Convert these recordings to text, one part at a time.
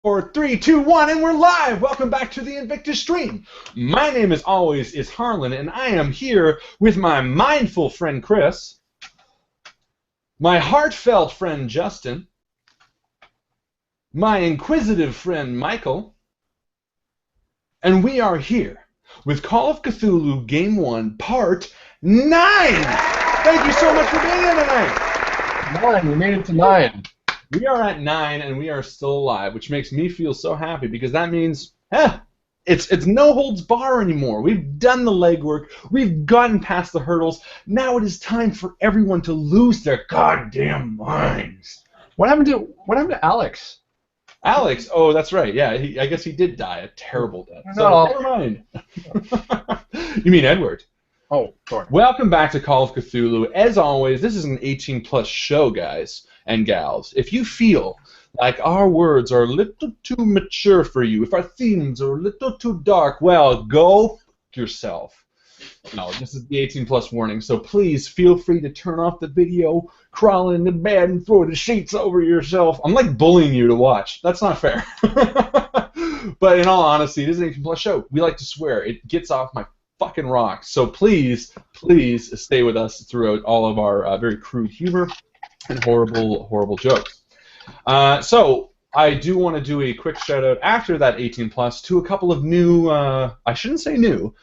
4, 3, 2, 1, and we're live! Welcome back to the Invictus stream. My name, as always, is Harlan, and I am here with my mindful friend Chris, my heartfelt friend Justin, my inquisitive friend Michael, and we are here with Call of Cthulhu Game 1, Part 9! Thank you so much for being here tonight! 9, we made it to 9. We are at 9 and we are still alive, which makes me feel so happy because that means, it's no holds bar anymore. We've done the legwork. We've gotten past the hurdles. Now it is time for everyone to lose their goddamn minds. What happened to Alex? Alex? Oh, that's right. Yeah, I guess he did die a terrible death. No. So never mind. You mean Edward? Oh, sorry. Welcome back to Call of Cthulhu. As always, this is an 18+ show, guys and gals. If you feel like our words are a little too mature for you, if our themes are a little too dark, well, go f*** yourself. No, this is the 18+ warning, so please feel free to turn off the video, crawl into bed, and throw the sheets over yourself. I'm like bullying you to watch. That's not fair. But in all honesty, it is an 18+ show. We like to swear. It gets off my fucking rocks. So please stay with us throughout all of our very crude humor and horrible jokes. So I do want to do a quick shout out after that 18+ to a couple of new, I shouldn't say new,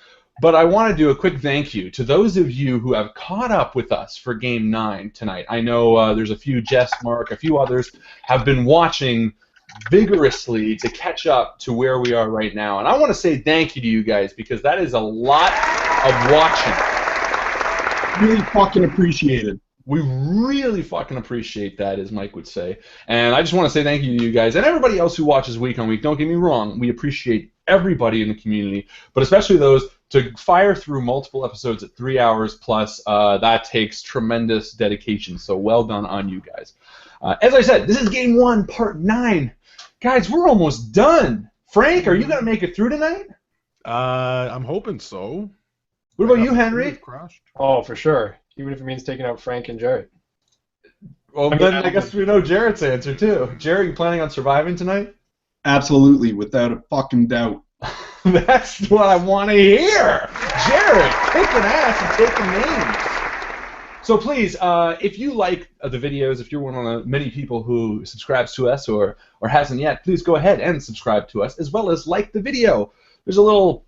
but I want to do a quick thank you to those of you who have caught up with us for Game 9 tonight. I know there's a few, Jess, Mark, a few others have been watching vigorously to catch up to where we are right now. And I want to say thank you to you guys because that is a lot of watching. Really fucking appreciated. We really fucking appreciate that, as Mike would say. And I just want to say thank you to you guys and everybody else who watches week on week. Don't get me wrong. We appreciate everybody in the community, but especially those to fire through multiple episodes at 3 hours plus. That takes tremendous dedication. So well done on you guys. As I said, this is Game 1, Part 9. Guys, we're almost done. Frank, are you going to make it through tonight? I'm hoping so. What about you, Henry? Oh, for sure. Even if it means taking out Frank and Jared. Well, then I guess we know Jared's answer, too. Jared, you planning on surviving tonight? Absolutely, without a fucking doubt. That's what I want to hear! Jared, kicking ass and taking names. So please, if you like the videos, if you're one of the many people who subscribes to us or hasn't yet, please go ahead and subscribe to us, as well as like the video. There's a little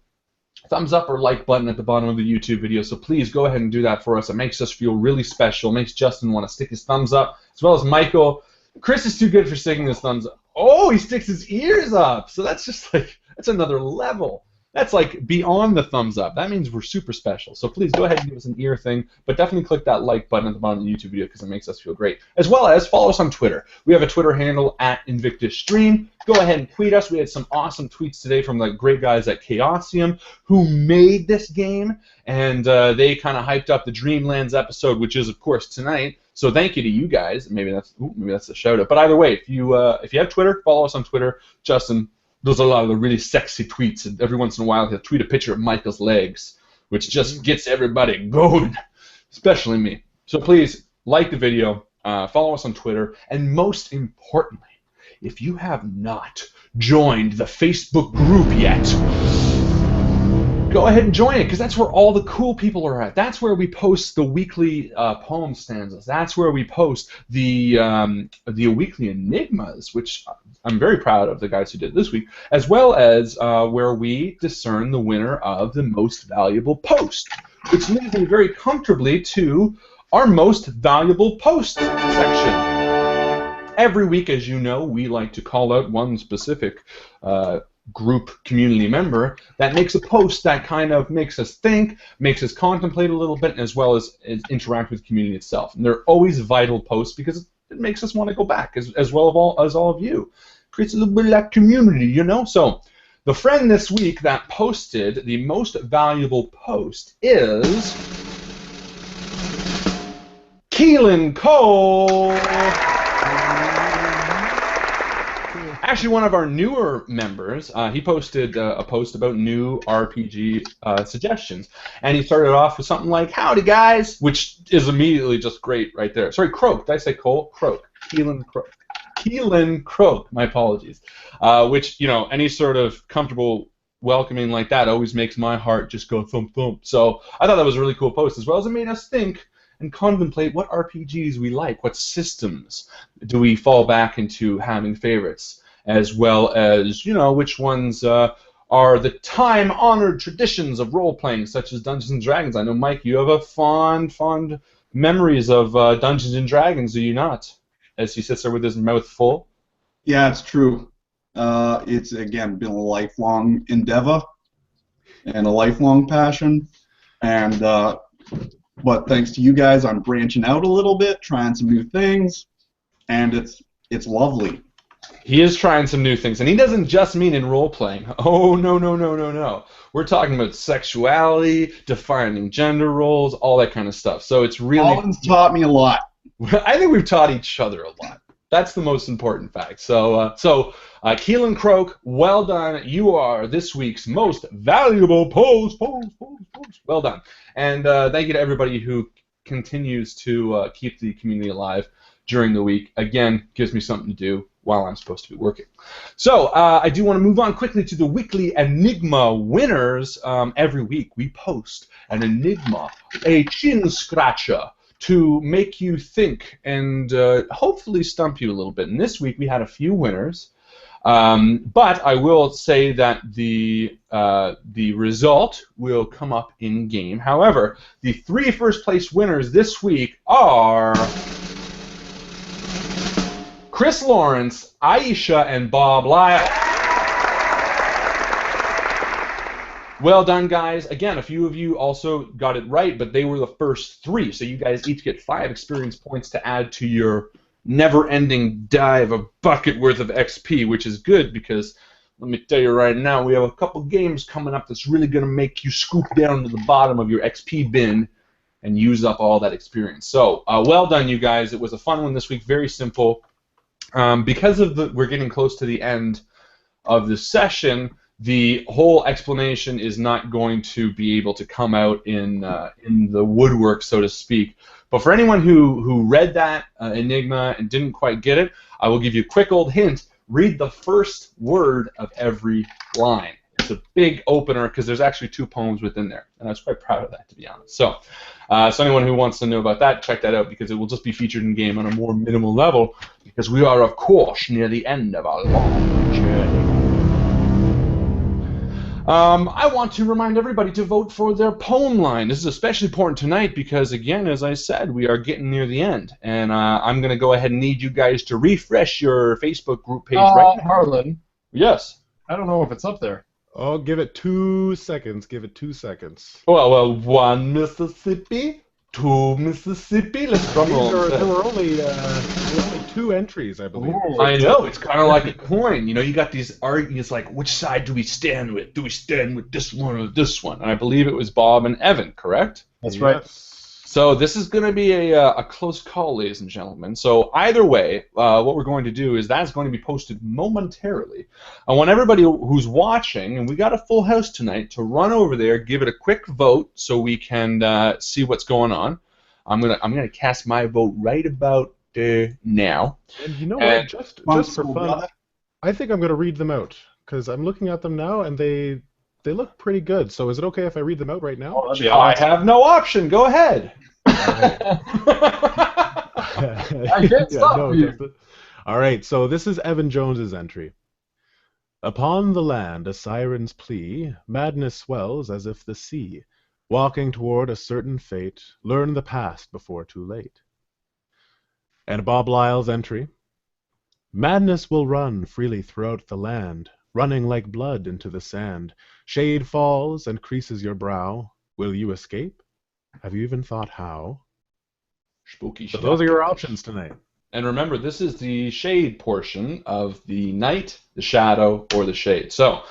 thumbs up or like button at the bottom of the YouTube video, so please go ahead and do that for us. It makes us feel really special. It makes Justin want to stick his thumbs up, as well as Michael. Chris is too good for sticking his thumbs up. Oh, he sticks his ears up. So that's just like, that's another level. That's like beyond the thumbs up. That means we're super special. So please go ahead and give us an ear thing, but definitely click that like button at the bottom of the YouTube video because it makes us feel great. As well as follow us on Twitter. We have a Twitter handle at InvictusStream. Go ahead and tweet us. We had some awesome tweets today from the great guys at Chaosium who made this game, and they kind of hyped up the Dreamlands episode, which is, of course, tonight. So thank you to you guys. Maybe that's a shout out. But either way, if you have Twitter, follow us on Twitter. Justin does a lot of the really sexy tweets, and every once in a while he'll tweet a picture of Michael's legs, which just gets everybody going, especially me. So please like the video, follow us on Twitter, and most importantly, if you have not joined the Facebook group yet, go ahead and join it, because that's where all the cool people are at. That's where we post the weekly poem stanzas. That's where we post the weekly enigmas, which I'm very proud of the guys who did this week, as well as where we discern the winner of the most valuable post, which leads me very comfortably to our most valuable post section. Every week, as you know, we like to call out one specific group community member that makes a post that kind of makes us think, makes us contemplate a little bit, as well as interact with the community itself. And they're always vital posts because it makes us want to go back, as well as all of you. Creates a little bit of that community, you know? So the friend this week that posted the most valuable post is Keelan Cole. Actually, one of our newer members, he posted a post about new RPG suggestions, and he started off with something like, "Howdy, guys," which is immediately just great right there. Sorry, Croak. Did I say Cole? Croak. Keelan Croak. Keelan Croak. My apologies. Which, you know, any sort of comfortable welcoming like that always makes my heart just go thump thump. So I thought that was a really cool post, as well as it made us think and contemplate what RPGs we like, what systems do we fall back into having favorites, as well as, you know, which ones are the time-honored traditions of role-playing, such as Dungeons and Dragons. I know, Mike, you have a fond memories of Dungeons and Dragons, do you not? As he sits there with his mouth full. Yeah, it's true. It's, again, been a lifelong endeavor and a lifelong passion. And but thanks to you guys, I'm branching out a little bit, trying some new things, and it's lovely. He is trying some new things, and he doesn't just mean in role-playing. Oh, no. We're talking about sexuality, defining gender roles, all that kind of stuff. So it's really... Roland's taught me a lot. I think we've taught each other a lot. That's the most important fact. So Keelan Croak, well done. You are this week's most valuable post. Well done. And thank you to everybody who continues to keep the community alive during the week. Again, gives me something to do while I'm supposed to be working. So I do want to move on quickly to the weekly Enigma winners. Every week we post an Enigma, a chin scratcher, to make you think and hopefully stump you a little bit. And this week we had a few winners, but I will say that the result will come up in game. However, the 3 first-place winners this week are Chris Lawrence, Aisha, and Bob Lyle. Well done, guys. Again, a few of you also got it right, but they were the first 3, so you guys each get 5 experience points to add to your never-ending dive of bucket worth of XP, which is good because, let me tell you right now, we have a couple games coming up that's really going to make you scoop down to the bottom of your XP bin and use up all that experience. So, well done, you guys. It was a fun one this week, very simple. Because we're getting close to the end of the session, the whole explanation is not going to be able to come out in the woodwork, so to speak. But for anyone who read that Enigma and didn't quite get it, I will give you a quick old hint. Read the first word of every line. It's a big opener because there's actually 2 poems within there, and I was quite proud of that, to be honest. So anyone who wants to know about that, check that out because it will just be featured in game on a more minimal level because we are, of course, near the end of our long journey. I want to remind everybody to vote for their poem line. This is especially important tonight because, again, as I said, we are getting near the end. And I'm going to go ahead and need you guys to refresh your Facebook group page right now. Harlan. Yes. I don't know if it's up there. Oh, give it 2 seconds. Give it 2 seconds. Well, 1 Mississippi, 2 Mississippi. Let's drum roll. There were only 2 entries, I believe. Ooh. I know, it's kind of like a coin. You know, you got these arguments like, which side do we stand with? Do we stand with this one or this one? And I believe it was Bob and Evan, correct? That's right. So this is going to be a close call, ladies and gentlemen. So either way, what we're going to do is that's going to be posted momentarily. I want everybody who's watching, and we got a full house tonight, to run over there, give it a quick vote so we can see what's going on. I'm gonna cast my vote right about now. And you know what? Just for fun, I think I'm going to read them out because I'm looking at them now and they look pretty good. So is it okay if I read them out right now? Oh, I have no option. Go ahead. I can't stop you. All right, so this is Evan Jones's entry. Upon the land a siren's plea, madness swells as if the sea, walking toward a certain fate, learn the past before too late. And Bob Lyle's entry. Madness will run freely throughout the land, running like blood into the sand. Shade falls and creases your brow. Will you escape? Have you even thought how? Spooky So shit. those are your options tonight. And remember, this is the shade portion of the night, the shadow, or the shade. So,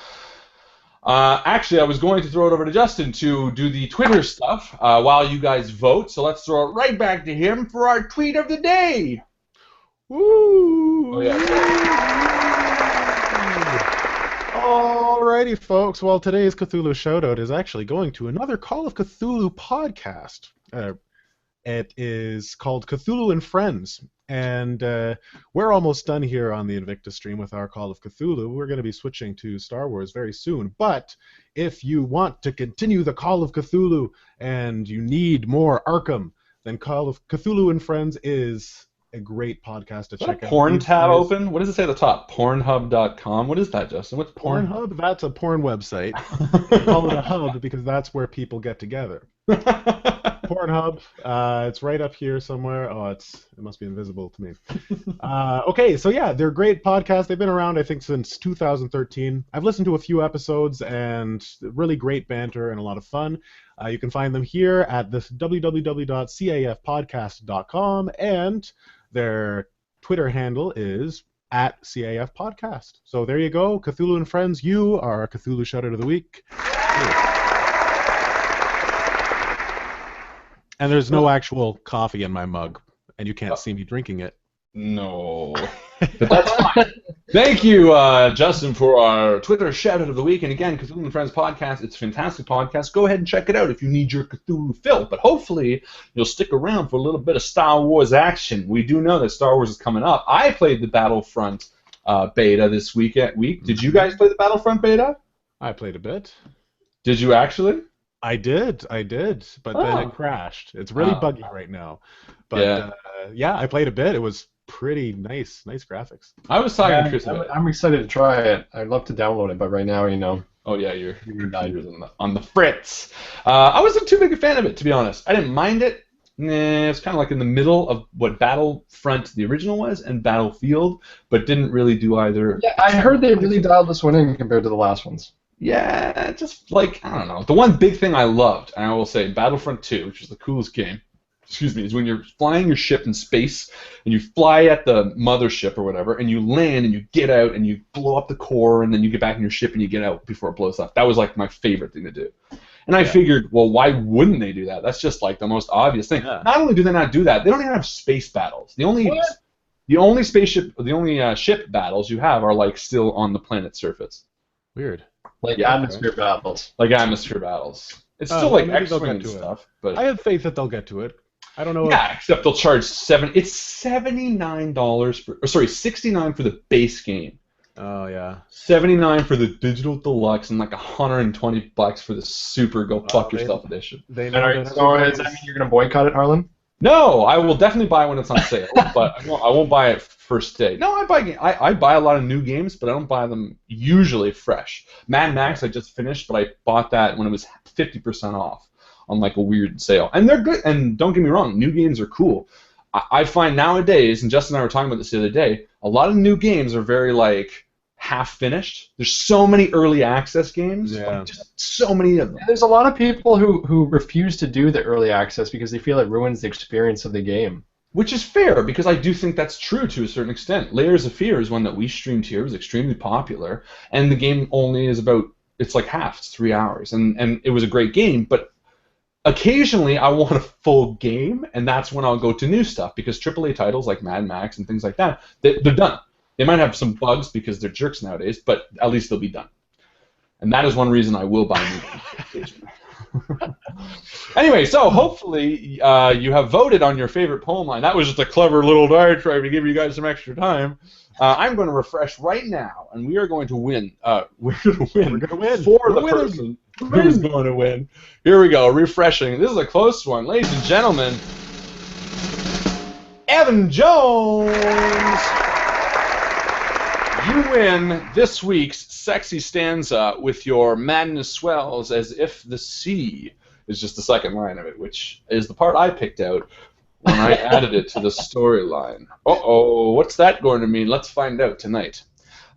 actually, I was going to throw it over to Justin to do the Twitter stuff while you guys vote. So let's throw it right back to him for our tweet of the day. Woo! Oh, yeah. Alrighty, folks. Well, today's Cthulhu Shoutout is actually going to another Call of Cthulhu podcast. It is called Cthulhu and Friends, and we're almost done here on the Invictus stream with our Call of Cthulhu. We're going to be switching to Star Wars very soon, but if you want to continue the Call of Cthulhu and you need more Arkham, then Call of Cthulhu and Friends is a great podcast to check out. Porn tab open? What does it say at the top? Pornhub.com? What is that, Justin? What's Pornhub? That's a porn website. They call it a hub because that's where people get together. Pornhub. It's right up here somewhere. Oh, it must be invisible to me. Okay, so yeah, they're great podcasts. They've been around, I think, since 2013. I've listened to a few episodes, and really great banter and a lot of fun. You can find them here at this www.cafpodcast.com, and their Twitter handle is @CAFpodcast. So there you go, Cthulhu and Friends. You are our Cthulhu Shoutout of the Week. And there's no actual coffee in my mug, and you can't see me drinking it. No. But that's fine. Thank you, Justin, for our Twitter shout-out of the week. And again, Cthulhu and Friends podcast, it's a fantastic podcast. Go ahead and check it out if you need your Cthulhu fill. But hopefully, you'll stick around for a little bit of Star Wars action. We do know that Star Wars is coming up. I played the Battlefront beta this week. Did you guys play the Battlefront beta? I played a bit. Did you actually? I did, but then it crashed. It's really buggy right now. But yeah, I played a bit. It was pretty nice graphics. I was talking to Chris. I'm excited to try it. I'd love to download it, but right now, you know. Oh yeah, you're on the fritz. I wasn't too big a fan of it, to be honest. I didn't mind it. It's kind of like in the middle of what Battlefront the original was and Battlefield, but didn't really do either. Yeah, I heard they really dialed this one in compared to the last ones. Yeah, just like, I don't know. The one big thing I loved, and I will say Battlefront 2, which is the coolest game, is when you're flying your ship in space, and you fly at the mothership or whatever, and you land, and you get out, and you blow up the core, and then you get back in your ship, and you get out before it blows up. That was, like, my favorite thing to do. And I figured, well, why wouldn't they do that? That's just, like, the most obvious thing. Yeah. Not only do they not do that, they don't even have space battles. The only ship battles you have are, like, still on the planet's surface. Weird. Like atmosphere battles. Like atmosphere battles. It's still like X-Wing and stuff. But I have faith that they'll get to it. I don't know. Yeah, except they'll charge It's $79 $69 for the base game. Oh yeah. $79 for the digital deluxe and like $120 for the super go fuck yourself edition. So does that mean you're gonna boycott it, Harlan? No, I will definitely buy it when it's on sale, but I won't buy it first day. No, I buy a lot of new games, but I don't buy them usually fresh. Mad Max I just finished, but I bought that when it was 50% off on like a weird sale. And they're good, and don't get me wrong, new games are cool. I find nowadays, and Justin and I were talking about this the other day, a lot of new games are very like half finished. There's so many early access games, like, just so many of them. Yeah, there's a lot of people who refuse to do the early access because they feel it ruins the experience of the game. Which is fair, because I do think that's true to a certain extent. Layers of Fear is one that we streamed here. It was extremely popular, and the game only is it's like half. It's 3 hours, and it was a great game, but occasionally I want a full game, and that's when I'll go to new stuff, because AAA titles like Mad Max and things like that, they're done. They might have some bugs because they're jerks nowadays, but at least they'll be done. And that is one reason I will buy new games occasionally. Anyway, so hopefully you have voted on your favorite poem line. That was just a clever little diatribe to give you guys some extra time. I'm going to refresh right now, and we are going to win. We're going to win for the person who's going to win. Here we go, refreshing. This is a close one. Ladies and gentlemen, Evan Jones! You win this week's sexy stanza with your madness swells as if the sea is just the second line of it, which is the part I picked out when I added it to the storyline. Uh-oh, what's that going to mean? Let's find out tonight.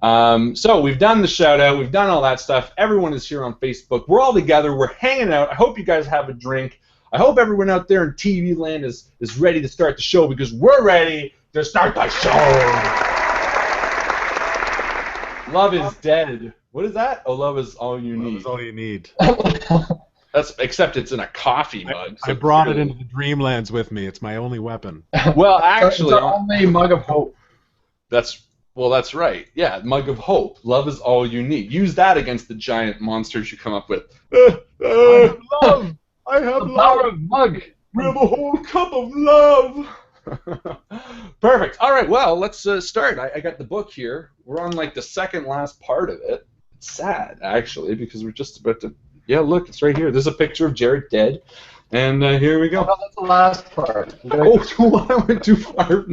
So we've done the shout-out. We've done all that stuff. Everyone is here on Facebook. We're all together. We're hanging out. I hope you guys have a drink. I hope everyone out there in TV land is ready to start the show, because we're ready to start the show. Love is dead. What is that? Oh, love is all you need. Love is all you need. Except it's in a coffee mug. I brought it into the Dreamlands with me. It's my only weapon. Well, actually, it's our only mug of hope. That's right. Yeah, mug of hope. Love is all you need. Use that against the giant monsters you come up with. I have love. I have the love. power of mug. We have a whole cup of love. Perfect. All right. Well, let's start. I got the book here. We're on like the second last part of it. It's sad actually because we're just about to. Yeah, look, it's right here. There's a picture of Jared dead, and here we go. Oh, no, that's the last part. Oh, I went too far.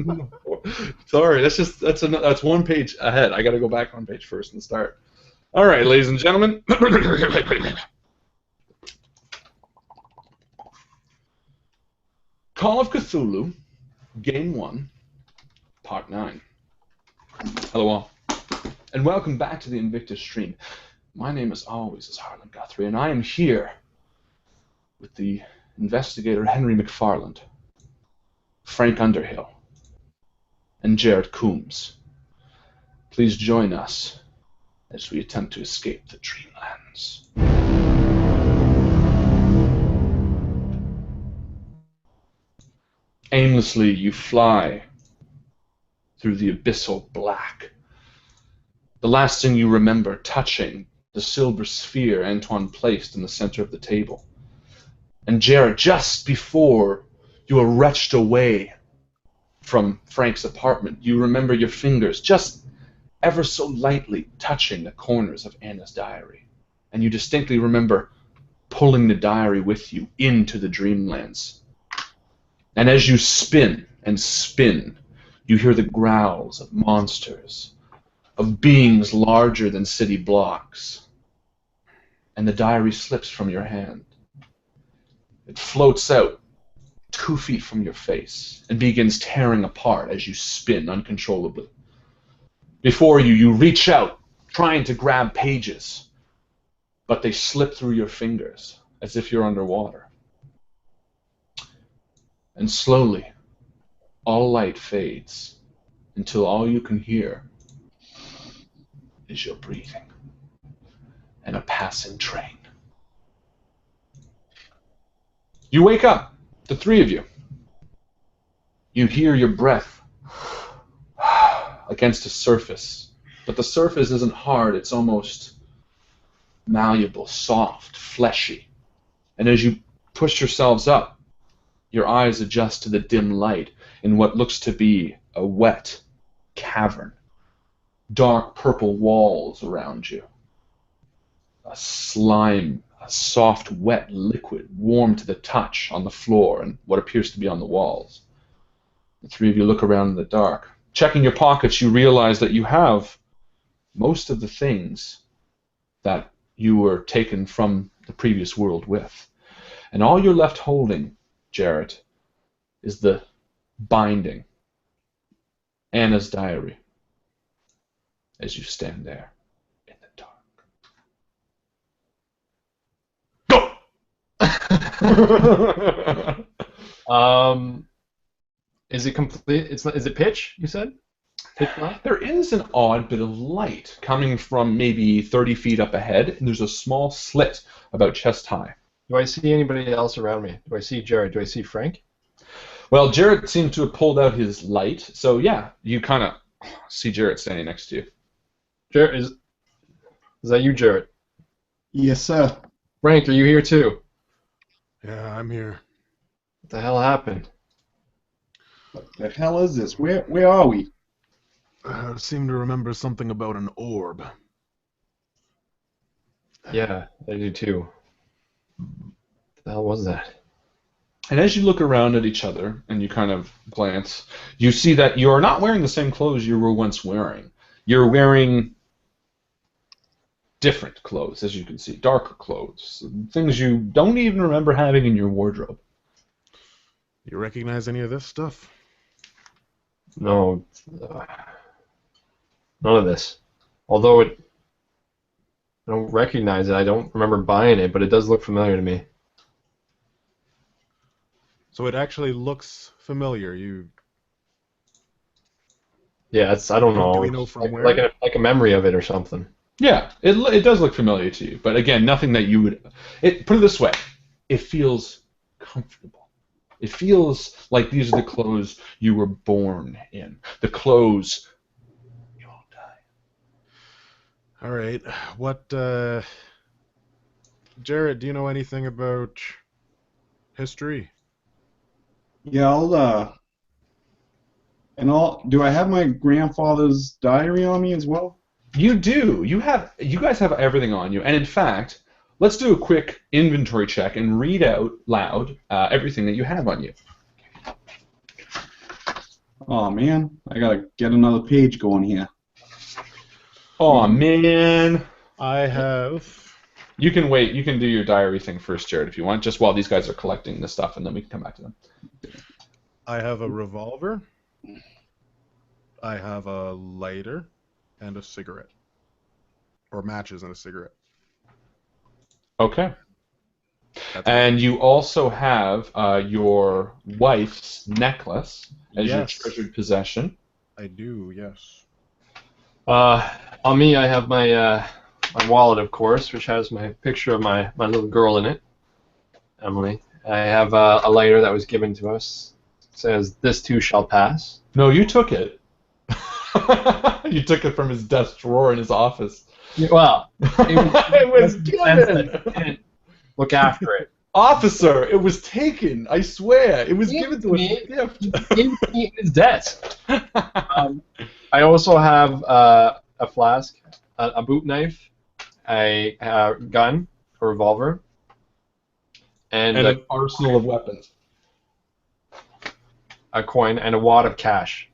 Sorry, that's one page ahead. I got to go back one page first and start. All right, ladies and gentlemen. Call of Cthulhu, Game 1, Part 9. Hello all, and welcome back to the Invictus stream. My name, as always, is Harlan Guthrie, and I am here with the investigator Henry McFarland, Frank Underhill, and Jared Coombs. Please join us as we attempt to escape the Dreamlands. Aimlessly, you fly through the abyssal black. The last thing you remember touching the silver sphere Antoine placed in the center of the table. And Jared, just before you are retched away from Frank's apartment, you remember your fingers just ever so lightly touching the corners of Anna's diary. And you distinctly remember pulling the diary with you into the Dreamlands. And as you spin and spin, you hear the growls of monsters, of beings larger than city blocks. And the diary slips from your hand. It floats out 2 feet from your face and begins tearing apart as you spin uncontrollably. Before you, you reach out, trying to grab pages, but they slip through your fingers as if you're underwater. And slowly, all light fades until all you can hear is your breathing and a passing train. You wake up, the three of you. You hear your breath against a surface, but the surface isn't hard, it's almost malleable, soft, fleshy. And as you push yourselves up, your eyes adjust to the dim light in what looks to be a wet cavern. Dark purple walls around you. A slime, a soft, wet liquid, warm to the touch on the floor and what appears to be on the walls. The three of you look around in the dark. Checking your pockets, you realize that you have most of the things that you were taken from the previous world with. And all you're left holding, Jarrett, is the binding, Anna's diary, as you stand there in the dark. Go! Is it complete? Is it pitch, you said? Pitch black? There is an odd bit of light coming from maybe 30 feet up ahead, and there's a small slit about chest high. Do I see anybody else around me? Do I see Jared? Do I see Frank? Well, Jared seems to have pulled out his light, so yeah, you kind of see Jared standing next to you. Jared, is that you, Jared? Yes, sir. Frank, are you here too? Yeah, I'm here. What the hell happened? What the hell is this? Where are we? I seem to remember something about an orb. Yeah, I do too. What the hell was that? And as you look around at each other and you kind of glance, you see that you are not wearing the same clothes you were once wearing. You're wearing different clothes, as you can see, darker clothes, things you don't even remember having in your wardrobe. You recognize any of this stuff? No, none of this. Although I don't recognize it, I don't remember buying it, but it does look familiar to me. So it actually looks familiar. Yeah, I don't know. Do we know from where? Like a memory of it or something. Yeah, it does look familiar to you, but again, nothing that you would. Put it this way, it feels comfortable. It feels like these are the clothes you were born in, the clothes you won't die. All right. What, Jared, do you know anything about history? Yeah, do I have my grandfather's diary on me as well? You do. You guys have everything on you, and in fact, let's do a quick inventory check and read out loud everything that you have on you. Oh man, I gotta get another page going here. Oh man. I have. You can wait. You can do your diary thing first, Jared, if you want, just while these guys are collecting the stuff, and then we can come back to them. I have a revolver. I have a lighter and a cigarette. Or matches and a cigarette. Okay. That's And you also have your wife's necklace as your Yes. treasured possession. I do, yes. On me, I have my my wallet, of course, which has my picture of my little girl in it, Emily. I have a lighter that was given to us. It says, "This too shall pass." No, you took it. You took it from his desk drawer in his office. Well, It was given. Didn't look after it. Officer, it was taken. I swear, it was given to us Me. as a gift. In his desk. I also have a flask, a boot knife, a gun, a revolver, and an arsenal of weapons. a coin and a wad of cash.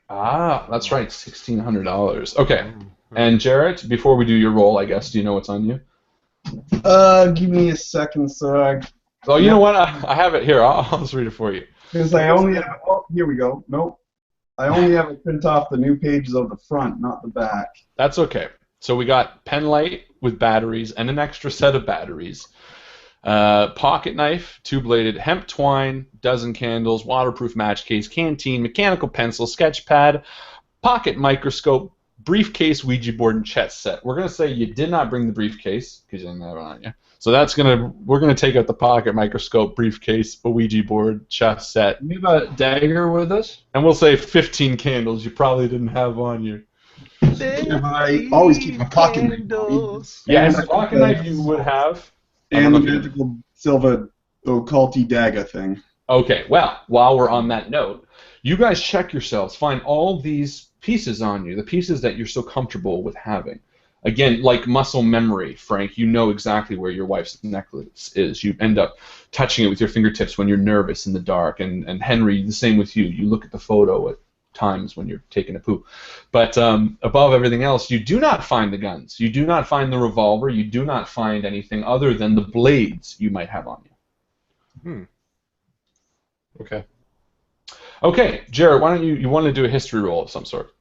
Ah, that's right, $1,600. Okay. And Jarrett, before we do your roll, I guess, do you know what's on you? Give me a second, sir. Oh, you know what? I have it here. I'll just read it for you. Because I only have. Oh, here we go. Nope. I only have it print off the new pages of the front, not the back. That's okay. So we got pen light with batteries and an extra set of batteries. Pocket knife, two-bladed hemp twine, dozen candles, waterproof match case, canteen, mechanical pencil, sketch pad, pocket microscope, briefcase, Ouija board, and chess set. We're gonna say you did not bring the briefcase because you didn't have it on you. So we're gonna take out the pocket microscope, briefcase, Ouija board, chess set, We have a dagger with us. and we'll say 15 candles you probably didn't have on you. Yeah, but I always keep my pocket knife. Yes, And pocket knife you would have. And the magical silver occulty dagger thing. Okay, well, while we're on that note, you guys check yourselves, find all these pieces on you, the pieces that you're so comfortable with having. Again, like muscle memory, Frank, you know exactly where your wife's necklace is. You end up touching it with your fingertips when you're nervous in the dark. And Henry, the same with you. You look at the photo at times when you're taking a poo. But above everything else, you do not find the guns. You do not find the revolver. You do not find anything other than the blades you might have on you. Okay. Okay, Jared, why don't you want to do a history roll of some sort?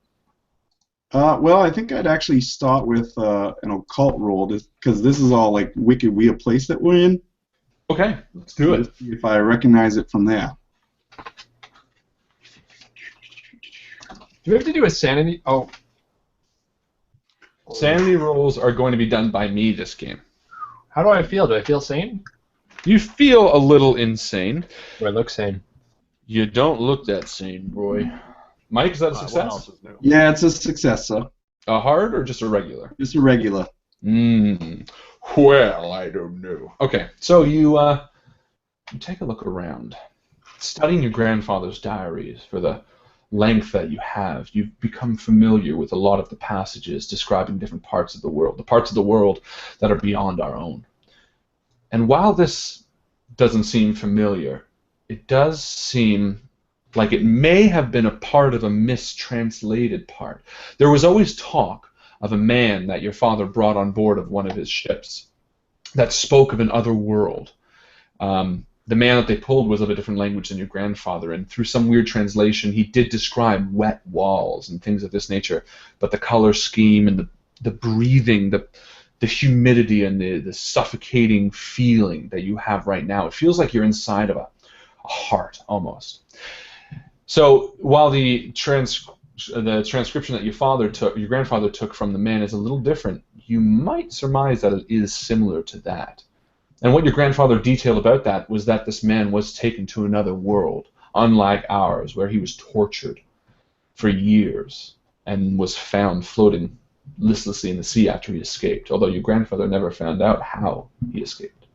Well, I think I'd actually start with an occult roll, because this is all like wicked weird place that we're in. Okay, let's do it. See if I recognize it from there. Do we have to do a sanity? Oh. Sanity rolls are going to be done by me this game. How do I feel? Do I feel sane? You feel a little insane. Do I look sane? You don't look that sane, boy. Mike, is that a What success? else is new? Yeah, it's a success, sir. A hard or just a regular? Just a regular. Well, I don't know. Okay, so you take a look around. Studying your grandfather's diaries for the length that you have, you've become familiar with a lot of the passages describing different parts of the world, the parts of the world that are beyond our own. And while this doesn't seem familiar, it does seem like it may have been a part of a mistranslated part. There was always talk of a man that your father brought on board of one of his ships that spoke of an other world. The man that they pulled was of a different language than your grandfather, and through some weird translation, he did describe wet walls and things of this nature, but the color scheme and the breathing, the humidity and the suffocating feeling that you have right now, it feels like you're inside of a heart, almost. So while the transcription that your grandfather took from the man is a little different, you might surmise that it is similar to that. And what your grandfather detailed about that was that this man was taken to another world, unlike ours, where he was tortured for years and was found floating listlessly in the sea after he escaped, although your grandfather never found out how he escaped.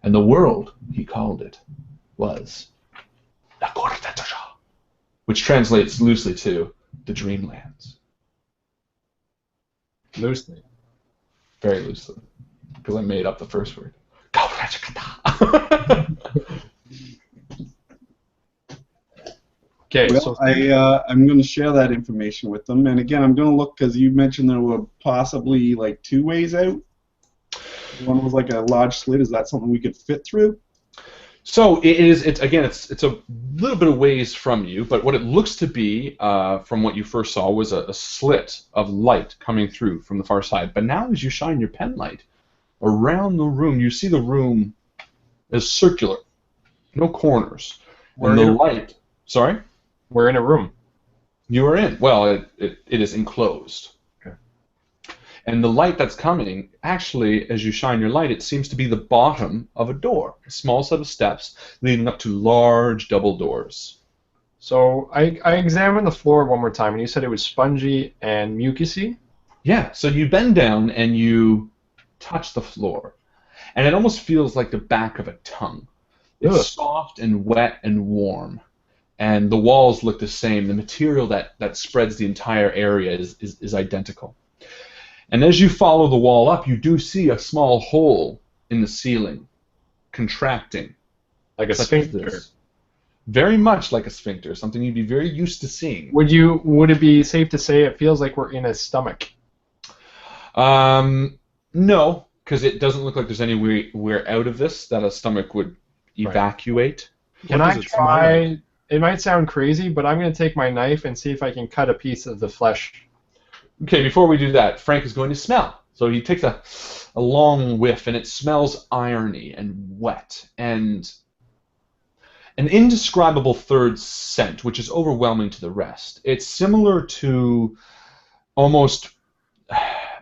And the world, he called it, was which translates loosely to the Dreamlands. Loosely. Very loosely, because I made up the first word. Okay, Well, so I'm going to share that information with them, and again, I'm going to look because you mentioned there were possibly like 2 ways out. One was like a large slit. Is that something we could fit through? So it is. It's again. It's a little bit of ways from you, but what it looks to be, from what you first saw, was a slit of light coming through from the far side. But now, as you shine your pen light around the room, you see the room is circular, no corners, and the light. Sorry. We're in a room. You are in. Well, it is enclosed. Okay. And the light that's coming, actually, as you shine your light, it seems to be the bottom of a door. A small set of steps leading up to large double doors. So I examined the floor one more time, and you said it was spongy and mucusy? Yeah, so you bend down and you touch the floor. And it almost feels like the back of a tongue. It's Ugh. soft and wet and warm. And the walls look the same. The material that spreads the entire area is identical. And as you follow the wall up, you do see a small hole in the ceiling, contracting. Like a such as sphincter. this. Very much like a sphincter, something you'd be very used to seeing. Would it be safe to say it feels like we're in a stomach? No, because it doesn't look like there's anywhere out of this that a stomach would evacuate. Can I try? It might sound crazy, but I'm going to take my knife and see if I can cut a piece of the flesh. Okay, before we do that, Frank is going to smell. So he takes a long whiff, and it smells irony and wet and an indescribable third scent, which is overwhelming to the rest. It's similar to almost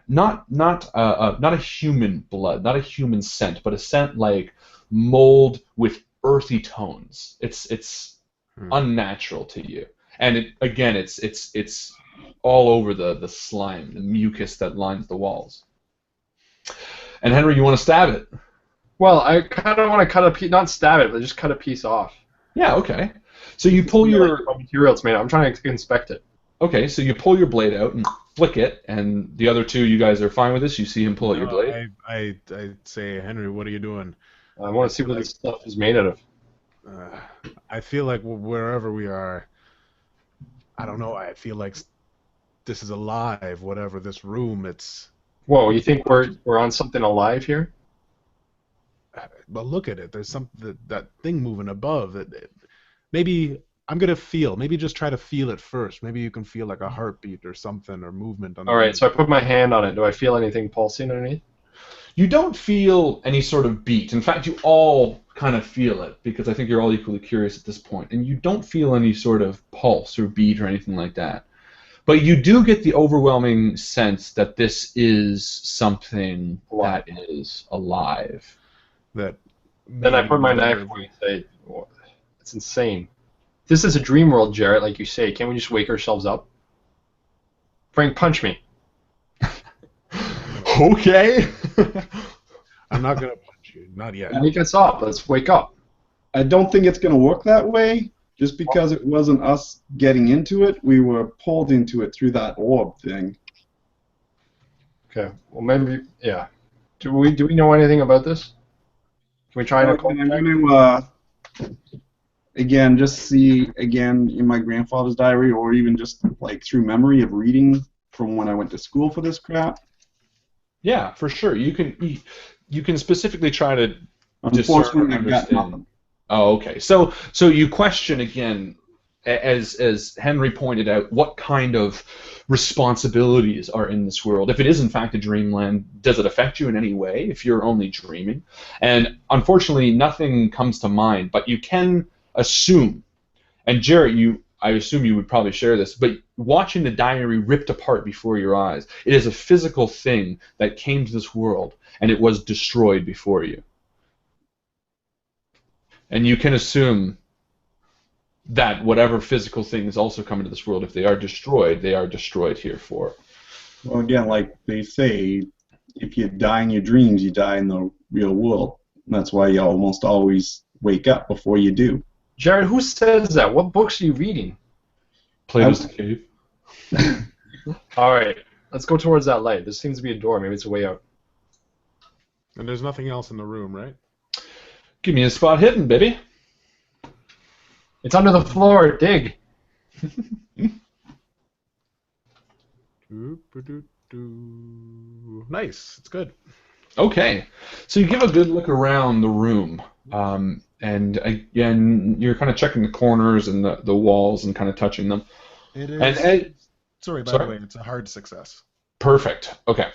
not a human blood, not a human scent, but a scent like mold with earthy tones. It's unnatural to you, and it's all over the slime, the mucus that lines the walls. And Henry, you want to stab it? Well, I kind of want to cut a piece, not stab it, but just cut a piece off. Yeah, okay. So you pull your What material it's made of. I'm trying to inspect it. Okay, so you pull your blade out and flick it, and the other two, you guys are fine with this? You see him pull out your blade? I say, Henry, what are you doing? I want to see what this stuff is made out of. I feel like wherever we are, I don't know, I feel like this is alive, whatever this room, it's... Whoa, you think we're on something alive here? But look at it, there's that thing moving above. Maybe I'm going to feel, maybe just try to feel it first. Maybe you can feel like a heartbeat or something, or movement. Alright, so I put my hand on it. Do I feel anything pulsing underneath? You don't feel any sort of beat. In fact, you all kind of feel it, because I think you're all equally curious at this point. And you don't feel any sort of pulse or beat or anything like that. But you do get the overwhelming sense that this is something that is alive. That. Then I put my knife away and say, oh, it's insane. This is a dream world, Jarrett, like you say. Can't we just wake ourselves up? Frank, punch me. Okay. I'm not going to punch you, not yet. Wake us up. Let's wake up. I don't think it's going to work that way, just because it wasn't us getting into it. We were pulled into it through that orb thing. Okay. Well, maybe, yeah. Do we know anything about this? Can we try and... I'm going to, again, just see, again, in my grandfather's diary, or even just, like, through memory of reading from when I went to school for this crap. Yeah, for sure. You can specifically try to Unfortunately, I've got nothing. Oh, okay. So you question again, as Henry pointed out, what kind of responsibilities are in this world? If it is in fact a dreamland, does it affect you in any way if you're only dreaming? And unfortunately, nothing comes to mind, but you can assume, and Jarrett, I assume you would probably share this, but watching the diary ripped apart before your eyes, it is a physical thing that came to this world, and it was destroyed before you. And you can assume that whatever physical thing is also coming to this world, if they are destroyed here for. Well, again, like they say, if you die in your dreams, you die in the real world. And that's why you almost always wake up before you do. Jared, who says that? What books are you reading? Plato's Cave. All right, let's go towards that light. There seems to be a door. Maybe it's a way out. And there's nothing else in the room, right? Give me a spot hidden, baby. It's under the floor. Dig. Nice. It's good. Okay, so you give a good look around the room, and again, you're kind of checking the corners and the walls and kind of touching them. It is. And sorry, by sorry? the way, it's a hard success. Perfect. Okay.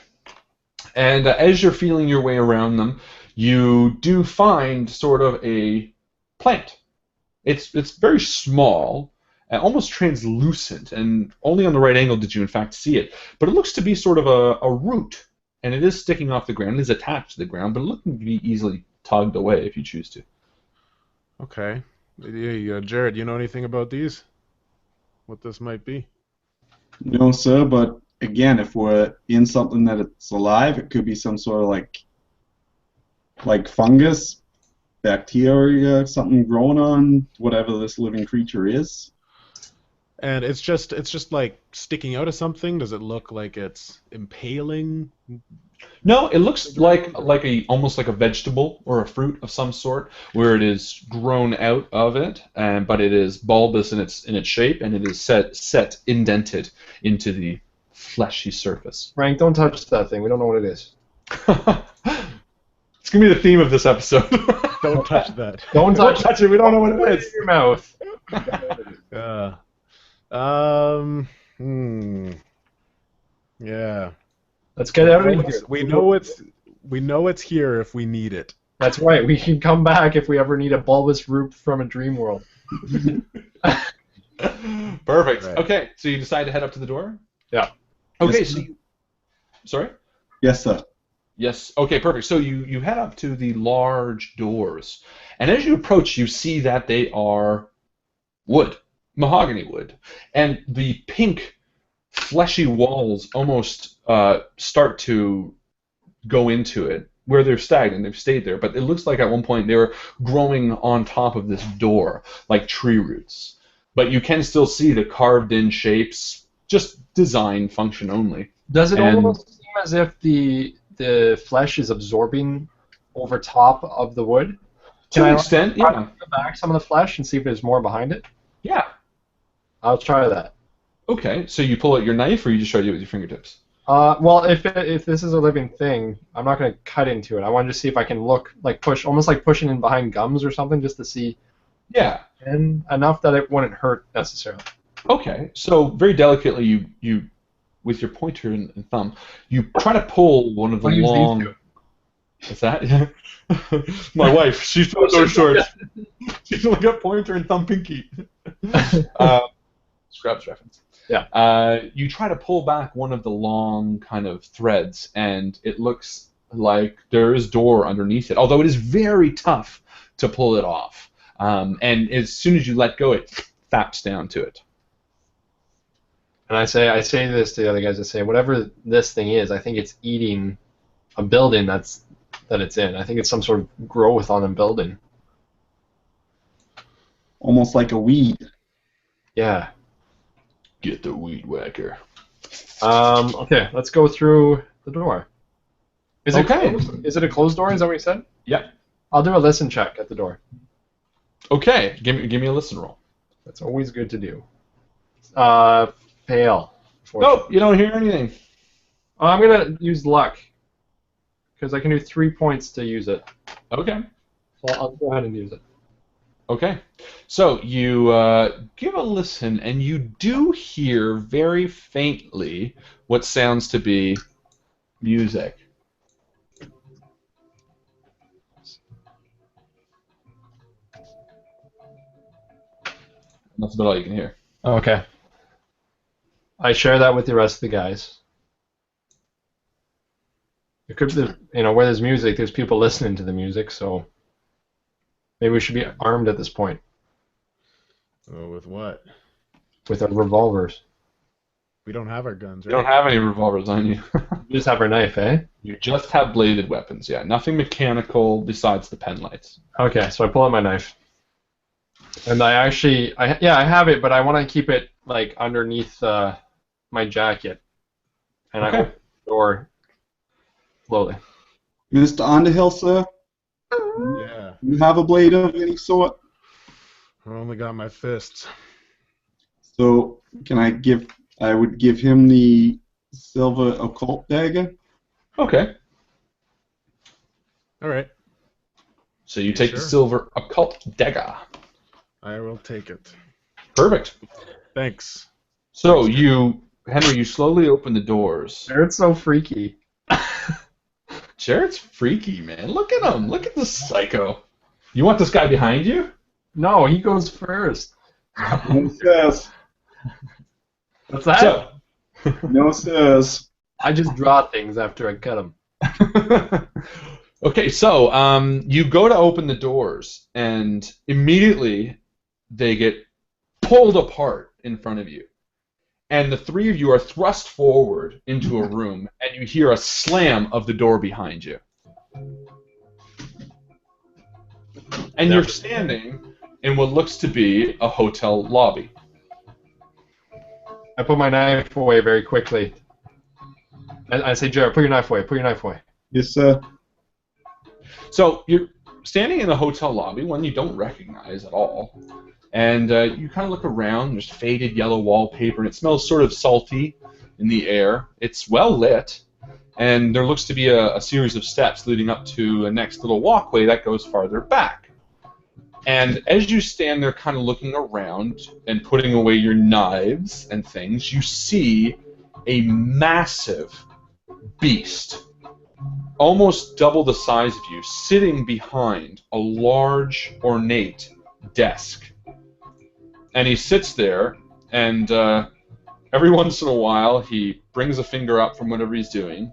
And as you're feeling your way around them, you do find sort of a plant. It's very small and almost translucent, and only on the right angle did you in fact see it. But it looks to be sort of a root, and it is sticking off the ground. It is attached to the ground, but it looks to be easily tugged away if you choose to. Okay. Hey, Jared, you know anything about these? What this might be? No, sir, but again, if we're in something that it's alive, it could be some sort of like fungus, bacteria, something growing on whatever this living creature is. And it's just like sticking out of something. Does it look like it's impaling? No, it looks like almost like a vegetable or a fruit of some sort, where it is grown out of it, but it is bulbous in its shape, and it is set indented into the fleshy surface. Frank, don't touch that thing. We don't know what it is. It's gonna be the theme of this episode. Don't touch that. Don't Don't touch it. We don't know what Put it it is. in your mouth. Yeah. Let's get out of here. We know it's here if we need it. That's right. We can come back if we ever need a bulbous root from a dream world. Perfect. Right. Okay, so you decide to head up to the door? Yeah. Okay, Yes. so you... Sorry? Yes, sir. Yes. Okay, perfect. So you head up to the large doors, and as you approach, you see that they are wood, mahogany wood, and the pink, fleshy walls almost start to go into it. Where they're stagnant, they've stayed there, but it looks like at one point they were growing on top of this door, like tree roots. But you can still see the carved-in shapes, just design function only. Does it And- almost seem as if the flesh is absorbing over top of the wood? To I an extent, yeah. Peel back some of the flesh and see if there's more behind it? Yeah. I'll try that. Okay, so you pull out your knife, or you just try to do it with your fingertips? Well, if this is a living thing, I'm not going to cut into it. I want to just see if I can look, like push, almost like pushing in behind gums or something, just to see, Yeah. and enough that it wouldn't hurt necessarily. Okay, so very delicately, you with your pointer and thumb, you try to pull one of the I'll use these long. two. What's that? My wife, she's doing those shorts. She's only got pointer and thumb pinky. Scrubs reference. Yeah. You try to pull back one of the long kind of threads, and it looks like there is door underneath it, although it is very tough to pull it off. And as soon as you let go, it faps down to it. And I say this to the other guys. I say, whatever this thing is, I think it's eating a building that it's in. I think it's some sort of growth on a building. Almost like a weed. Yeah. Get the weed whacker. Okay, let's go through the door. Is it Okay. closed? Is it a closed door? Is that what you said? Yep. I'll do a listen check at the door. Okay, give me a listen roll. That's always good to do. Fail. Nope, you don't hear anything. I'm gonna use luck because I can do 3 points to use it. Okay. So I'll go ahead and use it. Okay. So you give a listen, and you do hear very faintly what sounds to be music. That's about all you can hear. Okay. I share that with the rest of the guys. It could be, where there's music, there's people listening to the music, so maybe we should be armed at this point Oh, with what? with our revolvers. We don't have our guns, You right? don't have any revolvers on you. We just have our knife, eh? You just have bladed weapons, yeah. Nothing mechanical besides the pen lights. Okay, so I pull out my knife. And I actually, yeah, I have it, but I want to keep it like underneath my jacket. And Okay. I open the door slowly. Mr. Underhill, sir, Yeah. you have a blade of any sort? I only got my fists. So I would give him the silver occult dagger. Okay. All right. So you take the Sure. silver occult dagger. I will take it. Perfect. Thanks. So Henry, you slowly open the doors. It's so freaky. Jared's freaky, man. Look at him. Look at this psycho. You want this guy behind you? No, he goes first. No sirs. What's that? So, No sirs. I just draw things after I cut them. okay, so you go to open the doors, and immediately they get pulled apart in front of you. And the three of you are thrust forward into a room, and you hear a slam of the door behind you. And you're standing in what looks to be a hotel lobby. I put my knife away very quickly. I say, Jared, put your knife away. Put your knife away. Yes, sir. So you're standing in a hotel lobby, one you don't recognize at all, and you kind of look around. There's faded yellow wallpaper, and it smells sort of salty in the air. It's well lit, and there looks to be a series of steps leading up to a next little walkway that goes farther back. And as you stand there kind of looking around and putting away your knives and things, you see a massive beast, almost double the size of you, sitting behind a large, ornate desk. And he sits there, and every once in a while he brings a finger up from whatever he's doing.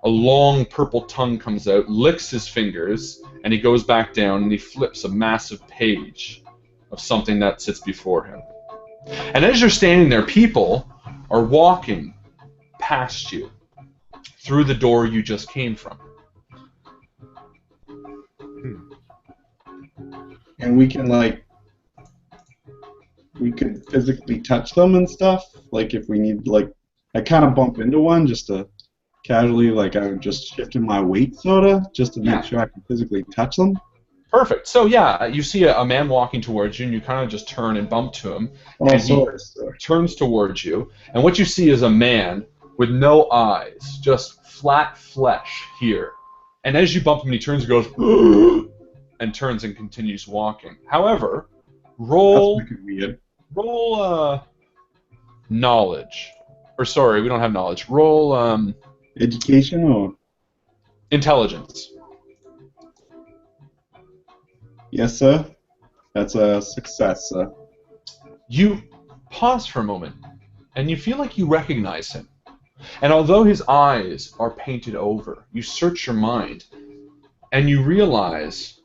A long purple tongue comes out, licks his fingers, and he goes back down and he flips a massive page of something that sits before him. And as you're standing there, people are walking past you through the door you just came from. And we could physically touch them and stuff. Like if we need, I kind of bump into one just to casually, I'm just shifting my weight, sorta, just to make sure I can physically touch them. Perfect. So yeah, you see a man walking towards you, and you kind of just turn and bump to him. Oh, and sorry, he sir. turns towards you, and what you see is a man with no eyes, just flat flesh here. And as you bump him, he turns and goes, and turns and continues walking. However, roll That's wicked weird. knowledge. Or sorry, we don't have knowledge. Roll Education or? intelligence. Yes, sir. That's a success, sir. You pause for a moment, and you feel like you recognize him. And although his eyes are painted over, you search your mind, and you realize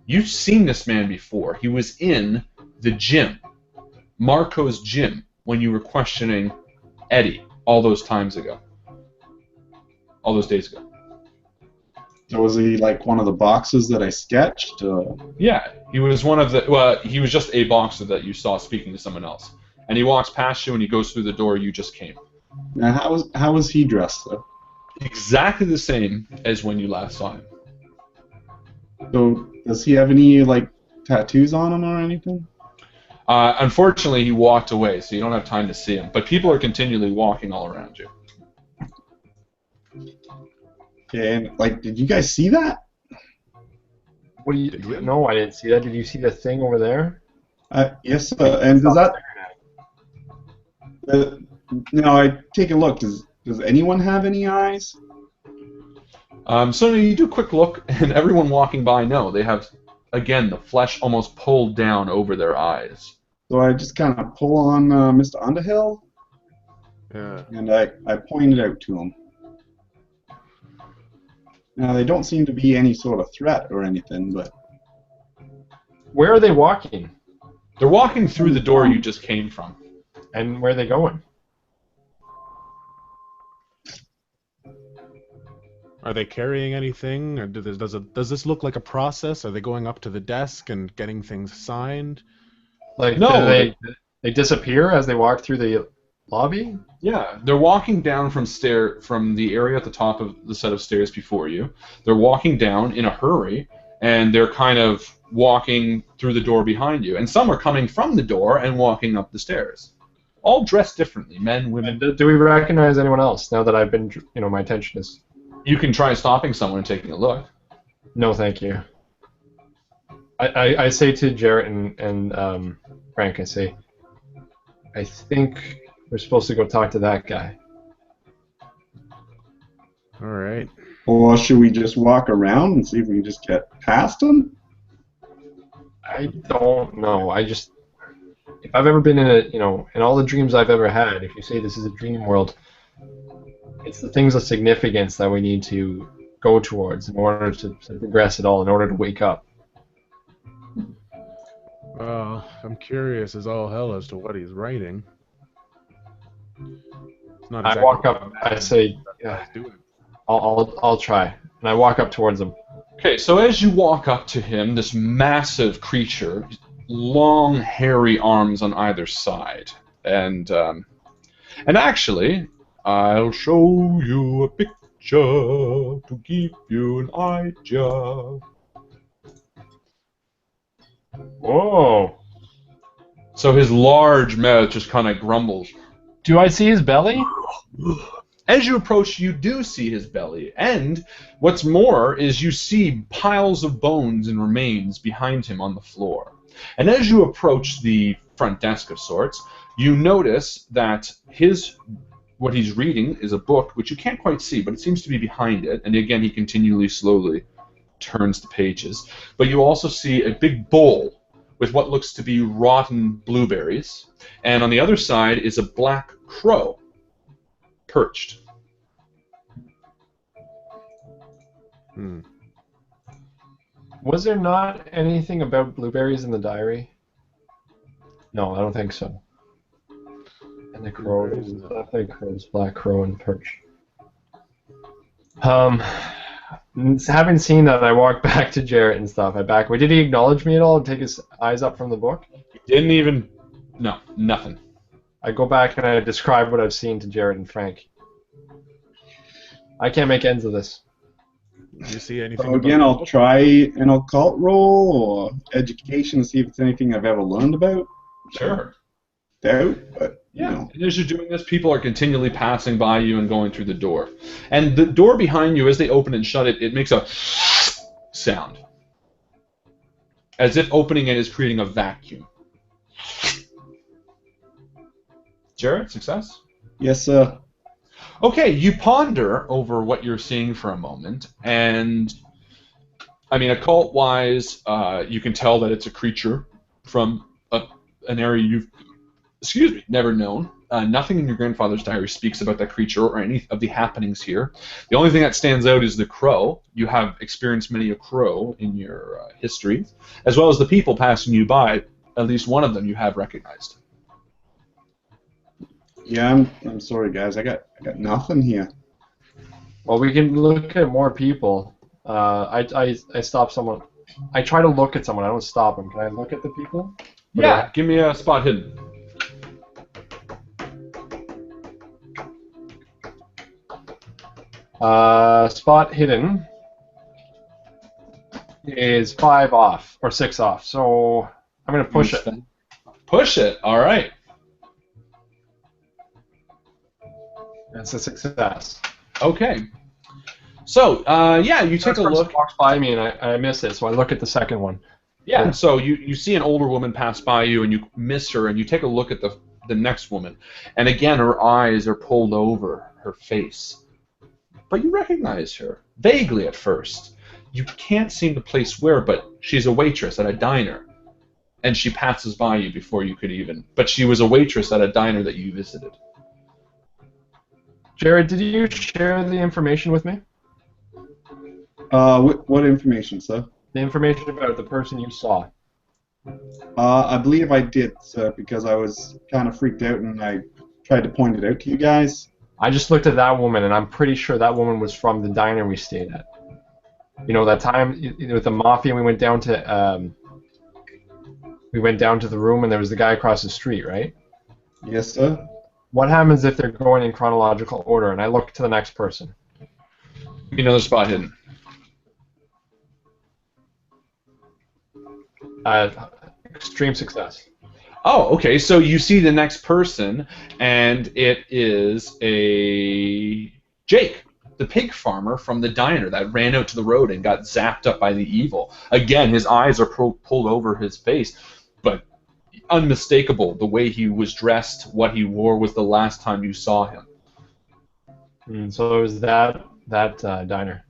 you've seen this man before. He was in the gym, Marco's gym, when you were questioning Eddie all those times ago. All those days ago. So was he like one of the boxes that I sketched? Yeah, he was one of the. Well, he was just a boxer that you saw speaking to someone else, and he walks past you and he goes through the door you just came. Now, how was he dressed, though? Exactly the same as when you last saw him. So does he have any tattoos on him or anything? Unfortunately, he walked away, so you don't have time to see him. But people are continually walking all around you. Okay, and did you guys see that? What do you? No, I didn't see that. Did you see the thing over there? Yes, sir. And does that? Now I take a look. Does anyone have any eyes? So you do a quick look, and everyone walking by, no, they have, again, the flesh almost pulled down over their eyes. So I just kind of pull on Mr. Underhill, Yeah. and I point it out to him. Now they don't seem to be any sort of threat or anything, but Where are they walking? They're walking through the door you just came from. And where are they going? Are they carrying anything? Or does this look like a process? Are they going up to the desk and getting things signed? Like, No, do they disappear as they walk through the lobby? Yeah, they're walking down from the area at the top of the set of stairs before you. They're walking down in a hurry, and they're kind of walking through the door behind you. And some are coming from the door and walking up the stairs, all dressed differently, men, women. And do we recognize anyone else now that I've been, my attention is... You can try stopping someone and taking a look. No, thank you. I say to Jarrett and Frank, I say, I think we're supposed to go talk to that guy. All right. Or should we just walk around and see if we can just get past him? I don't know. If I've ever been in in all the dreams I've ever had, if you say this is a dream world, it's the things of significance that we need to go towards in order to progress at all, in order to wake up. Well, I'm curious as all hell as to what he's writing. It's not I walk up, I say, yeah, I'll try, and I walk up towards him. Okay, so as you walk up to him, this massive creature, long, hairy arms on either side, and actually, I'll show you a picture to give you an idea. Whoa! So his large mouth just kind of grumbles. Do I see his belly? As you approach, you do see his belly, and what's more is you see piles of bones and remains behind him on the floor. And as you approach the front desk of sorts, you notice that what he's reading is a book, which you can't quite see, but it seems to be behind it, and again he continually, slowly turns the pages. But you also see a big bowl with what looks to be rotten blueberries, and on the other side is a black crow perched. Was there not anything about blueberries in the diary? No, I don't think so. And the crows, definitely crows, black crow and perch. Having seen that, I walk back to Jarrett and stuff. Did he acknowledge me at all and take his eyes up from the book? Didn't even... No, nothing. I go back and I describe what I've seen to Jarrett and Frank. I can't make ends of this. Do you see anything? So again, I'll try an occult roll or education to see if it's anything I've ever learned about. Sure. Doubt, but yeah. you know. And as you're doing this, people are continually passing by you and going through the door. And the door behind you, as they open and shut it, it makes a sound. As if opening it is creating a vacuum. Jared, success? Yes, sir. Okay, you ponder over what you're seeing for a moment, and I mean, occult-wise, you can tell that it's a creature from an area you've, never known. Nothing in your grandfather's diary speaks about that creature or any of the happenings here. The only thing that stands out is the crow. You have experienced many a crow in your history, as well as the people passing you by. At least one of them you have recognized. Yeah, I'm sorry, guys. I got nothing here. Well, we can look at more people. I stop someone. I try to look at someone. I don't stop them. Can I look at the people? Yeah, give me a spot hidden. Spot hidden is 5 off, or 6 off. So I'm going to push it. Push it, all right. That's a success. Okay. So, yeah, you take a look. Walks by me and I miss it, so I look at the second one. Yeah, so you see an older woman pass by you and you miss her and you take a look at the next woman. And again, her eyes are pulled over her face. But you recognize her, vaguely at first. You can't seem to place where, but she's a waitress at a diner. And she passes by you before you could even. But she was a waitress at a diner that you visited. Jared, did you share the information with me? What information, sir? The information about the person you saw. I believe I did, sir, because I was kind of freaked out and I tried to point it out to you guys. I just looked at that woman, and I'm pretty sure that woman was from the diner we stayed at. You know, that time with the mafia, we went down to the room, and there was the guy across the street, right? Yes, sir. What happens if they're going in chronological order? And I look to the next person. Give me another spot hidden. Extreme success. Oh, okay. So you see the next person, and it is a Jake, the pig farmer from the diner that ran out to the road and got zapped up by the evil. Again, his eyes are pulled over his face, but unmistakable. The way he was dressed, what he wore was the last time you saw him. So it was that diner.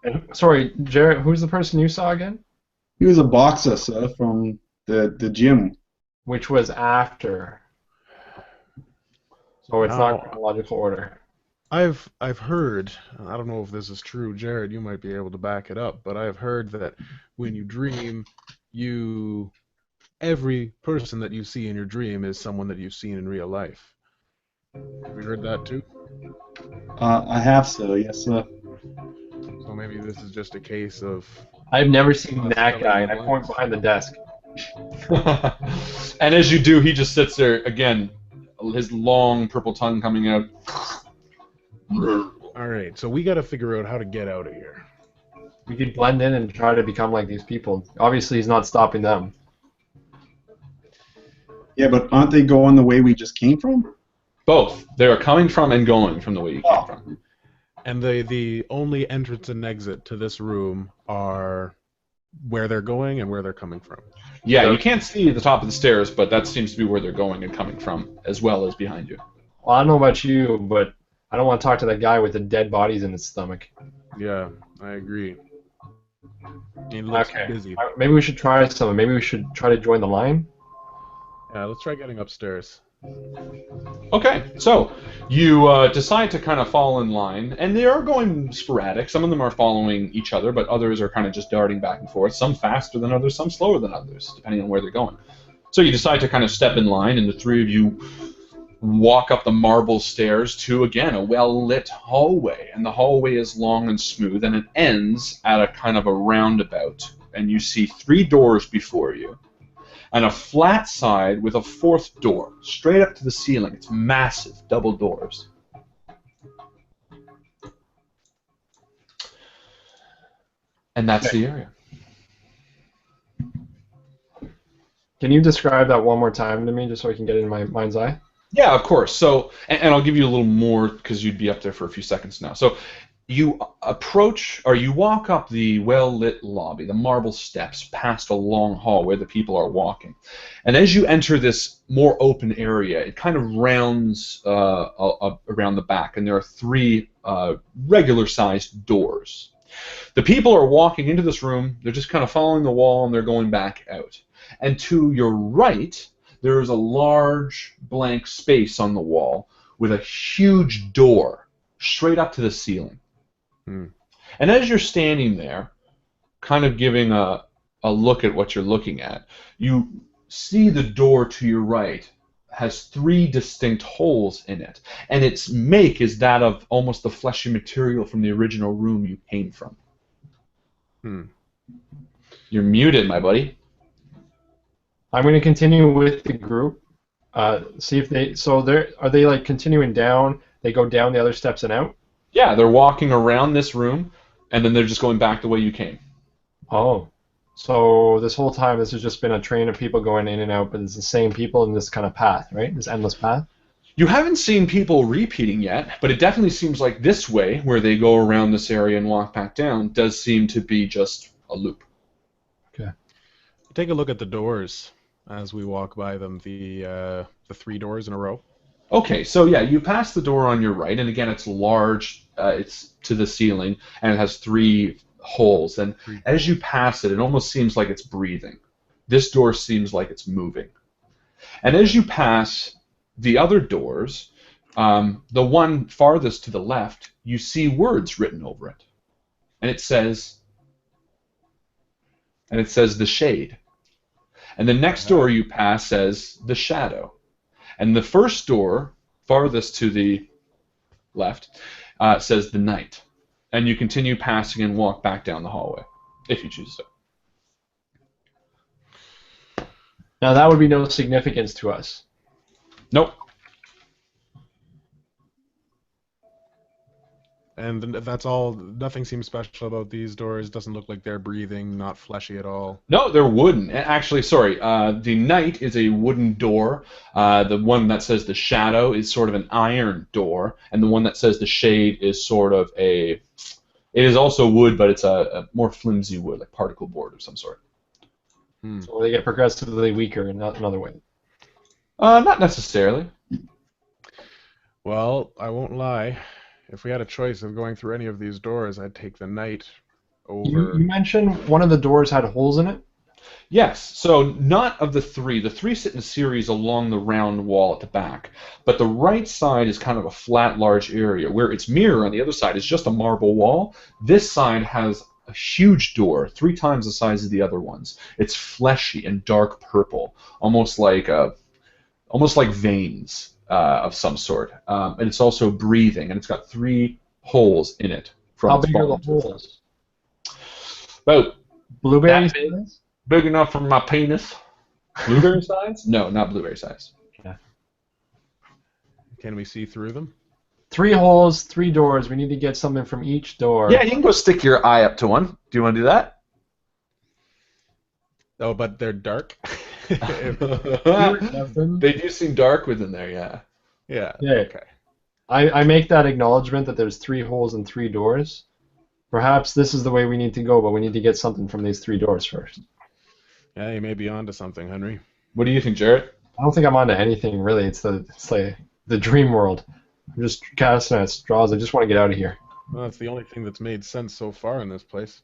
And sorry, Jared, who's the person you saw again? He was a boxer, sir, from the gym. Which was after. So it's not chronological order. I've heard, I don't know if this is true, Jared, you might be able to back it up, but I've heard that when you dream, every person that you see in your dream is someone that you've seen in real life. Have you heard that too? I have, sir. Yes, sir. So maybe this is just a case of... I've never seen that guy, and I point behind the desk. And as you do, he just sits there, again, his long purple tongue coming out. Alright, so we gotta figure out how to get out of here. We could blend in and try to become like these people. Obviously, he's not stopping them. Yeah, but aren't they going the way we just came from? Both. They are coming from and going from the way you came from. And the only entrance and exit to this room are where they're going and where they're coming from. Yeah, you can't see the top of the stairs, but that seems to be where they're going and coming from, as well as behind you. Well, I don't know about you, but I don't want to talk to that guy with the dead bodies in his stomach. Yeah, I agree. He looks Okay. busy. Maybe we should try something. Maybe we should try to join the line. Yeah, let's try getting upstairs. Okay, so you decide to kind of fall in line, and they are going sporadic. Some of them are following each other, but others are kind of just darting back and forth, some faster than others, some slower than others, depending on where they're going. So you decide to kind of step in line, and the three of you walk up the marble stairs to, again, a well-lit hallway. And the hallway is long and smooth, and it ends at a kind of a roundabout. And you see 3 doors before you, and a flat side with a 4th door, straight up to the ceiling. It's massive, double doors. And that's the area. Can you describe that one more time to me, just so I can get it in my mind's eye? Yeah, of course. So, and I'll give you a little more because you'd be up there for a few seconds now. So, you approach, or you walk up the well-lit lobby, the marble steps, past a long hall where the people are walking. And as you enter this more open area, it kind of rounds around the back, and there are 3 regular-sized doors. The people are walking into this room, they're just kind of following the wall, and they're going back out. And to your right, there is a large blank space on the wall with a huge door straight up to the ceiling. And as you're standing there, kind of giving a look at what you're looking at, you see the door to your right has 3 distinct holes in it, and its make is that of almost the fleshy material from the original room you came from. You're muted, my buddy. I'm going to continue with the group. See if they. So are they like continuing down? They go down the other steps and out. Yeah, they're walking around this room, and then they're just going back the way you came. Oh, so this whole time this has just been a train of people going in and out, but it's the same people in this kind of path, right? This endless path. You haven't seen people repeating yet, but it definitely seems like this way, where they go around this area and walk back down, does seem to be just a loop. Okay. Take a look at the doors as we walk by them, the 3 doors in a row. Okay, so yeah, you pass the door on your right, and again, it's large, it's to the ceiling, and it has 3 holes, and as you pass it, it almost seems like it's breathing. This door seems like it's moving. And as you pass the other doors, the one farthest to the left, you see words written over it. And it says, the shade. And the next door you pass says, the shadow. And the first door farthest to the left says the night. And you continue passing and walk back down the hallway, if you choose to. Now that would be no significance to us. Nope. And that's all. Nothing seems special about these doors. Doesn't look like they're breathing. Not fleshy at all. No, they're wooden. Actually, sorry. The night is a wooden door. The one that says the shadow is sort of an iron door, and the one that says the shade is sort of a. It is also wood, but it's a more flimsy wood, like particle board of some sort. So they get progressively weaker in another way. Not necessarily. Well, I won't lie. If we had a choice of going through any of these doors, I'd take the night over. You mentioned one of the doors had holes in it? Yes, so not of the three. The three sit in a series along the round wall at the back, but the right side is kind of a flat, large area, where its mirror on the other side is just a marble wall. This side has a huge door, 3 times the size of the other ones. It's fleshy and dark purple, almost like veins of some sort, and it's also breathing, and it's got 3 holes in it. How big are the holes? About Blueberry big. size? Big enough for my penis. Blueberry size? No, not blueberry size. Yeah. Can we see through them? 3 holes, 3 doors. We need to get something from each door. Yeah, you can go stick your eye up to one. Do you want to do that? Oh, but they're dark. They do seem dark within there, yeah. Yeah. Okay. I make that acknowledgement that there's 3 holes and 3 doors. Perhaps this is the way we need to go, but we need to get something from these 3 doors first. Yeah, you may be onto something, Henry. What do you think, Jarrett? I don't think I'm onto anything really. It's like the dream world. I'm just casting at straws. I just want to get out of here. Well, that's the only thing that's made sense so far in this place.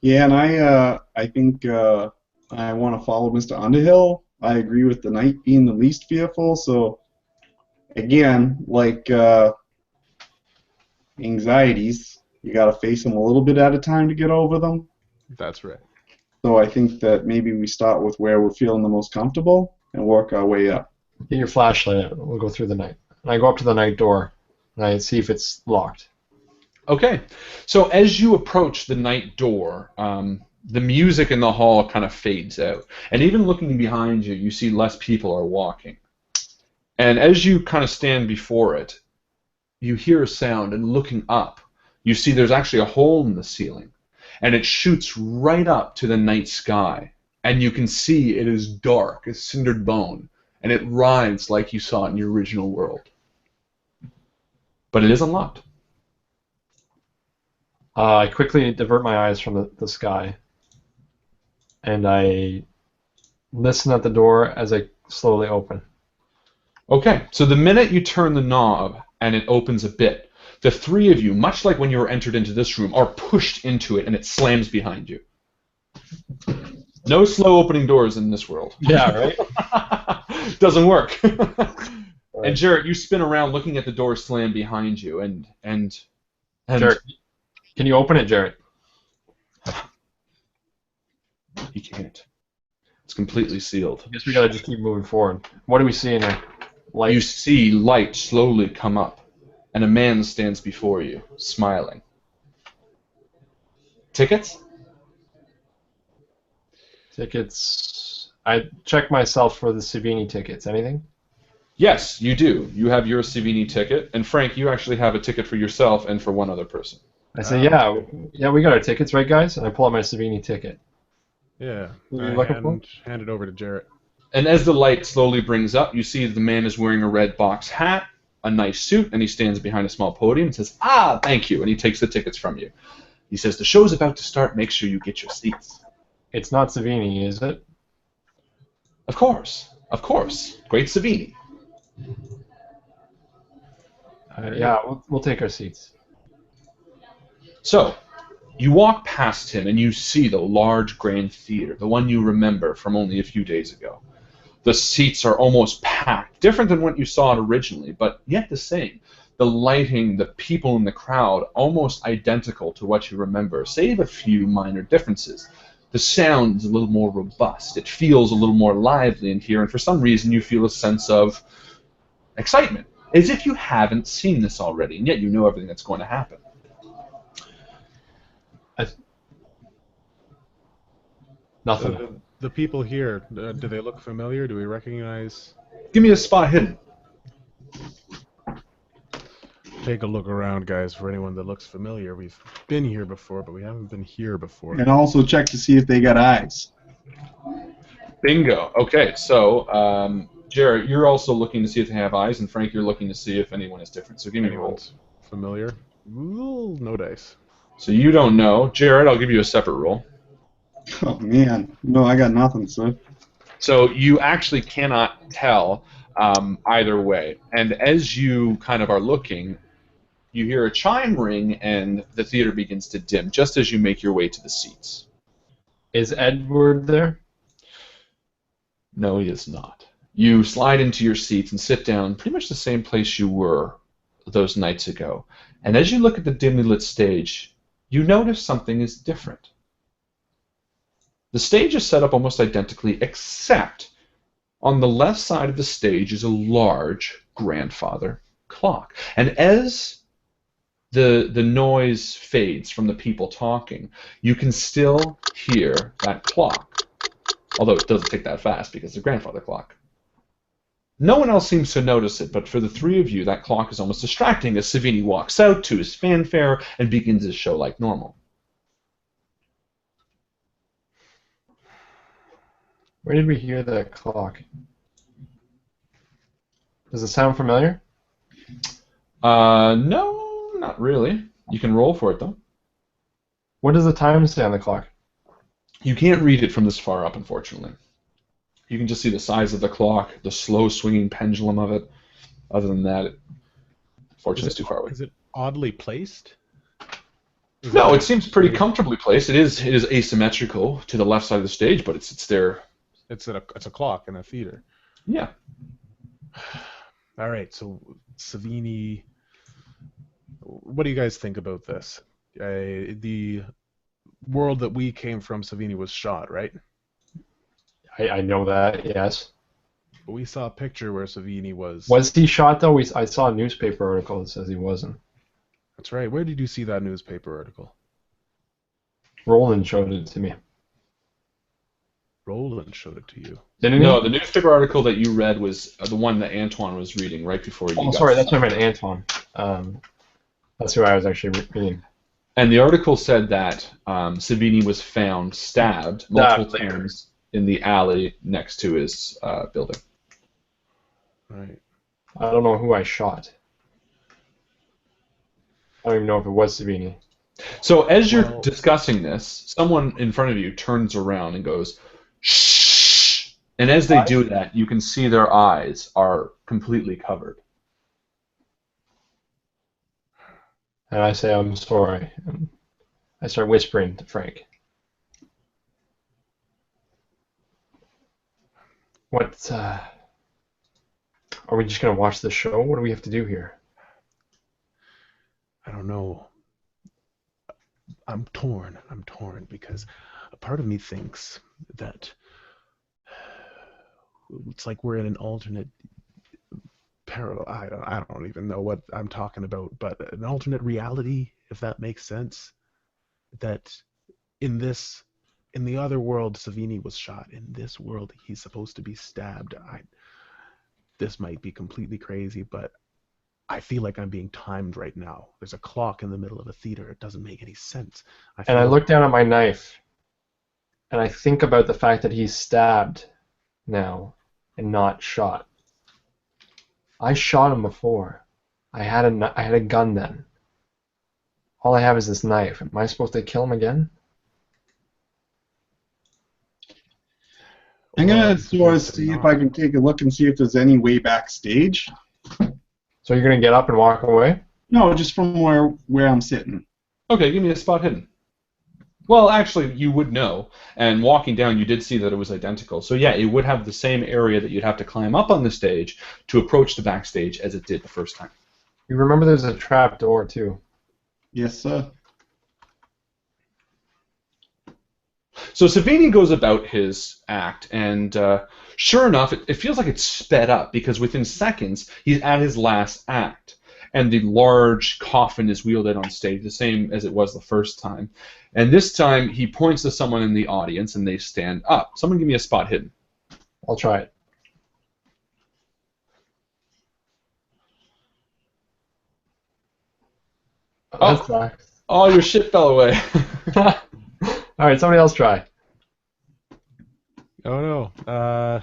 Yeah, and I think I want to follow Mr. Underhill. I agree with the night being the least fearful. So again, like anxieties, you got to face them a little bit at a time to get over them. That's right. So I think that maybe we start with where we're feeling the most comfortable and work our way up. Get your flashlight. We'll go through the night. And I go up to the night door and I see if it's locked. Okay. So as you approach the night door, the music in the hall kind of fades out. And even looking behind you, you see less people are walking. And as you kind of stand before it, you hear a sound, and looking up, you see there's actually a hole in the ceiling. And it shoots right up to the night sky. And you can see it is dark as cindered bone. And it writhes like you saw it in your original world. But it is unlocked. I quickly divert my eyes from the sky. And I listen at the door as I slowly open. Okay, so the minute you turn the knob and it opens a bit, the 3 of you, much like when you were entered into this room, are pushed into it and it slams behind you. No slow opening doors in this world. Yeah, right? Doesn't work. Right. And Jarrett, you spin around looking at the door slam behind you, and Jarrett, can you open it, Jarrett? You can't. It's completely sealed. I guess we gotta just keep moving forward. What do we see in there? Light. You see light slowly come up, and a man stands before you, smiling. Tickets? Tickets. I check myself for the Savini tickets. Anything? Yes, you do. You have your Savini ticket, and Frank, you actually have a ticket for yourself and for one other person. I say, yeah, we got our tickets, right, guys? And I pull out my Savini ticket. Yeah. What are you looking for? Hand it over to Jarrett. And as the light slowly brings up, you see the man is wearing a red box hat, a nice suit, and he stands behind a small podium and says, "Ah, thank you," and he takes the tickets from you. He says, "The show's about to start. Make sure you get your seats." It's not Savini, is it? Of course. Of course. Great Savini. Yeah, we'll take our seats. So, you walk past him and you see the large grand theater, the one you remember from only a few days ago. The seats are almost packed, different than what you saw it originally, but yet the same. The lighting, the people in the crowd, almost identical to what you remember, save a few minor differences. The sound's a little more robust. It feels a little more lively in here, and for some reason you feel a sense of excitement, as if you haven't seen this already, and yet you know everything that's going to happen. Nothing. The people here, do they look familiar? Do we recognize? Give me a spot hidden. Take a look around, guys, for anyone that looks familiar. We've been here before, but we haven't been here before. And also check to see if they got eyes. Bingo. Okay, so Jared, you're also looking to see if they have eyes, and Frank, you're looking to see if anyone is different. So give me a roll. Anyone's familiar? Ooh, no dice. So you don't know. Jared, I'll give you a separate roll. Oh, man. No, I got nothing, sir. So you actually cannot tell either way. And as you kind of are looking, you hear a chime ring, and the theater begins to dim, just as you make your way to the seats. Is Edward there? No, he is not. You slide into your seats and sit down pretty much the same place you were those nights ago. And as you look at the dimly lit stage, you notice something is different. The stage is set up almost identically, except on the left side of the stage is a large grandfather clock. And as the noise fades from the people talking, you can still hear that clock. Although it doesn't tick that fast because it's a grandfather clock. No one else seems to notice it, but for the three of you, that clock is almost distracting as Savini walks out to his fanfare and begins his show like normal. Where did we hear that clock? Does it sound familiar? No, not really. You can roll for it, though. What does the time say on the clock? You can't read it from this far up, unfortunately. You can just see the size of the clock, the slow swinging pendulum of it. Other than that, unfortunately, it's too far away. Is it oddly placed? No, it seems pretty comfortably placed. It is asymmetrical to the left side of the stage, but it's there. It's a clock in a theater. Yeah. All right, so Savini, what do you guys think about this? The world that we came from, Savini was shot, right? I know that, yes. But we saw a picture where Savini was... Was he shot, though? I saw a newspaper article that says he wasn't. That's right. Where did you see that newspaper article? Roland showed it to me. Roland showed it to you. Didn't he? No, the newspaper article that you read was the one that Antoine was reading right before you got... Oh, sorry, that's what I meant, Antoine. That's who I was actually reading. And the article said that Savini was found stabbed multiple times in the alley next to his building. Right. I don't know who I shot. I don't even know if it was Savini. So as you're discussing this, someone in front of you turns around and goes, "Shh!" And as they do that, you can see their eyes are completely covered. And I say, I'm sorry. And I start whispering to Frank. What, are we just going to watch the show? What do we have to do here? I don't know. I'm torn because a part of me thinks that it's like we're in an alternate parallel. I don't even know what I'm talking about, but an alternate reality, if that makes sense. That in the other world, Savini was shot. In this world, he's supposed to be stabbed. This might be completely crazy, but I feel like I'm being timed right now. There's a clock in the middle of a theater. It doesn't make any sense. I look down at my knife, and I think about the fact that he's stabbed now and not shot. I shot him before. I had a gun then. All I have is this knife. Am I supposed to kill him again? I'm gonna sort of see if I can take a look and see if there's any way backstage. So you're gonna get up and walk away? No, just from where I'm sitting. Okay, give me a spot hidden. Well, actually, you would know, and walking down, you did see that it was identical. So yeah, it would have the same area that you'd have to climb up on the stage to approach the backstage as it did the first time. You remember there's a trap door, too. Yes, sir. So Savini goes about his act, and sure enough, it feels like it's sped up, because within seconds, he's at his last act. And the large coffin is wheeled out on stage, the same as it was the first time. And this time, he points to someone in the audience, and they stand up. Someone give me a spot hidden. I'll try it. Let's try. Oh, your shit fell away. All right, somebody else try. Oh no.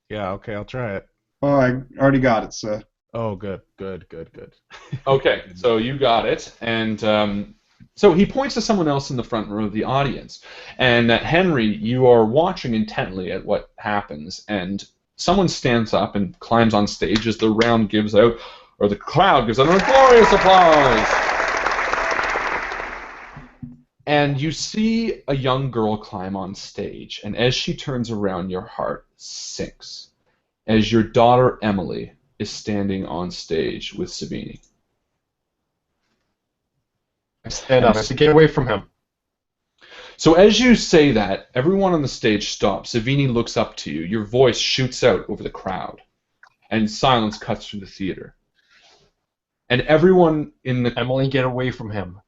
Yeah. Okay, I'll try it. Oh, I already got it, sir. Oh, good. Okay, so you got it, and so he points to someone else in the front row of the audience, and Henry, you are watching intently at what happens, and someone stands up and climbs on stage as the round gives out, or the crowd gives out a glorious applause. And you see a young girl climb on stage, and as she turns around, your heart sinks, as your daughter Emily is standing on stage with Savini. I stand up. I have to get away from him. So as you say that, everyone on the stage stops. Savini looks up to you. Your voice shoots out over the crowd, and silence cuts through the theater. And everyone in the Emily, get away from him.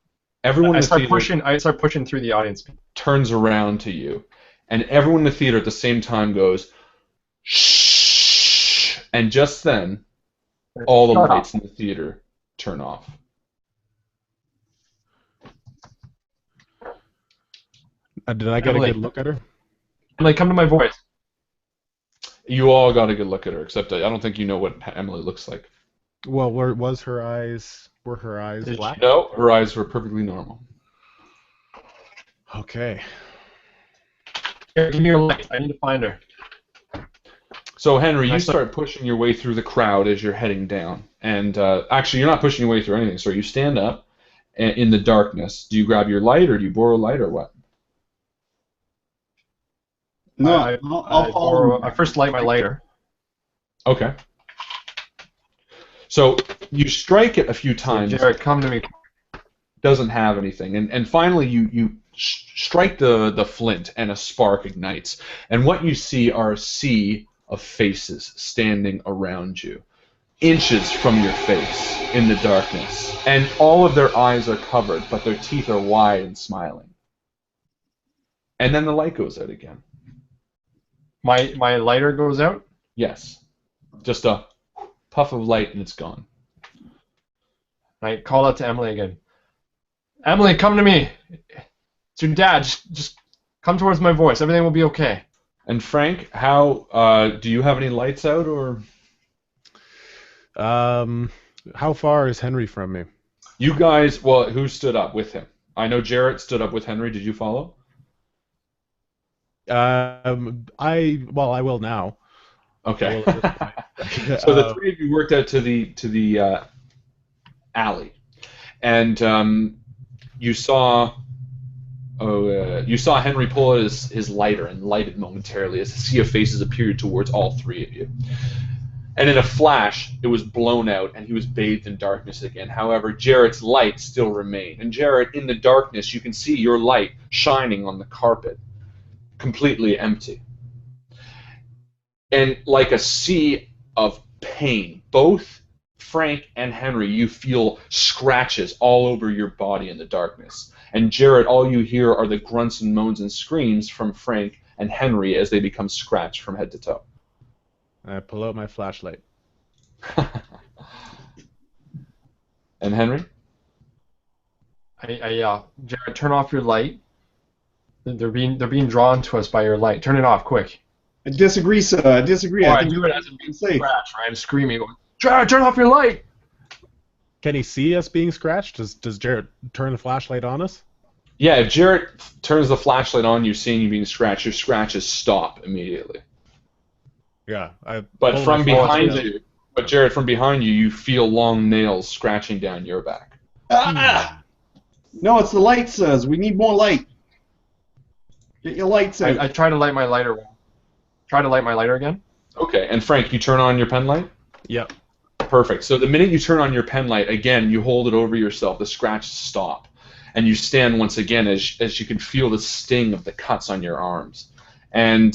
everyone in I the start theater pushing. I start pushing through the audience. turns around to you, and everyone in the theater at the same time goes, "Shh!" And just then, all the Shut lights up. in the theater turn off. Did I get Emily. a good look at her? Emily, come to my voice. You all got a good look at her, except I don't think you know what Emily looks like. Well, were her eyes Did black? No, her eyes were perfectly normal. Okay. Here, give me your light. I need to find her. So, Henry, you Nice. start pushing your way through the crowd as you're heading down. And actually, you're not pushing your way through anything. So you stand up in the darkness. Do you grab your light, or do you borrow a light, or what? No, I I'll follow. I first light my lighter. Okay. So you strike it a few times. Jared, come to me. Doesn't have anything, and finally you strike the flint, and a spark ignites, and what you see are a sea of faces standing around you, inches from your face in the darkness, and all of their eyes are covered, but their teeth are wide and smiling. And then the light goes out again. My lighter goes out. Yes, just a puff of light and it's gone. I call out to Emily again. Emily, come to me. It's your dad. Just come towards my voice. Everything will be okay. And Frank, how do you have any lights out, or How far is Henry from me? you guys? Well, who stood up with him? I know Jarrett stood up with Henry. Did you follow? I will now. Okay. I will at this point. So the three of you worked out to the alley, and you saw Henry pull out his lighter and light it momentarily as a sea of faces appeared towards all three of you. And in a flash, it was blown out, and he was bathed in darkness again. However, Jarrett's light still remained. And Jarrett, in the darkness, you can see your light shining on the carpet, completely empty. And like a sea of pain, both Frank and Henry, you feel scratches all over your body in the darkness. And Jarrett, all you hear are the grunts and moans and screams from Frank and Henry as they become scratched from head to toe. I pull out my flashlight. And Henry? Jared, turn off your light. They're being drawn to us by your light. Turn it off, quick. I disagree, sir. I disagree. Oh, I I think do it as a it's safe. Scratch, right? I'm screaming. Jared, turn off your light. Can he see us being scratched? Does Jarrett turn the flashlight on us? Yeah, if Jarrett turns the flashlight on you, seeing you being scratched, your scratches stop immediately. Yeah. But from behind you. you, Jarrett, from behind you, you feel long nails scratching down your back. Ah! No, it's the light, sirs. We need more light. Get your lights out. I try to light my lighter. Try to light my lighter again. Okay, and Frank, you turn on your pen light? Yep. Perfect. So the minute you turn on your pen light, again, you hold it over yourself, the scratches stop. and you stand once again as you can feel the sting of the cuts on your arms. And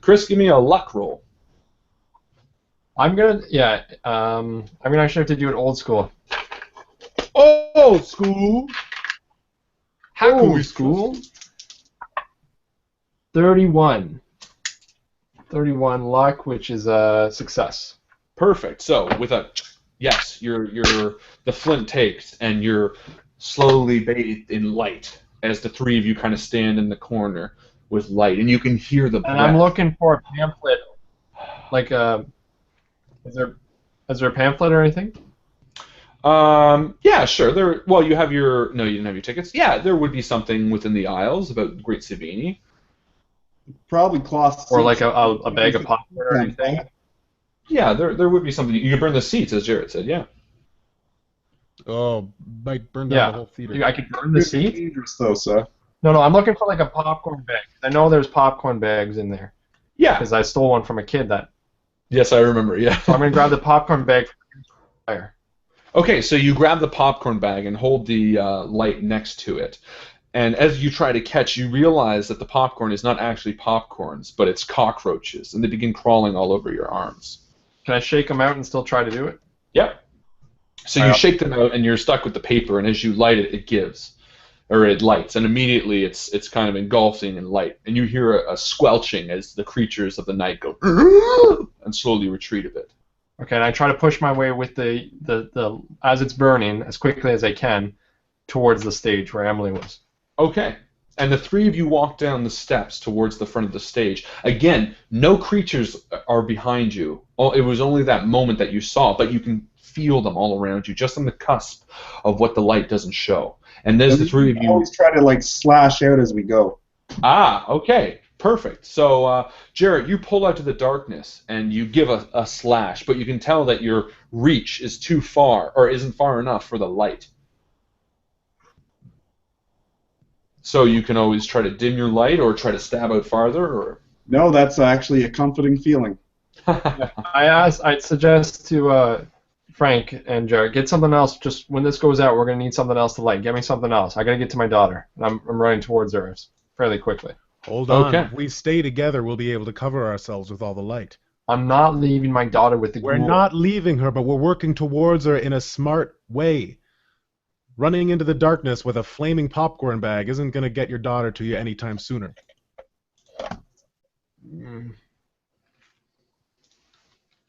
Chris, give me a luck roll. I'm gonna actually have to do it old school. Old school. Old school. 31. 31 luck, which is a success. Perfect. So with a yes, the flint takes, and you're slowly bathed in light as the three of you kind of stand in the corner with light, and you can hear the breath. And I'm looking for a pamphlet, like is there a pamphlet or anything? Yeah, sure. Well, you have you didn't have your tickets. Yeah, there would be something within the aisles about Great Savini. Probably cloth. Or like a bag of popcorn or anything. Yeah, there would be something. You could burn the seats, as Jared said. Yeah. Oh, might burn down the whole theater. I could burn the seat. Dangerous though, sir. No, I'm looking for like a popcorn bag. I know there's popcorn bags in there. Yeah. Because I stole one from a kid that. Yes, I remember. Yeah. So I'm gonna grab the popcorn bag from the fire. Okay, so you grab the popcorn bag and hold the light next to it. And as you try to catch, you realize that the popcorn is not actually popcorns, but it's cockroaches, and they begin crawling all over your arms. Can I shake them out and still try to do it? Yep. So you shake them out, and you're stuck with the paper, and as you light it, it lights, and immediately it's kind of engulfing in light, and you hear a squelching as the creatures of the night go and slowly retreat a bit. Okay, and I try to push my way with the as it's burning as quickly as I can towards the stage where Emily was. Okay. And the three of you walk down the steps towards the front of the stage. Again, no creatures are behind you. It was only that moment that you saw, but you can feel them all around you, just on the cusp of what the light doesn't show. And there's the three of you. Always try to like slash out as we go. Ah, okay. Perfect. So, Jared, you pull out to the darkness and you give a slash, but you can tell that your reach is too far, or isn't far enough for the light. So you can always try to dim your light or try to stab out farther, or... No, that's actually a comforting feeling. I'd suggest to Frank and Jared, get something else. Just when this goes out, we're going to need something else to light. Get me something else. I got to get to my daughter. I'm running towards her fairly quickly. Hold on. Okay. If we stay together, we'll be able to cover ourselves with all the light. I'm not leaving my daughter with the We're ghoul. not leaving her, but we're working towards her in a smart way. Running into the darkness with a flaming popcorn bag isn't going to get your daughter to you anytime sooner.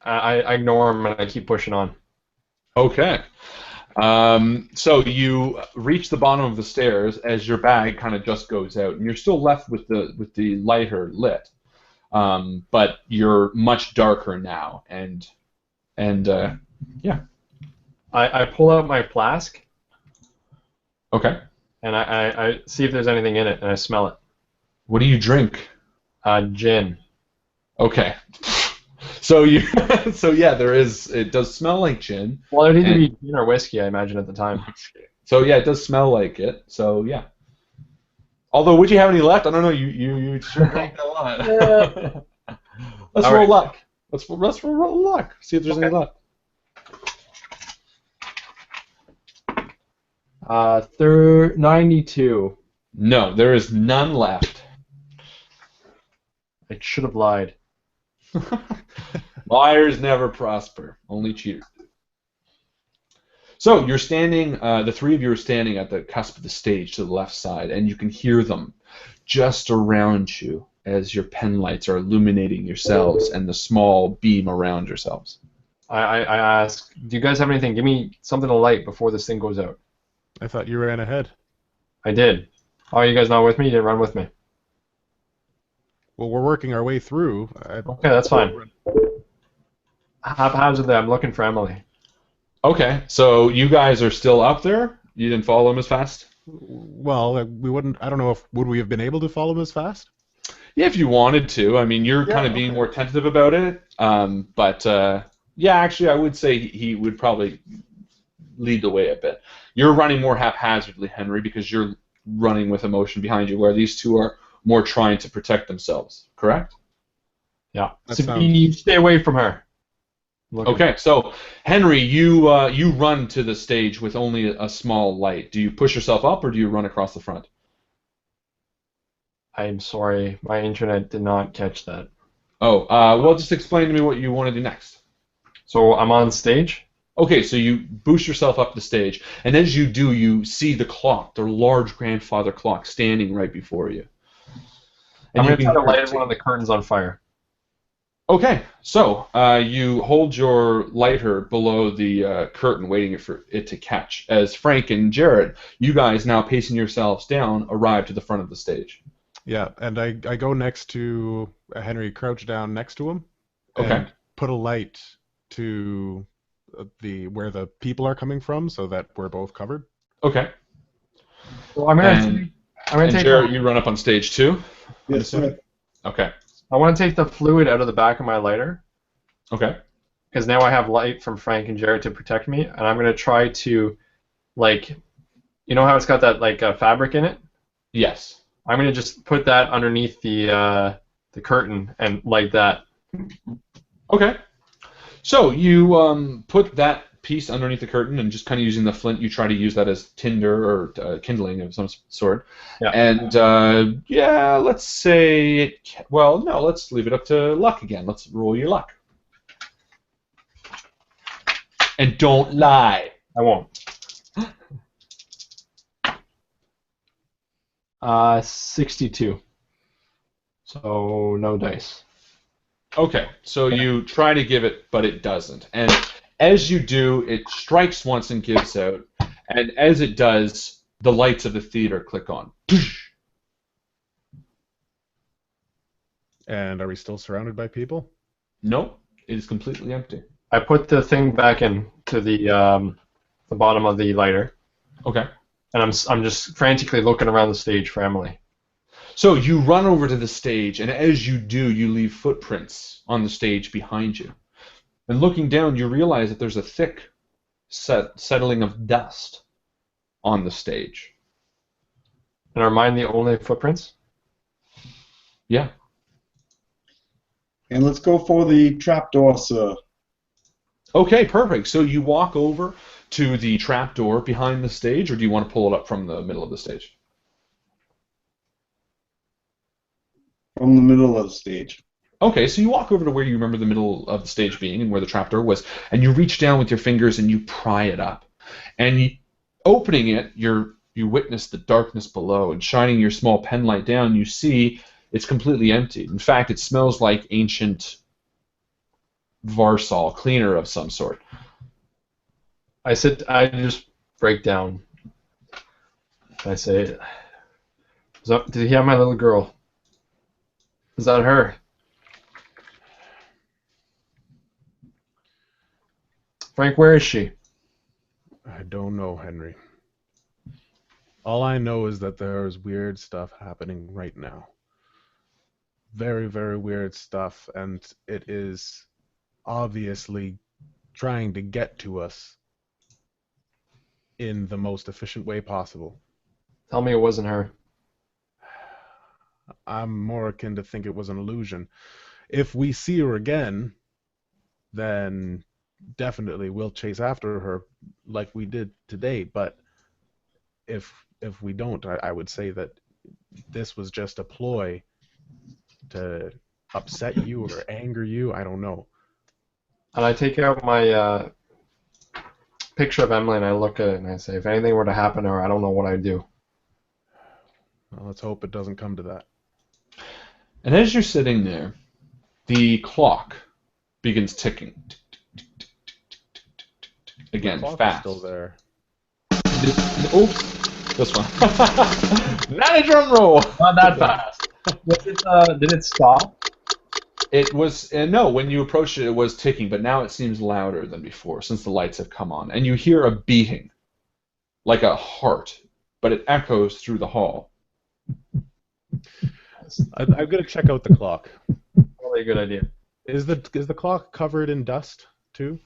I ignore him and I keep pushing on. Okay. So you reach the bottom of the stairs as your bag kind of just goes out, and you're still left with the lighter lit, but you're much darker now, and yeah. I pull out my flask. Okay. And I see if there's anything in it, and I smell it. What do you drink? Gin. Okay. So yeah, there is. It does smell like gin. Well, it would either be gin or whiskey, I imagine, at the time. So yeah, it does smell like it. So yeah. Although, would you have any left? I don't know. You sure drank a lot. Let's roll luck. Let's roll luck. See if there's any luck. 92. No, there is none left. I should have lied. Liars never prosper. Only cheaters do. So you're standing. The three of you are standing at the cusp of the stage to the left side, and you can hear them just around you as your pen lights are illuminating yourselves and the small beam around yourselves. I ask, do you guys have anything? Give me something to light before this thing goes out. I thought you ran ahead. I did. Oh, you guys not with me? You didn't run with me. Well, we're working our way through. Okay, that's fine. Haphazardly, I'm looking for Emily. Okay, so you guys are still up there? You didn't follow him as fast? Well, we wouldn't. I don't know if would we have been able to follow him as fast. Yeah, if you wanted to. I mean, you're kind of being more tentative about it. But yeah, actually, I would say he would probably lead the way a bit. You're running more haphazardly, Henry, because you're running with emotion behind you, where these two are more trying to protect themselves. Correct? Yeah. That Savini, you stay away from her. Okay, so Henry, you run to the stage with only a small light. Do you push yourself up, or do you run across the front? I'm sorry, my internet did not catch that. Oh, well, just explain to me what you want to do next. So I'm on stage? Okay, so you boost yourself up the stage, and as you do, you see the clock, the large grandfather clock, standing right before you. And I'm you going to can try to hear light one of the curtains on fire. Okay, so you hold your lighter below the curtain, waiting for it to catch. As Frank and Jared, you guys now pacing yourselves down, arrive to the front of the stage. Yeah, and I go next to Henry, crouch down next to him, Okay. and put a light to where the people are coming from, so that we're both covered. Okay. So I'm going to take Jared, you run up on stage too? Yes, sir. Okay. I want to take the fluid out of the back of my lighter. Okay. Because now I have light from Frank and Jared to protect me, and I'm going to try to, like, you know how it's got that, like, fabric in it? Yes. I'm going to just put that underneath the curtain and light that. Okay. So you put that piece underneath the curtain, and just kind of using the flint, you try to use that as tinder or kindling of some sort. Yeah. And yeah, let's say well, no, let's leave it up to luck again. Let's roll your luck. And don't lie. I won't. 62. So no dice. Okay, so you try to give it, but it doesn't. And as you do, it strikes once and gives out. And as it does, the lights of the theater click on. And are we still surrounded by people? Nope, it is completely empty. I put the thing back in to the bottom of the lighter. Okay. And I'm just frantically looking around the stage for Emily. So you run over to the stage, and as you do, you leave footprints on the stage behind you. And looking down, you realize that there's a thick settling of dust on the stage. And are mine the only footprints? Yeah. And let's go for the trapdoor, sir. Okay, perfect. So you walk over to the trapdoor behind the stage, or do you want to pull it up from the middle of the stage? From the middle of the stage. Okay, so you walk over to where you remember the middle of the stage being and where the trapdoor was, and you reach down with your fingers and you pry it up. And opening it, you witness the darkness below, and shining your small pen light down, you see it's completely empty. In fact, it smells like ancient Varsol, cleaner of some sort. I just break down. I say, did he have my little girl? Is that her? Frank, where is she? I don't know, Henry. All I know is that there is weird stuff happening right now. Very, very weird stuff, and it is obviously trying to get to us in the most efficient way possible. Tell me it wasn't her. I'm more akin to think it was an illusion. If we see her again, then definitely we'll chase after her like we did today. But if we don't, I would say that this was just a ploy to upset you or anger you. I don't know. And I take out my picture of Emily and I look at it and I say, if anything were to happen to her, I don't know what I'd do. Well, let's hope it doesn't come to that. And as you're sitting there, the clock begins ticking. Again, The clock fast. is still there. Oops, this one. Not a drum roll. Not that fast. Did it stop? It was no. When you approached it, it was ticking, but now it seems louder than before since the lights have come on, and you hear a beating, like a heart, but it echoes through the hall. I'm gonna check out the clock. Probably a good idea. Is the clock covered in dust too?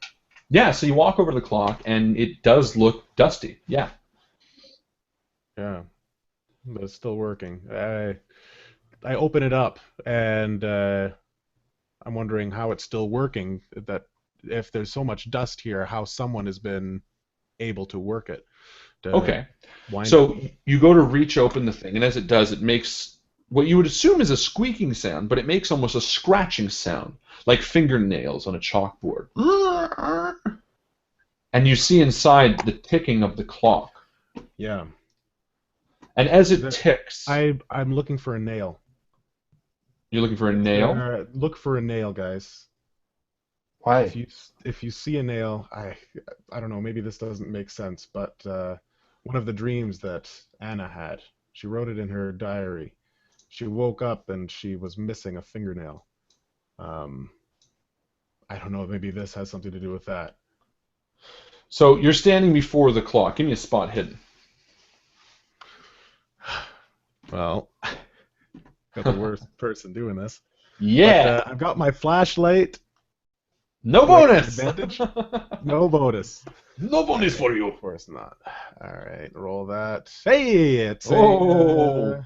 Yeah, so you walk over to the clock, and it does look dusty. Yeah. Yeah, but it's still working. I open it up, and I'm wondering how it's still working. That if there's so much dust here, how someone has been able to work it. Okay. Wind So it. you go to reach open the thing, and as it does, it makes what you would assume is a squeaking sound, but it makes almost a scratching sound, like fingernails on a chalkboard. And you see inside the ticking of the clock. Yeah. And as it ticks, I'm looking for a nail. you're looking for a nail? Look for a nail, guys. Why? If you see a nail, I don't know, maybe this doesn't make sense, but one of the dreams that Anna had, she wrote it in her diary. She woke up and she was missing a fingernail. I don't know, maybe this has something to do with that. So you're standing before the clock. Give me a spot hidden. Well, got the worst person doing this. Yeah. But, I've got my flashlight. No bonus. Advantage? No bonus. No bonus for you. Of course not. All right, roll that. Hey, it's Oh.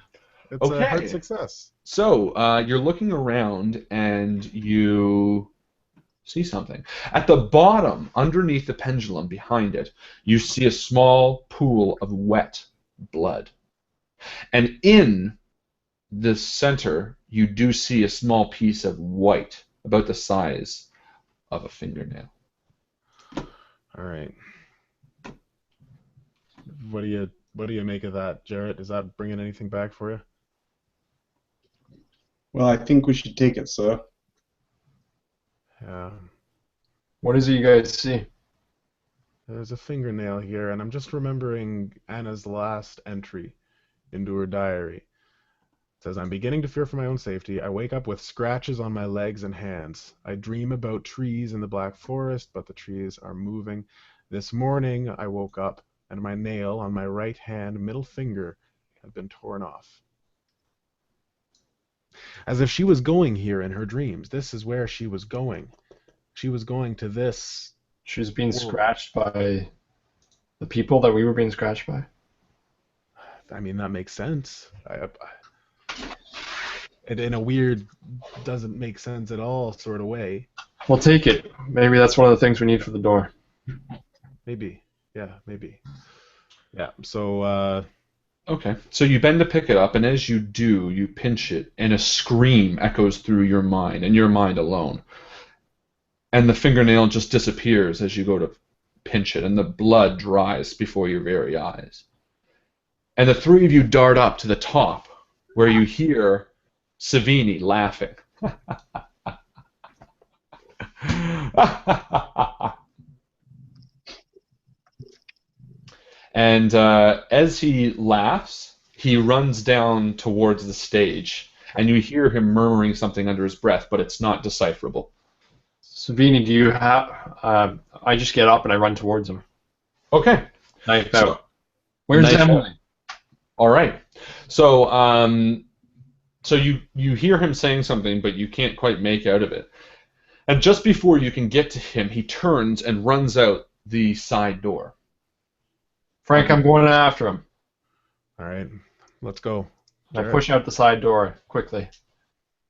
it's Okay. a hard success. So you're looking around and you see something. At the bottom, underneath the pendulum, behind it, you see a small pool of wet blood. And in the center, you do see a small piece of white, about the size of a fingernail. All right. What do you make of that, Jarrett? Is that bringing anything back for you? Well, I think we should take it, sir. Yeah. What is it you guys see? There's a fingernail here, and I'm just remembering Anna's last entry into her diary. It says, I'm beginning to fear for my own safety. I wake up with scratches on my legs and hands. I dream about trees in the Black Forest, but the trees are moving. This morning I woke up, and my nail on my right hand middle finger had been torn off. As if she was going here in her dreams. This is where she was going. She was going to this. She was being scratched by the people that we were being scratched by? I mean, that makes sense. In a weird, doesn't make sense at all sort of way. We'll take it. Maybe that's one of the things we need for the door. Maybe. Yeah, maybe. Yeah, so, Okay, so you bend to pick it up, and as you do, you pinch it, and a scream echoes through your mind, and your mind alone. And the fingernail just disappears as you go to pinch it, and the blood dries before your very eyes. And the three of you dart up to the top, where you hear Savini laughing. And as he laughs, he runs down towards the stage, and you hear him murmuring something under his breath, but it's not decipherable. Savini, do you have... I just get up and I run towards him. Okay. Knife So- out. Where's Knife Emily? All right. So, so you hear him saying something, but you can't quite make out of it. And just before you can get to him, he turns and runs out the side door. Frank, I'm going after him. all right, let's go. I Jarrett. push out the side door quickly.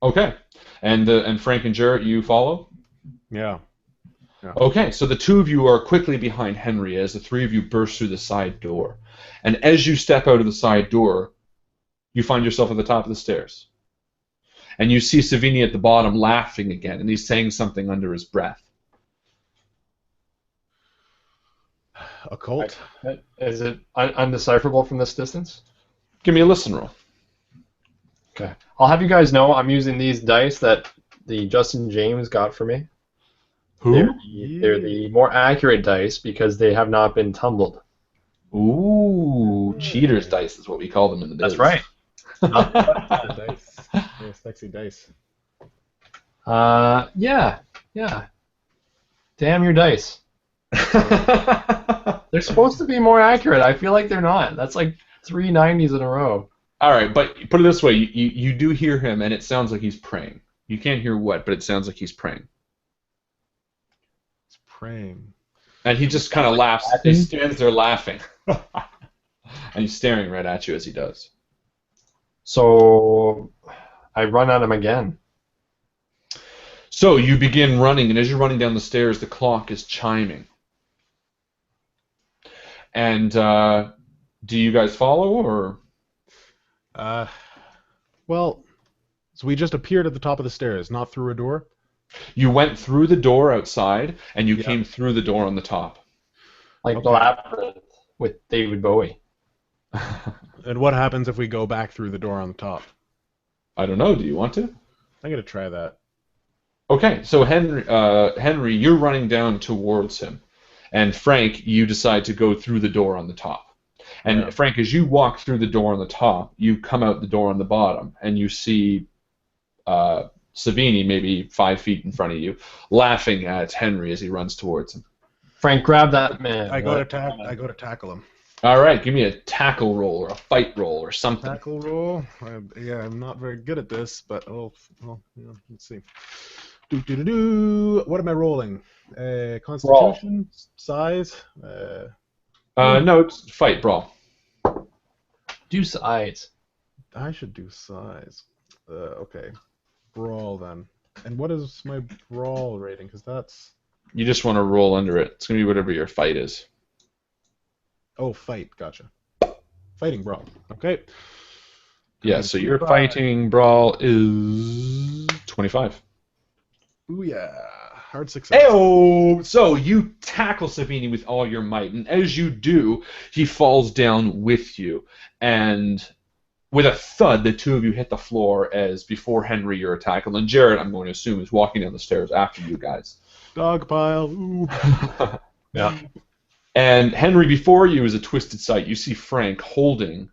Okay. And Frank and Jarrett, you follow? Yeah. Okay, so the two of you are quickly behind Henry as the three of you burst through the side door. And as you step out of the side door, you find yourself at the top of the stairs. And you see Savini at the bottom laughing again, and he's saying something under his breath. Occult? Is it undecipherable from this distance? Give me a listen roll. Okay. I'll have you guys know I'm using these dice that the Justin James got for me. Who? They're the more accurate dice because they have not been tumbled. Ooh, cheater's dice is what we call them in the biz. That's right. Dice. Yeah, sexy dice. Yeah. Damn your dice. They're supposed to be more accurate. I feel like they're not. That's like 3 90s in a row. All right, but put it this way: you do hear him, and it sounds like he's praying. You can't hear what, but it sounds like he's praying. It's praying. And he just kind of laughs. He stands there laughing, and he's staring right at you as he does. So I run at him again. So you begin running, and as you're running down the stairs, the clock is chiming. And do you guys follow, or? Well, so we just appeared at the top of the stairs, not through a door? You went through the door outside, and you came through the door on the top. Like the Labyrinth with David Bowie. And what happens if we go back through the door on the top? I don't know. Do you want to? I'm going to try that. Okay, so Henry, you're running down towards him. And Frank, you decide to go through the door on the top. And Frank, as you walk through the door on the top, you come out the door on the bottom, and you see Savini, maybe 5 feet in front of you, laughing at Henry as he runs towards him. Frank, grab that man. I go to tackle him. All right, give me a tackle roll or a fight roll or something. Tackle roll? Yeah, I'm not very good at this, but let's see. What am I rolling? Constitution? Size? No, it's fight, brawl. Do size. I should do size. Okay. Brawl, then. And what is my brawl rating? Because that's... You just want to roll under it. It's going to be whatever your fight is. Oh, fight. Gotcha. Fighting brawl. Okay. Yeah, so your fighting brawl is 25. Ooh, yeah. Hard success. Hey-oh! So you tackle Savini with all your might, and as you do, he falls down with you. And with a thud, the two of you hit the floor as before Henry you're tackled. And Jared, I'm going to assume, is walking down the stairs after you guys. Dog pile. Ooh. Yeah. And Henry, before you is a twisted sight. You see Frank holding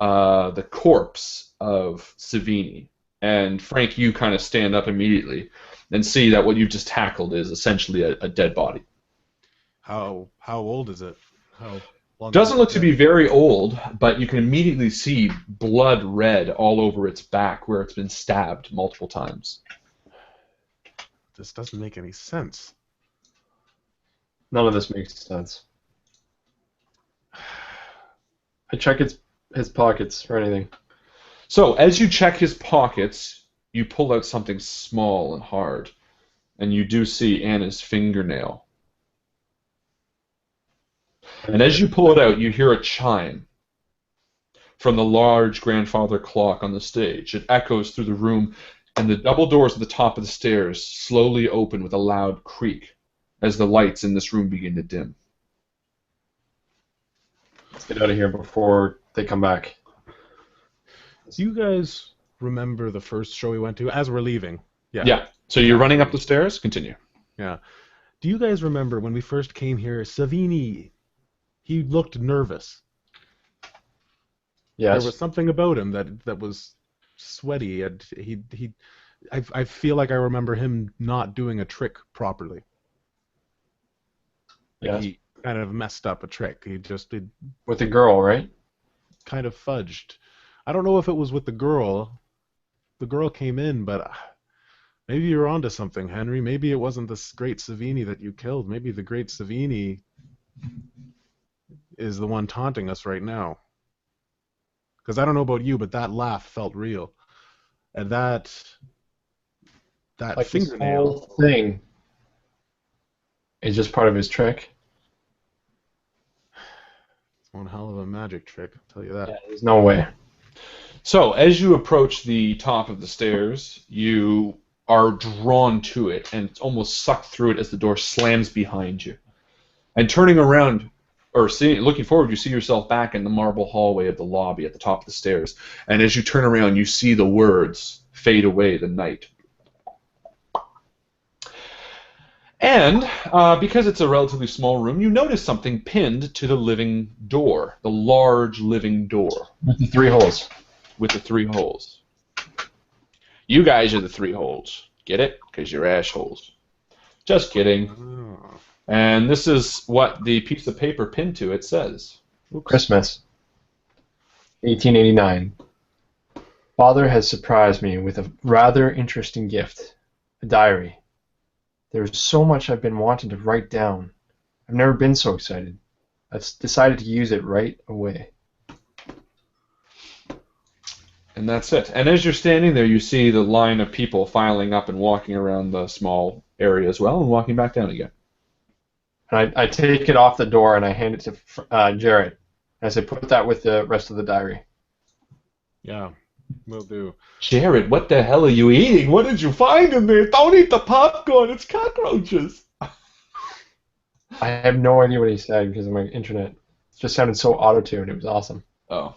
the corpse of Savini. And Frank, you kind of stand up immediately and see that what you've just tackled is essentially a dead body. How old is it? How long? Doesn't look to be very old, but you can immediately see blood red all over its back where it's been stabbed multiple times. This doesn't make any sense. None of this makes sense. I check his pockets for anything. So, as you check his pockets, you pull out something small and hard, and you do see Anna's fingernail. And as you pull it out, you hear a chime from the large grandfather clock on the stage. It echoes through the room, and the double doors at the top of the stairs slowly open with a loud creak as the lights in this room begin to dim. Let's get out of here before they come back. Do you guys remember the first show we went to as we're leaving? Yeah. So you're running up the stairs? Continue. Yeah. Do you guys remember when we first came here, Savini, he looked nervous. Yes. There was something about him that was sweaty, and I feel like I remember him not doing a trick properly. Yes. He kind of messed up a trick. He just did With the girl, right? kind of fudged. I don't know if it was with the girl. The girl came in, but maybe you're onto something, Henry. Maybe it wasn't this great Savini that you killed. Maybe the great Savini is the one taunting us right now. Because I don't know about you, but that laugh felt real. And that Like fingernail. this whole thing is just part of his trick. It's one hell of a magic trick, I'll tell you that. Yeah, there's no way. So, as you approach the top of the stairs, you are drawn to it and almost sucked through it as the door slams behind you. And turning around, or looking forward, you see yourself back in the marble hallway of the lobby at the top of the stairs. And as you turn around, you see the words, "Fade away the night." And because it's a relatively small room, you notice something pinned to the living door, the large living door. With the 3 holes. With the 3 holes. You guys are the 3 holes. Get it? Because you're assholes. Just kidding. Oh. And this is what the piece of paper pinned to it says. Christmas, 1889. Father has surprised me with a rather interesting gift, a diary. There's so much I've been wanting to write down. I've never been so excited. I've decided to use it right away. And that's it. And as you're standing there, you see the line of people filing up and walking around the small area as well, and walking back down again. And I take it off the door and I hand it to Jared. I say, put that with the rest of the diary. Yeah, will do. Jared, what the hell are you eating? What did you find in there? Don't eat the popcorn. It's cockroaches. I have no idea what he said because of my internet. It just sounded so auto-tuned. It was awesome. Oh.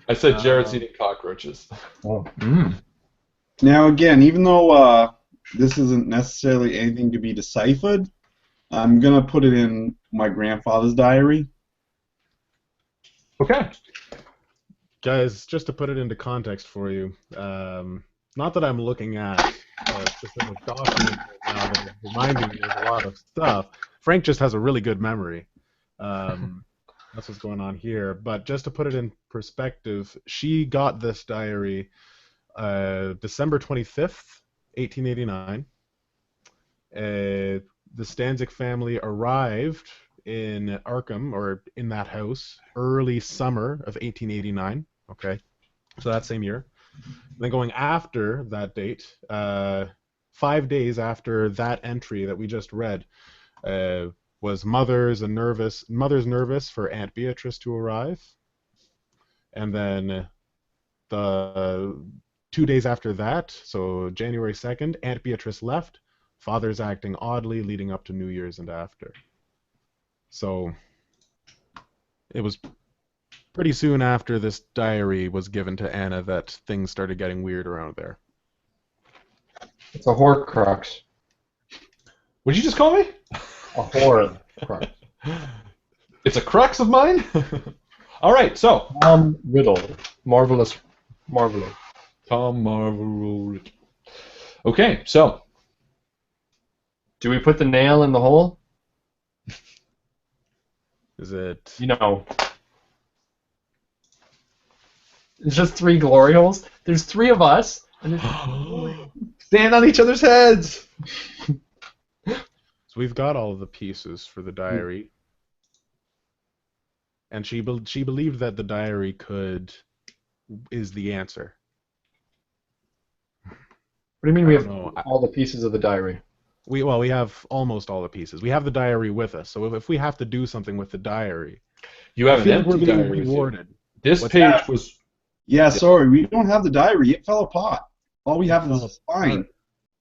I said Jared's eating cockroaches. Oh. Now, again, even though this isn't necessarily anything to be deciphered, I'm going to put it in my grandfather's diary. Okay. Guys, just to put it into context for you, not that I'm looking at a specific document right now that is reminding me of a lot of stuff. Frank just has a really good memory. That's what's going on here. But just to put it in perspective, she got this diary December 25th, 1889. The Stanzik family arrived in Arkham, or in that house, early summer of 1889. Okay, so that same year. Then going after that date, 5 days after that entry that we just read, was Mother's nervous for Aunt Beatrice to arrive. And then the 2 days after that, so January 2nd, Aunt Beatrice left. Father's acting oddly leading up to New Year's and after. So it was pretty soon after this diary was given to Anna that things started getting weird around there. It's a Horcrux. What'd you just call me? A horror crux. It's a crux of mine? All right, so. Tom Riddle. Marvelous. Tom Marvel. Okay, so. Do we put the nail in the hole? Is it... You know. It's just 3 glory holes. There's 3 of us. And stand on each other's heads. So we've got all of the pieces for the diary. And she believed that the diary is the answer. What do you mean we have know. all the pieces of the diary? We have almost all the pieces. We have the diary with us. So if we have to do something with the diary, You have I an feel like we're empty being diary. rewarded. This What's page that? was. Yeah, sorry, we don't have the diary. It fell apart. All we have is a spine.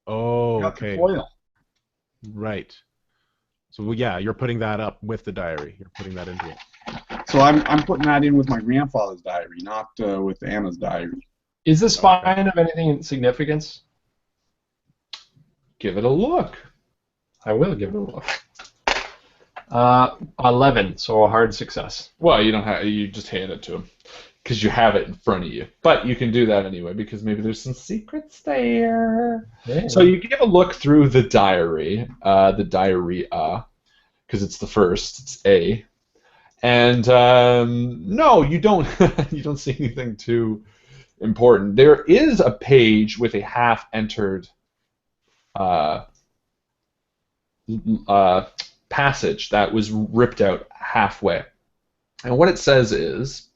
Oh, We got the okay. foil. Right. So yeah, you're putting that up with the diary. You're putting that into it. So I'm putting that in with my grandfather's diary, not with Anna's diary. Is the spine of anything in significance? Give it a look. I will give it a look. 11, so a hard success. Well, you don't have. You just hand it to him because you have it in front of you. But you can do that anyway because maybe there's some secrets there. Yeah. So you give a look through the diary, because it's the first. It's A, and no, you don't. You don't see anything too important. There is a page with a half-entered passage that was ripped out halfway, and what it says is.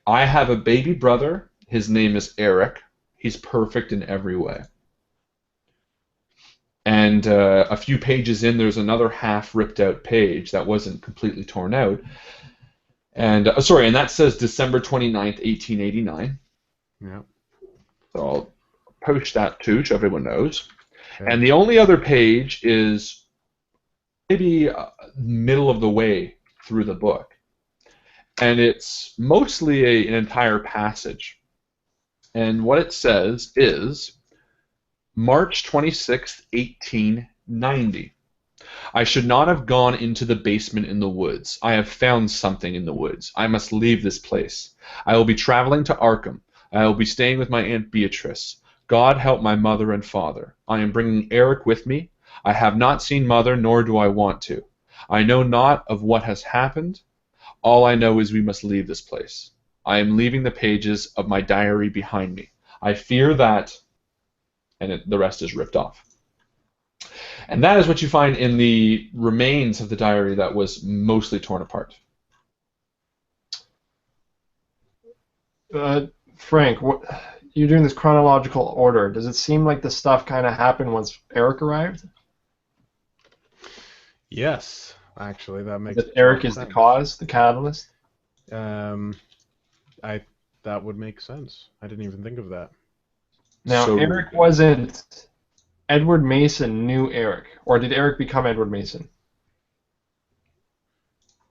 I have a baby brother. His name is Eric. He's perfect in every way. And a few pages in, there's another half ripped out page that wasn't completely torn out. And and that says December 29th, 1889. Yeah. So I'll post that too, so everyone knows. Okay. And the only other page is maybe middle of the way through the book. And it's mostly an entire passage. And what it says is, March 26th, 1890. I should not have gone into the basement in the woods. I have found something in the woods. I must leave this place. I will be traveling to Arkham. I will be staying with my Aunt Beatrice. God help my mother and father. I am bringing Eric with me. I have not seen Mother, nor do I want to. I know not of what has happened. All I know is we must leave this place. I am leaving the pages of my diary behind me. I fear that, and the rest is ripped off. And that is what you find in the remains of the diary that was mostly torn apart. Frank, you're doing this chronological order. Does it seem like the stuff kind of happened once Eric arrived? Yes, actually, that makes That Eric is sense. the cause, the catalyst? That would make sense. I didn't even think of that. Now, So- Eric wasn't... Edward Mason knew Eric, or did Eric become Edward Mason?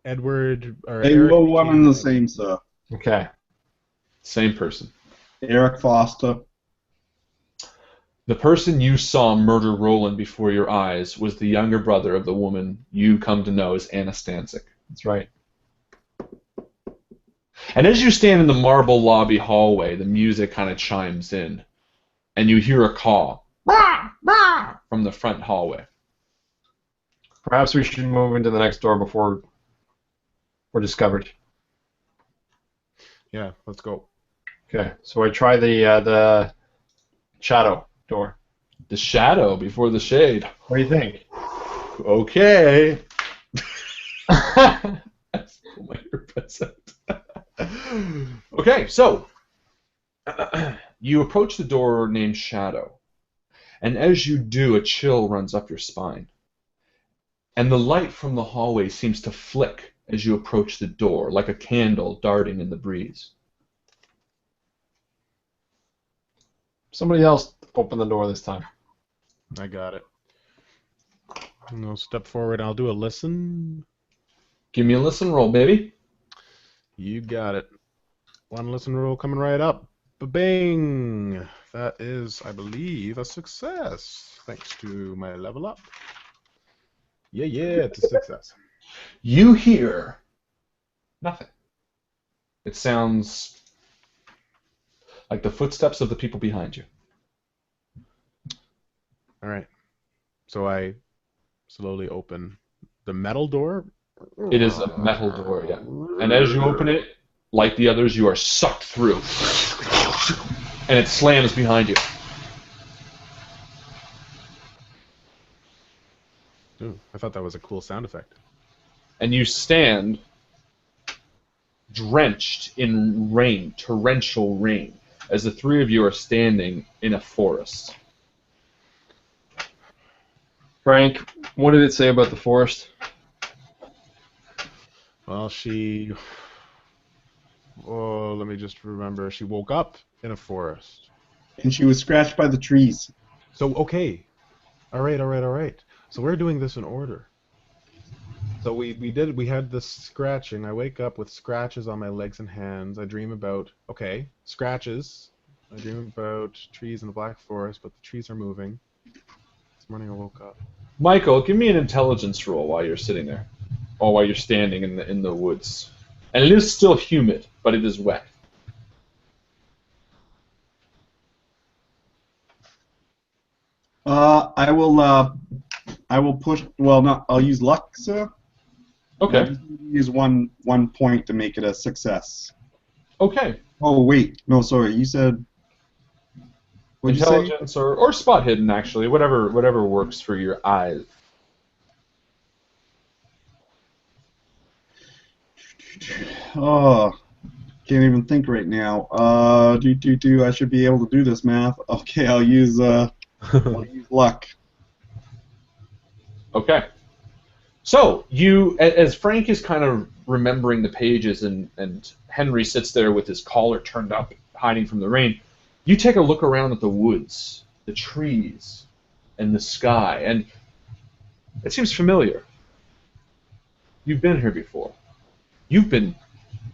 Edward or They Eric were one became- and the same, sir. Okay. Same person. Eric Foster. The person you saw murder Roland before your eyes was the younger brother of the woman you come to know as Anna Stanzik. That's right. And as you stand in the marble lobby hallway, the music kind of chimes in, and you hear a call from the front hallway. Perhaps we should move into the next door before we're discovered. Yeah, let's go. Okay, so I try the shadow door. The shadow before the shade. What do you think? Okay. That's my earbuds out. Okay, so you approach the door named Shadow, and as you do, a chill runs up your spine. And the light from the hallway seems to flick as you approach the door, like a candle darting in the breeze. Somebody else open the door this time. I got it. And I'll step forward. I'll do a listen. Give me a listen roll, baby. You got it. One listen roll coming right up. Ba-bing! That is, I believe, a success. Thanks to my level up. Yeah, it's a success. You hear nothing. It sounds like the footsteps of the people behind you. All right. So I slowly open the metal door. It is a metal door, yeah. And as you open it, like the others, you are sucked through. And it slams behind you. Ooh, I thought that was a cool sound effect. And you stand drenched in rain, torrential rain, as the three of you are standing in a forest. Frank, what did it say about the forest? Well, let me just remember. She woke up in a forest. And she was scratched by the trees. So, okay. All right. So we're doing this in order. So we had this scratching. I wake up with scratches on my legs and hands. I dream about, scratches. I dream about trees in the black forest, but the trees are moving. This morning I woke up. Michael, give me an intelligence roll while you're sitting there. Or while you're standing in the woods. And it is still humid, but it is wet. I will push. Well, no, I'll use luck, sir. Okay. I'll just use one point to make it a success. Okay. Oh wait, no, sorry. You said. What'd you say? Intelligence or spot hidden, actually. Whatever works for your eyes. Oh, can't even think right now. I should be able to do this math. Okay, I'll use luck. Okay. So, as Frank is kind of remembering the pages and Henry sits there with his collar turned up, hiding from the rain, you take a look around at the woods, the trees, and the sky, and it seems familiar. You've been here before. You've been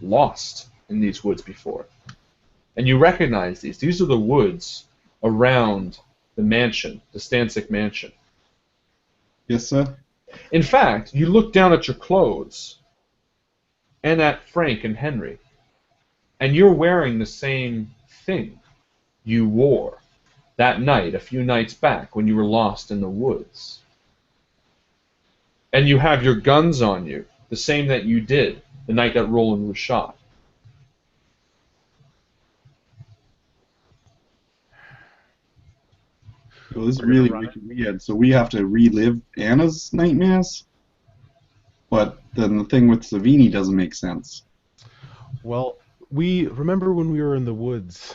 lost in these woods before. And you recognize these. These are the woods around the mansion, the Stanzik mansion. Yes, sir. In fact, you look down at your clothes and at Frank and Henry, and you're wearing the same thing you wore that night, a few nights back, when you were lost in the woods. And you have your guns on you, the same that you did the night that Roland was shot. So this is really weird. So we have to relive Anna's nightmares? But then the thing with Savini doesn't make sense. Well, We remember when we were in the woods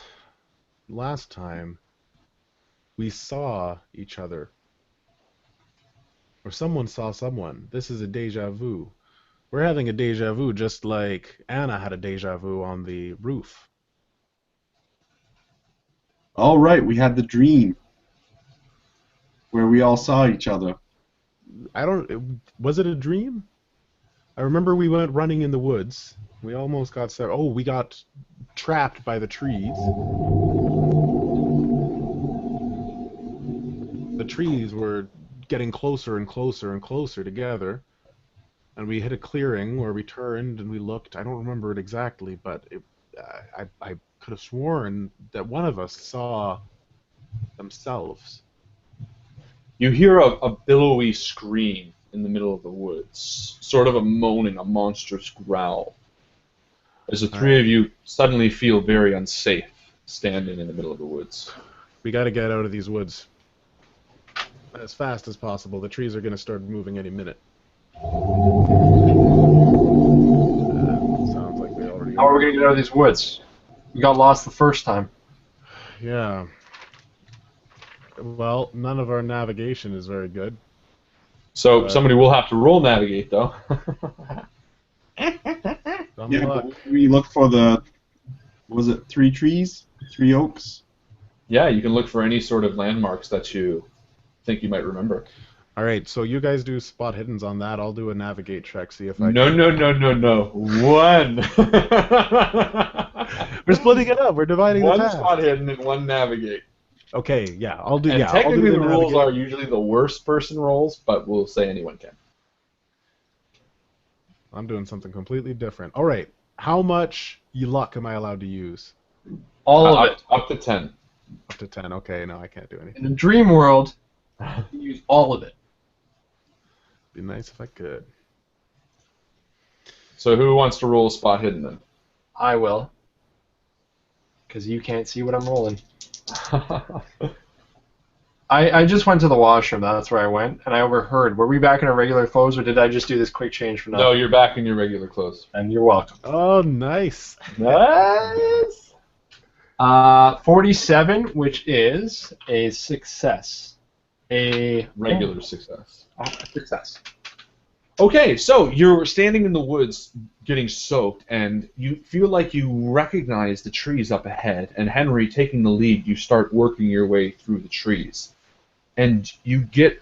last time, we saw each other. Or someone saw someone. This is a deja vu. We're having a deja vu just like Anna had a deja vu on the roof. All right, we had the dream where we all saw each other. Was it a dream? I remember we went running in the woods. We almost got we got trapped by the trees. The trees were getting closer and closer and closer together. And we hit a clearing where we turned and we looked. I don't remember it exactly, but I could have sworn that one of us saw themselves. You hear a billowy scream in the middle of the woods, sort of a moaning, a monstrous growl, as the three of you suddenly feel very unsafe standing in the middle of the woods. We got to get out of these woods as fast as possible. The trees are going to start moving any minute. Sounds like they already How are we going to get out of these woods? We got lost the first time. Yeah. Well, none of our navigation is very good. So somebody will have to roll navigate, though. Yeah, but we look for was it 3 trees? 3 oaks? Yeah, you can look for any sort of landmarks that you think you might remember. All right, so you guys do spot hiddens on that. I'll do a navigate check, see if I No. 1. We're splitting it up. We're dividing the One task. spot hidden and 1 navigate. Okay, yeah, I'll do. And Yeah, technically, I'll do the the rules navigate. are usually the worst person rolls, but we'll say anyone can. I'm doing something completely different. All right, how much luck am I allowed to use? All of it. Up to 10. Up to 10. Okay, no, I can't do anything. In the dream world, you use all of it. Be nice if I could. So who wants to roll a spot hidden then? I will. Because you can't see what I'm rolling. I just went to the washroom. That's where I went, and I overheard. Were we back in our regular clothes, or did I just do this quick change for nothing? No, you're back in your regular clothes. And you're welcome. Oh, nice. Nice. 47, which is a success. A Regular success. a success. Okay, so you're standing in the woods getting soaked, and you feel like you recognize the trees up ahead, and Henry, taking the lead, you start working your way through the trees. And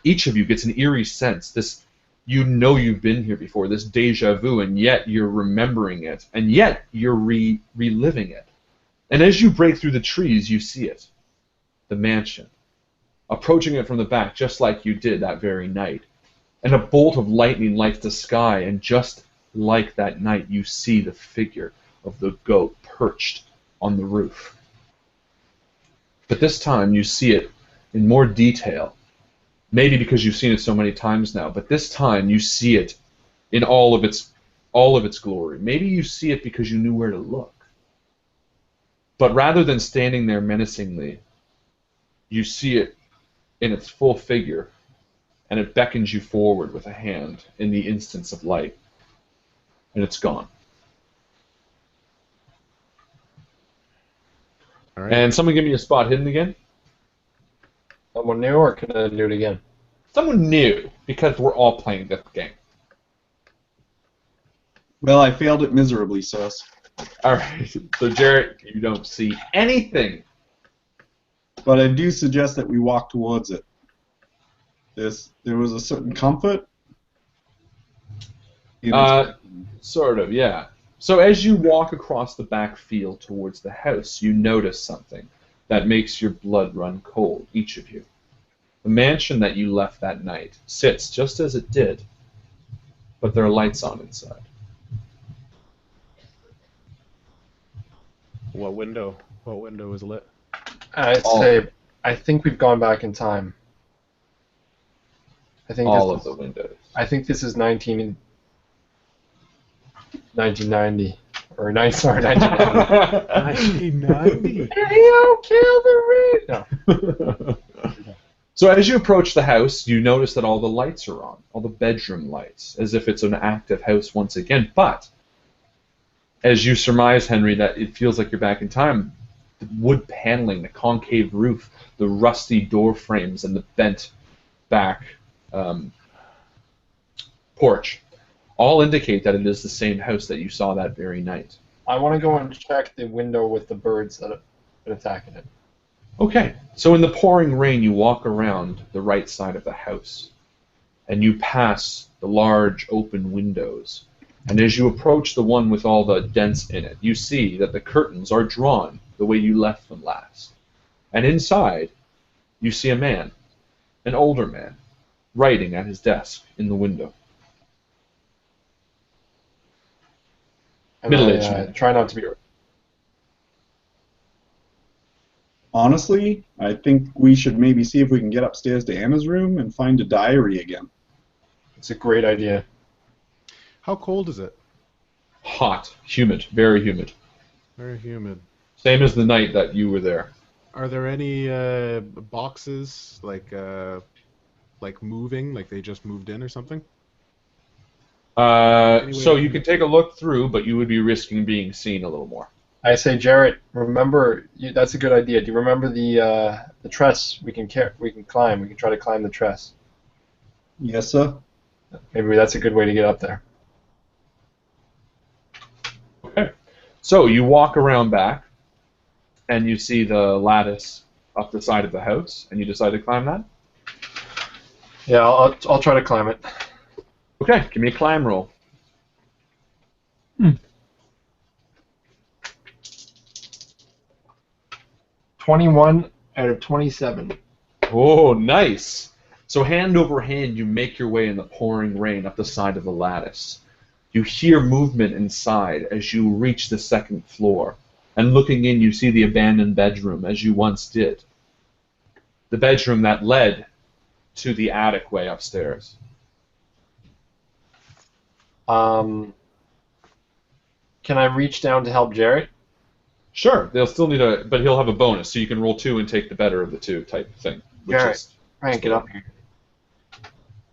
each of you gets an eerie sense, you know you've been here before, this deja vu, and yet you're remembering it, and yet you're reliving it. And as you break through the trees, you see it, the mansion, approaching it from the back, just like you did that very night. And a bolt of lightning lights the sky, and just like that night, you see the figure of the goat perched on the roof. But this time, you see it in more detail. Maybe because you've seen it so many times now, but this time you see it in all of its glory. Maybe you see it because you knew where to look. But rather than standing there menacingly, you see it in its full figure, and it beckons you forward with a hand in the instance of light, and it's gone. All right. And someone give me a spot hidden again. Someone new, or can I do it again? Someone new, because we're all playing this game. Well, I failed it miserably, sus. All right. So Jarrett, you don't see anything. But I do suggest that we walk towards it. There was a certain comfort. Sort of, yeah. So as you walk across the back field towards the house, you notice something that makes your blood run cold, each of you. The mansion that you left that night sits just as it did, but there are lights on inside. What window is lit? I'd say I think we've gone back in time. I think All of the windows. I think this is 1990 or 1990. 1990. Kill the rain. No. So as you approach the house, you notice that all the lights are on, all the bedroom lights, as if it's an active house once again. But as you surmise, Henry, that it feels like you're back in time. The wood paneling, the concave roof, the rusty door frames, and the bent back porch all indicate that it is the same house that you saw that very night. I want to go and check the window with the birds that have been attacking it. Okay, so in the pouring rain, you walk around the right side of the house, and you pass the large open windows. And as you approach the one with all the dents in it, you see that the curtains are drawn the way you left them last. And inside, you see a man, an older man, writing at his desk in the window. Middle-aged man. Try not to be. Honestly, I think we should maybe see if we can get upstairs to Anna's room and find a diary again. It's a great idea. How cold is it? Hot, humid, very humid. Very humid. Same as the night that you were there. Are there any boxes like moving, like they just moved in or something? So you can take a look through, but you would be risking being seen a little more. I say, Jarrett, remember, that's a good idea. Do you remember the tress we can climb? We can try to climb the tress. Yes, sir. Maybe that's a good way to get up there. Okay. So you walk around back, and you see the lattice up the side of the house, and you decide to climb that? Yeah, I'll try to climb it. Okay, give me a climb roll. 21 out of 27. Oh, nice. So hand over hand, you make your way in the pouring rain up the side of the lattice. You hear movement inside as you reach the second floor, and looking in, you see the abandoned bedroom as you once did. The bedroom that led to the attic way upstairs. Can I reach down to help Jarrett? Sure, they'll still need but he'll have a bonus, so you can roll 2 and take the better of the 2 type thing. Jarrett, try and get up here.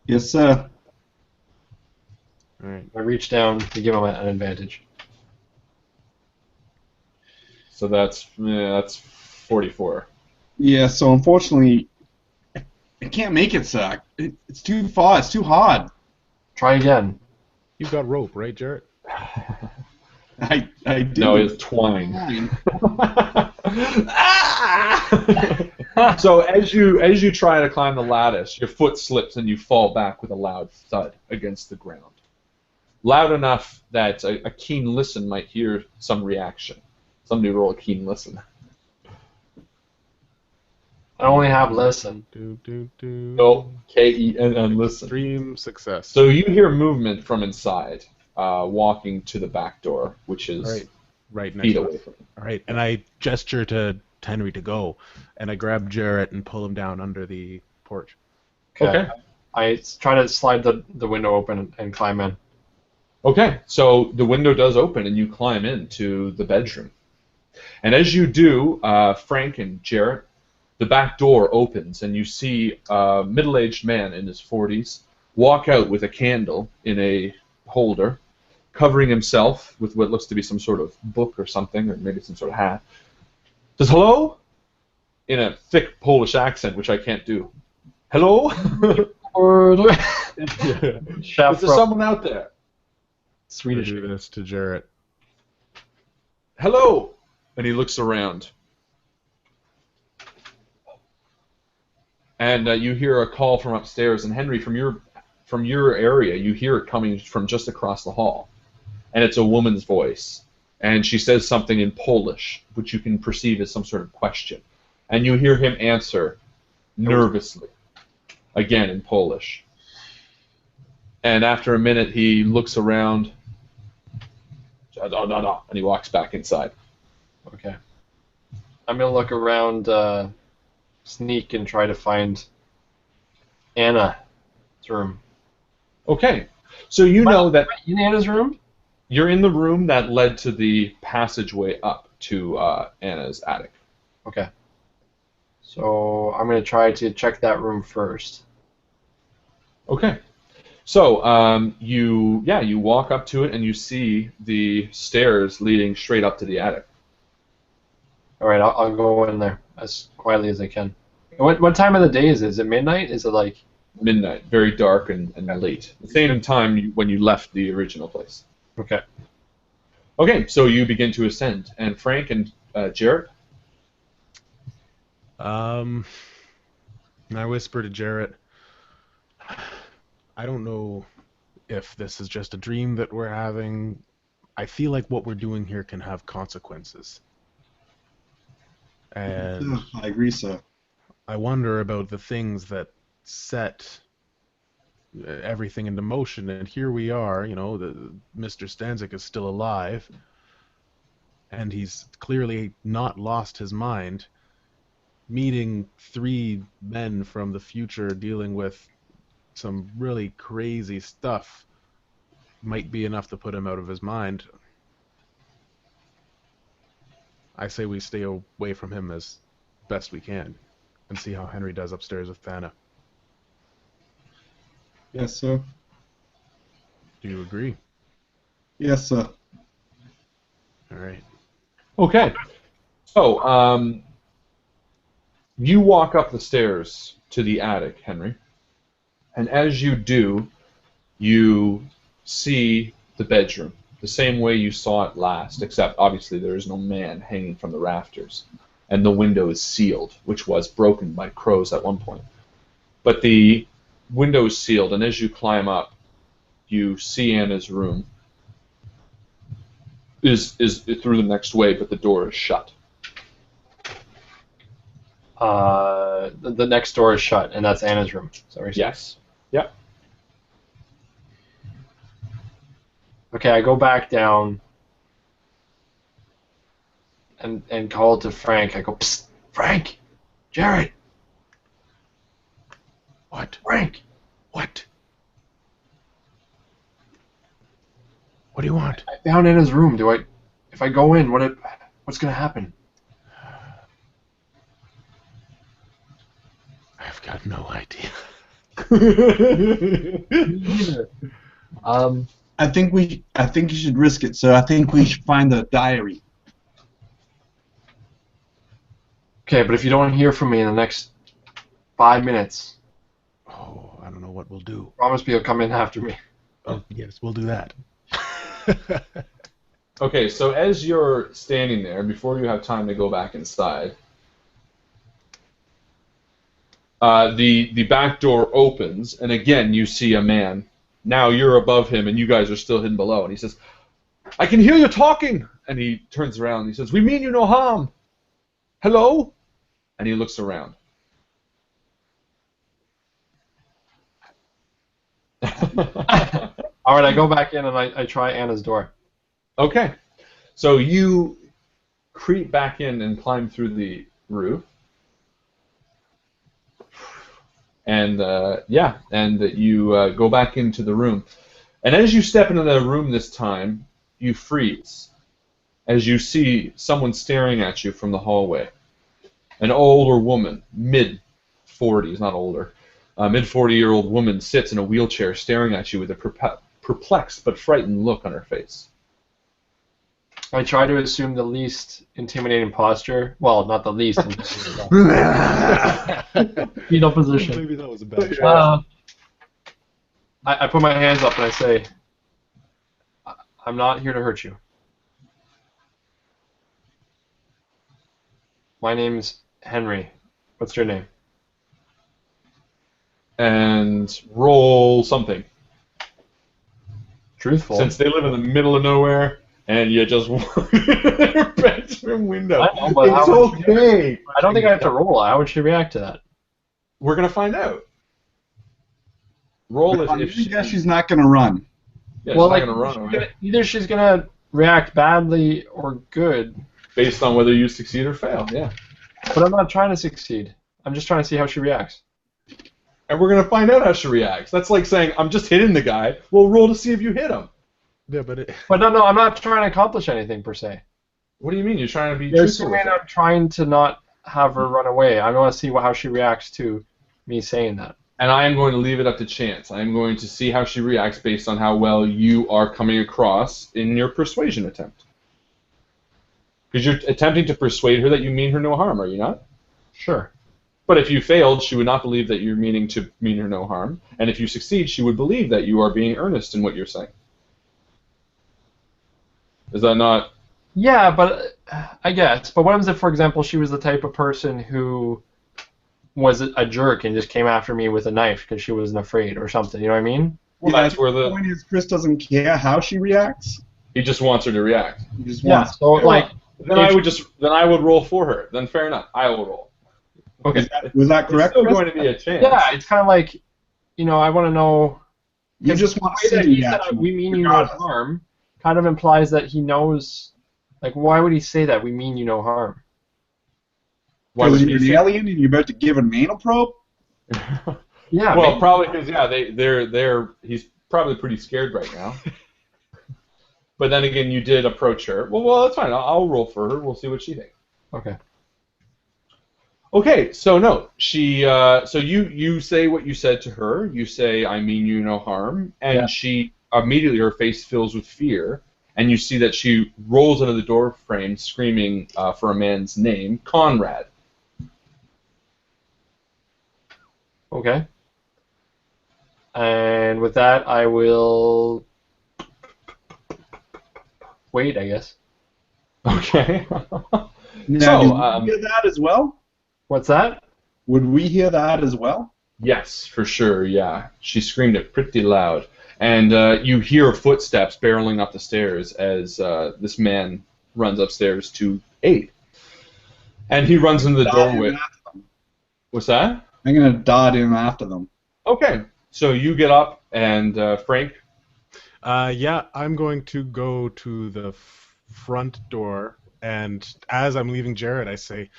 Yes, sir. All right. I reach down to give him an advantage. So that's 44. Yeah, so unfortunately, I can't make it, sir. It's too far. It's too hard. Try again. You've got rope, right, Jarrett? I did. No, it's twine. So as you try to climb the lattice, your foot slips and you fall back with a loud thud against the ground. Loud enough that a keen listen might hear some reaction. Somebody roll a keen listen. I only have listen. No, K-E-N-N, listen. Extreme success. So you hear movement from inside, walking to the back door, which is right next feet to away us. from it. All right, and I gesture to Henry to go, and I grab Jarrett and pull him down under the porch. Okay. I try to slide the window open and climb in. Okay, so the window does open and you climb into the bedroom. And as you do, Frank and Jarrett, the back door opens and you see a middle-aged man in his 40s walk out with a candle in a holder, covering himself with what looks to be some sort of book or something, or maybe some sort of hat. Says, "Hello?" in a thick Polish accent, which I can't do. "Hello?" Chef Is there someone out there? Swedish. Do this to Jarrett. "Hello!" And he looks around. And you hear a call from upstairs, and Henry, from your area, you hear it coming from just across the hall. And it's a woman's voice. And she says something in Polish, which you can perceive as some sort of question. And you hear him answer nervously, again in Polish. And after a minute, he looks around, and he walks back inside. Okay. I'm going to look around, sneak, and try to find Anna's room. Okay. So you know that in Anna's room? you're in the room that led to the passageway up to Anna's attic. Okay. So I'm going to try to check that room first. Okay. So you walk up to it and you see the stairs leading straight up to the attic. All right, I'll go in there as quietly as I can. What time of the day is it? Is it midnight? Is it like midnight? Very dark and late. The same time when you left the original place. Okay. Okay, so you begin to ascend, and Frank and Jarrett. I whisper to Jarrett, I don't know if this is just a dream that we're having. I feel like what we're doing here can have consequences. And I agree, sir. I wonder about the things that set everything into motion, and here we are, you know, Mr. Stanzik is still alive, and he's clearly not lost his mind. Meeting 3 men from the future dealing with some really crazy stuff might be enough to put him out of his mind. I say we stay away from him as best we can and see how Henry does upstairs with Thana. Yes, sir. Do you agree? Yes, sir. All right. Okay. So you walk up the stairs to the attic, Henry, and as you do, you see the bedroom the same way you saw it last, except obviously there is no man hanging from the rafters, and the window is sealed, which was broken by crows at one point. But the window is sealed, and as you climb up, you see Anna's room is through the next way, but the door is shut. The next door is shut, and that's Anna's room. Is that what you're saying? Yes. Yep. Okay, I go back down and call to Frank. I go, psst, Frank, Jared. What? Frank. What? What do you want? I found Anna's room. If I go in, what's gonna happen? I've got no idea. I think you should risk it, sir. I think we should find the diary. Okay, but if you don't hear from me in the next 5 minutes, Oh, I don't know what we'll do. promise me you'll come in after me. Oh, yes, we'll do that. Okay, so as you're standing there, before you have time to go back inside, the back door opens, and again you see a man. Now you're above him, and you guys are still hidden below. And he says, "I can hear you talking." And he turns around and he says, "We mean you no harm. Hello?" And he looks around. All right, I go back in and I try Anna's door. Okay, so you creep back in and climb through the roof. And you go back into the room. And as you step into the room this time, you freeze as you see someone staring at you from the hallway. An older woman, mid-40s, not older, mid-40-year-old woman sits in a wheelchair staring at you with a perplexed but frightened look on her face. I try to assume the least intimidating posture. Well, not the least intimidating. Fetal position. Maybe that was a bad shot. I put my hands up and I say, I'm not here to hurt you. My name's Henry. What's your name? And roll something. Truthful. Since they live in the middle of nowhere, and you just walk in their bedroom window. I know, but it's okay. I don't think I have to roll. How would she react to that? We're going to find out. Roll if she... guess she's not going to run. Yeah, well, she's not going to run away. Either she's going to react badly or good. Based on whether you succeed or fail, yeah. But I'm not trying to succeed. I'm just trying to see how she reacts. And we're going to find out how she reacts. That's like saying, I'm just hitting the guy. Well, roll to see if you hit him. Yeah, but no, I'm not trying to accomplish anything per se. What do you mean? You're trying to be You're truthful with assuming her. I'm trying to not have her run away. I want to see how she reacts to me saying that. and I am going to leave it up to chance. I am going to see how she reacts based on how well you are coming across in your persuasion attempt. Because you're attempting to persuade her that you mean her no harm, are you not? Sure. But if you failed, she would not believe that you're meaning to mean her no harm. And if you succeed, she would believe that you are being earnest in what you're saying. Is that not... Yeah, but I guess. But what happens if, for example, she was the type of person who was a jerk and just came after me with a knife because she wasn't afraid or something? You know what I mean? Well, Yeah, that's where the point is Chris doesn't care how she reacts. he just wants her to react. He just Yeah. wants. So like, Then I would roll for her. Then fair enough. I will roll. okay. Was that There's correct, still Chris? going to be a chance. Yeah, it's kind of like, I want to know. You just want The to way that see he said reaction. we mean you no regardless. harm kind of implies that he knows. Like, why would he say that? We mean you no harm. Why Because would you're he an say- alien and you're about to give an anal probe? Yeah. Well, maybe. probably because he's probably pretty scared right now. But then again, you did approach her. Well, that's fine. I'll roll for her. We'll see what she thinks. Okay. Okay, so no, she. So you say what you said to her. You say, "I mean you no harm," and Yeah. she immediately her face fills with fear, and you see that she rolls under the door frame, screaming for a man's name, Conrad. Okay. And with that, I will wait, I guess. Okay. Now, So, did we hear that as well? What's that? Would we hear that as well? Yes, for sure. Yeah, she screamed it pretty loud, and you hear footsteps barreling up the stairs as this man runs upstairs to aid. And he runs into the Dart in doorway. after them. What's that? I'm going to dart in after them. Okay, so you get up, and Frank. Yeah, I'm going to go to the front door, and as I'm leaving Jared, I say,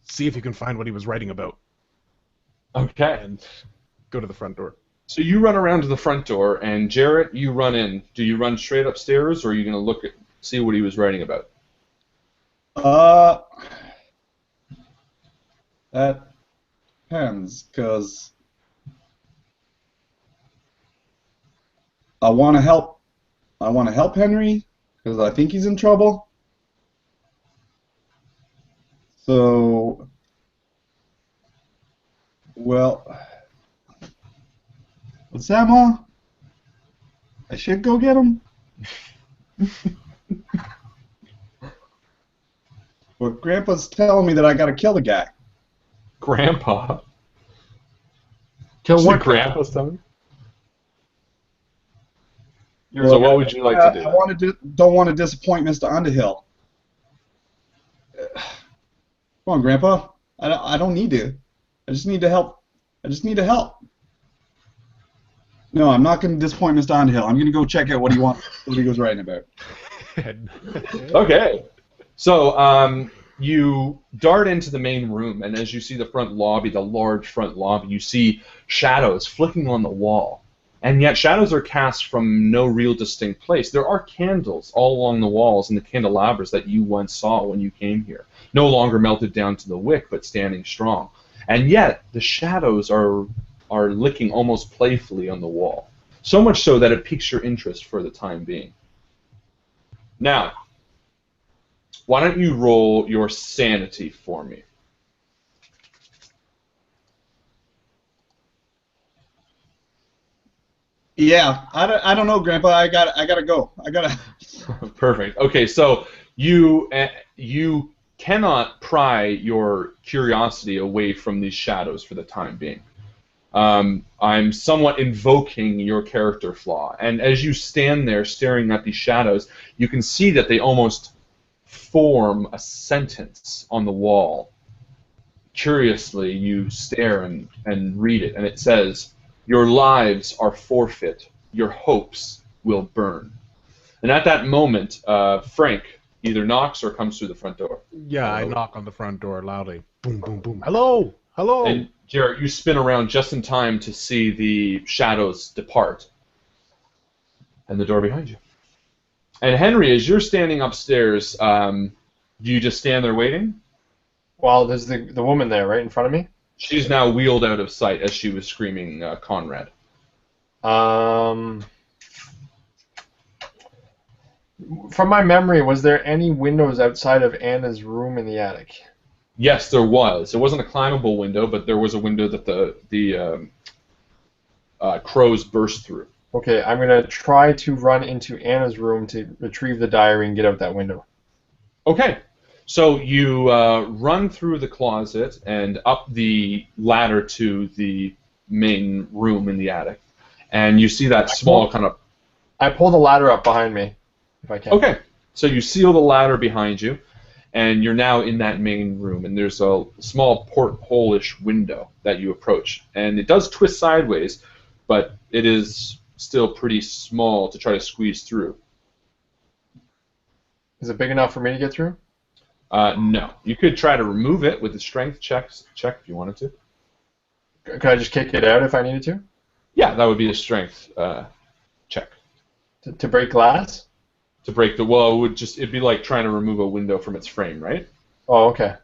see if you can find what he was writing about, Okay. and go to the front door. So you run around to the front door, and Jarrett, you run in. Do you run straight upstairs, or are you going to see what he was writing about? That depends, because I want to help. I want to help Henry because I think he's in trouble. So, well, what's that, Ma? I should go get him. But Grandpa's telling me that I gotta kill the guy. Grandpa. Kill Is what? it Grandpa's telling you? You're So what would you like to do? Don't want to disappoint Mr. Underhill. Come on, Grandpa. I don't need to. I just need to help. I just need to help. No, I'm not going to disappoint Mr. Underhill. I'm going to go check out what he was writing about. Okay. So you dart into the main room, and as you see the front lobby, the large front lobby, you see shadows flicking on the wall. And yet shadows are cast from no real distinct place. There are candles all along the walls and the candelabras that you once saw when you came here. No longer melted down to the wick, but standing strong. And yet the shadows are licking almost playfully on the wall. So much so that it piques your interest for the time being. Now, why don't you roll your sanity for me? Yeah, I don't know, Grandpa. I gotta go. Perfect. Okay, so you cannot pry your curiosity away from these shadows for the time being. I'm somewhat invoking your character flaw, and as you stand there staring at these shadows, you can see that they almost form a sentence on the wall. Curiously, you stare and read it, and it says, "Your lives are forfeit. Your hopes will burn." And at that moment, Frank either knocks or comes through the front door. Yeah, I knock on the front door loudly. Boom, boom, boom. Hello! Hello! And Jarrett, you spin around just in time to see the shadows depart. And the door behind you. And Henry, as you're standing upstairs, do you just stand there waiting? Well, there's the woman there right in front of me. She's now wheeled out of sight as she was screaming Conrad. From my memory, was there any windows outside of Anna's room in the attic? Yes, there was. It wasn't a climbable window, but there was a window that the crows burst through. Okay, I'm going to try to run into Anna's room to retrieve the diary and get out that window. Okay. So you run through the closet and up the ladder to the main room in the attic, and you see that small kind of... I pull the ladder up behind me, if I can. Okay. So you seal the ladder behind you, and you're now in that main room, and there's a small porthole-ish window that you approach. And it does twist sideways, but it is still pretty small to try to squeeze through. Is it big enough for me to get through? No. You could try to remove it with a strength check if you wanted to. Could I just kick it out if I needed to? Yeah, that would be a strength check. To break glass? To break the wall, it'd be like trying to remove a window from its frame, right? Oh, okay.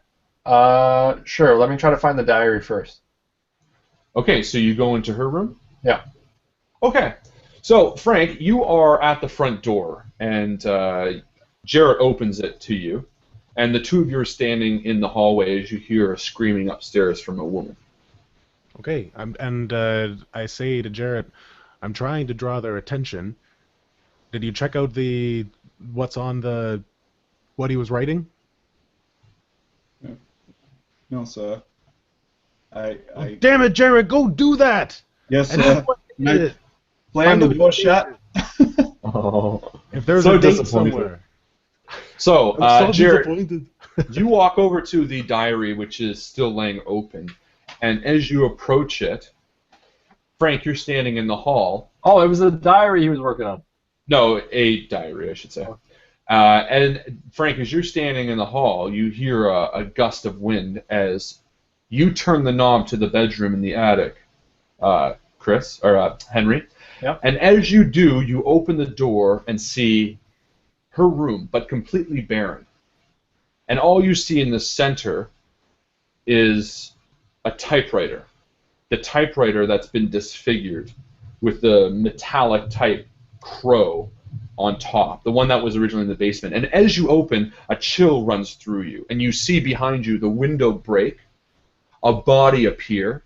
Sure. Let me try to find the diary first. Okay, so you go into her room? Yeah. Okay. So, Frank, you are at the front door, and Jarrett opens it to you, and the two of you are standing in the hallway as you hear screaming upstairs from a woman. Okay, I say to Jarrett, I'm trying to draw their attention. Did you check out what he was writing? No, sir. Damn it, Jarrett, go do that! Yes, sir. Slam the door shut. Oh. If there's So a date disappointed. somewhere. So, I'm so Jarrett, disappointed. you walk over to the diary, which is still laying open, and as you approach it, Frank, you're standing in the hall. Oh, it was the diary he was working on. No, a diary, I should say. And Frank, as you're standing in the hall, you hear a gust of wind as you turn the knob to the bedroom in the attic, Henry. Yep. And as you do, you open the door and see her room, but completely barren. And all you see in the center is a typewriter. The typewriter that's been disfigured with the metallic type crow on top, the one that was originally in the basement. And as you open, a chill runs through you, and you see behind you the window break, a body appear,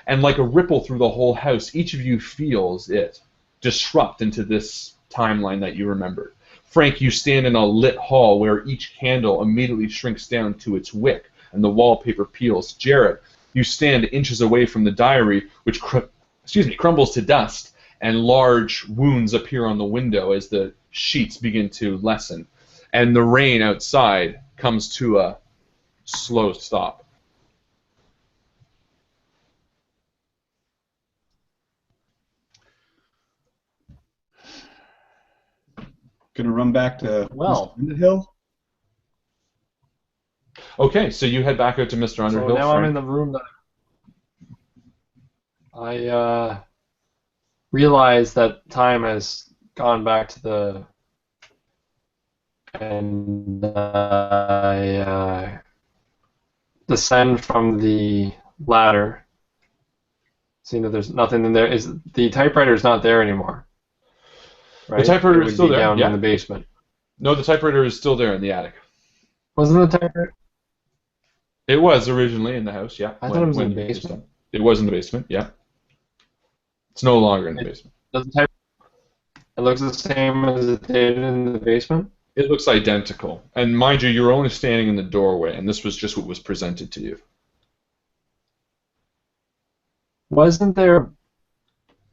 and like a ripple through the whole house, each of you feels it disrupt into this timeline that you remembered. Frank, you stand in a lit hall where each candle immediately shrinks down to its wick, and the wallpaper peels. Jarrett, you stand inches away from the diary, which crumbles to dust, and large wounds appear on the window as the sheets begin to lessen, and the rain outside comes to a slow stop. Gonna run back to Well. Mr. Underhill. Okay, so you head back out to Mr. Underhill. So now I'm Frank. in the room that I realize that time has gone back to the... And I descend from the ladder, seeing that there's nothing in there. The typewriter is not there anymore. Right? The typewriter It would is still be there, down yeah. in the basement. No, the typewriter is still there in the attic. Wasn't the typewriter? It was originally in the house, yeah. I thought it was in the basement. It was in the basement, yeah. It's no longer in the basement. Does the typewriter? It looks the same as it did in the basement. It looks identical. And mind you, you're only standing in the doorway, and this was just what was presented to you. Wasn't there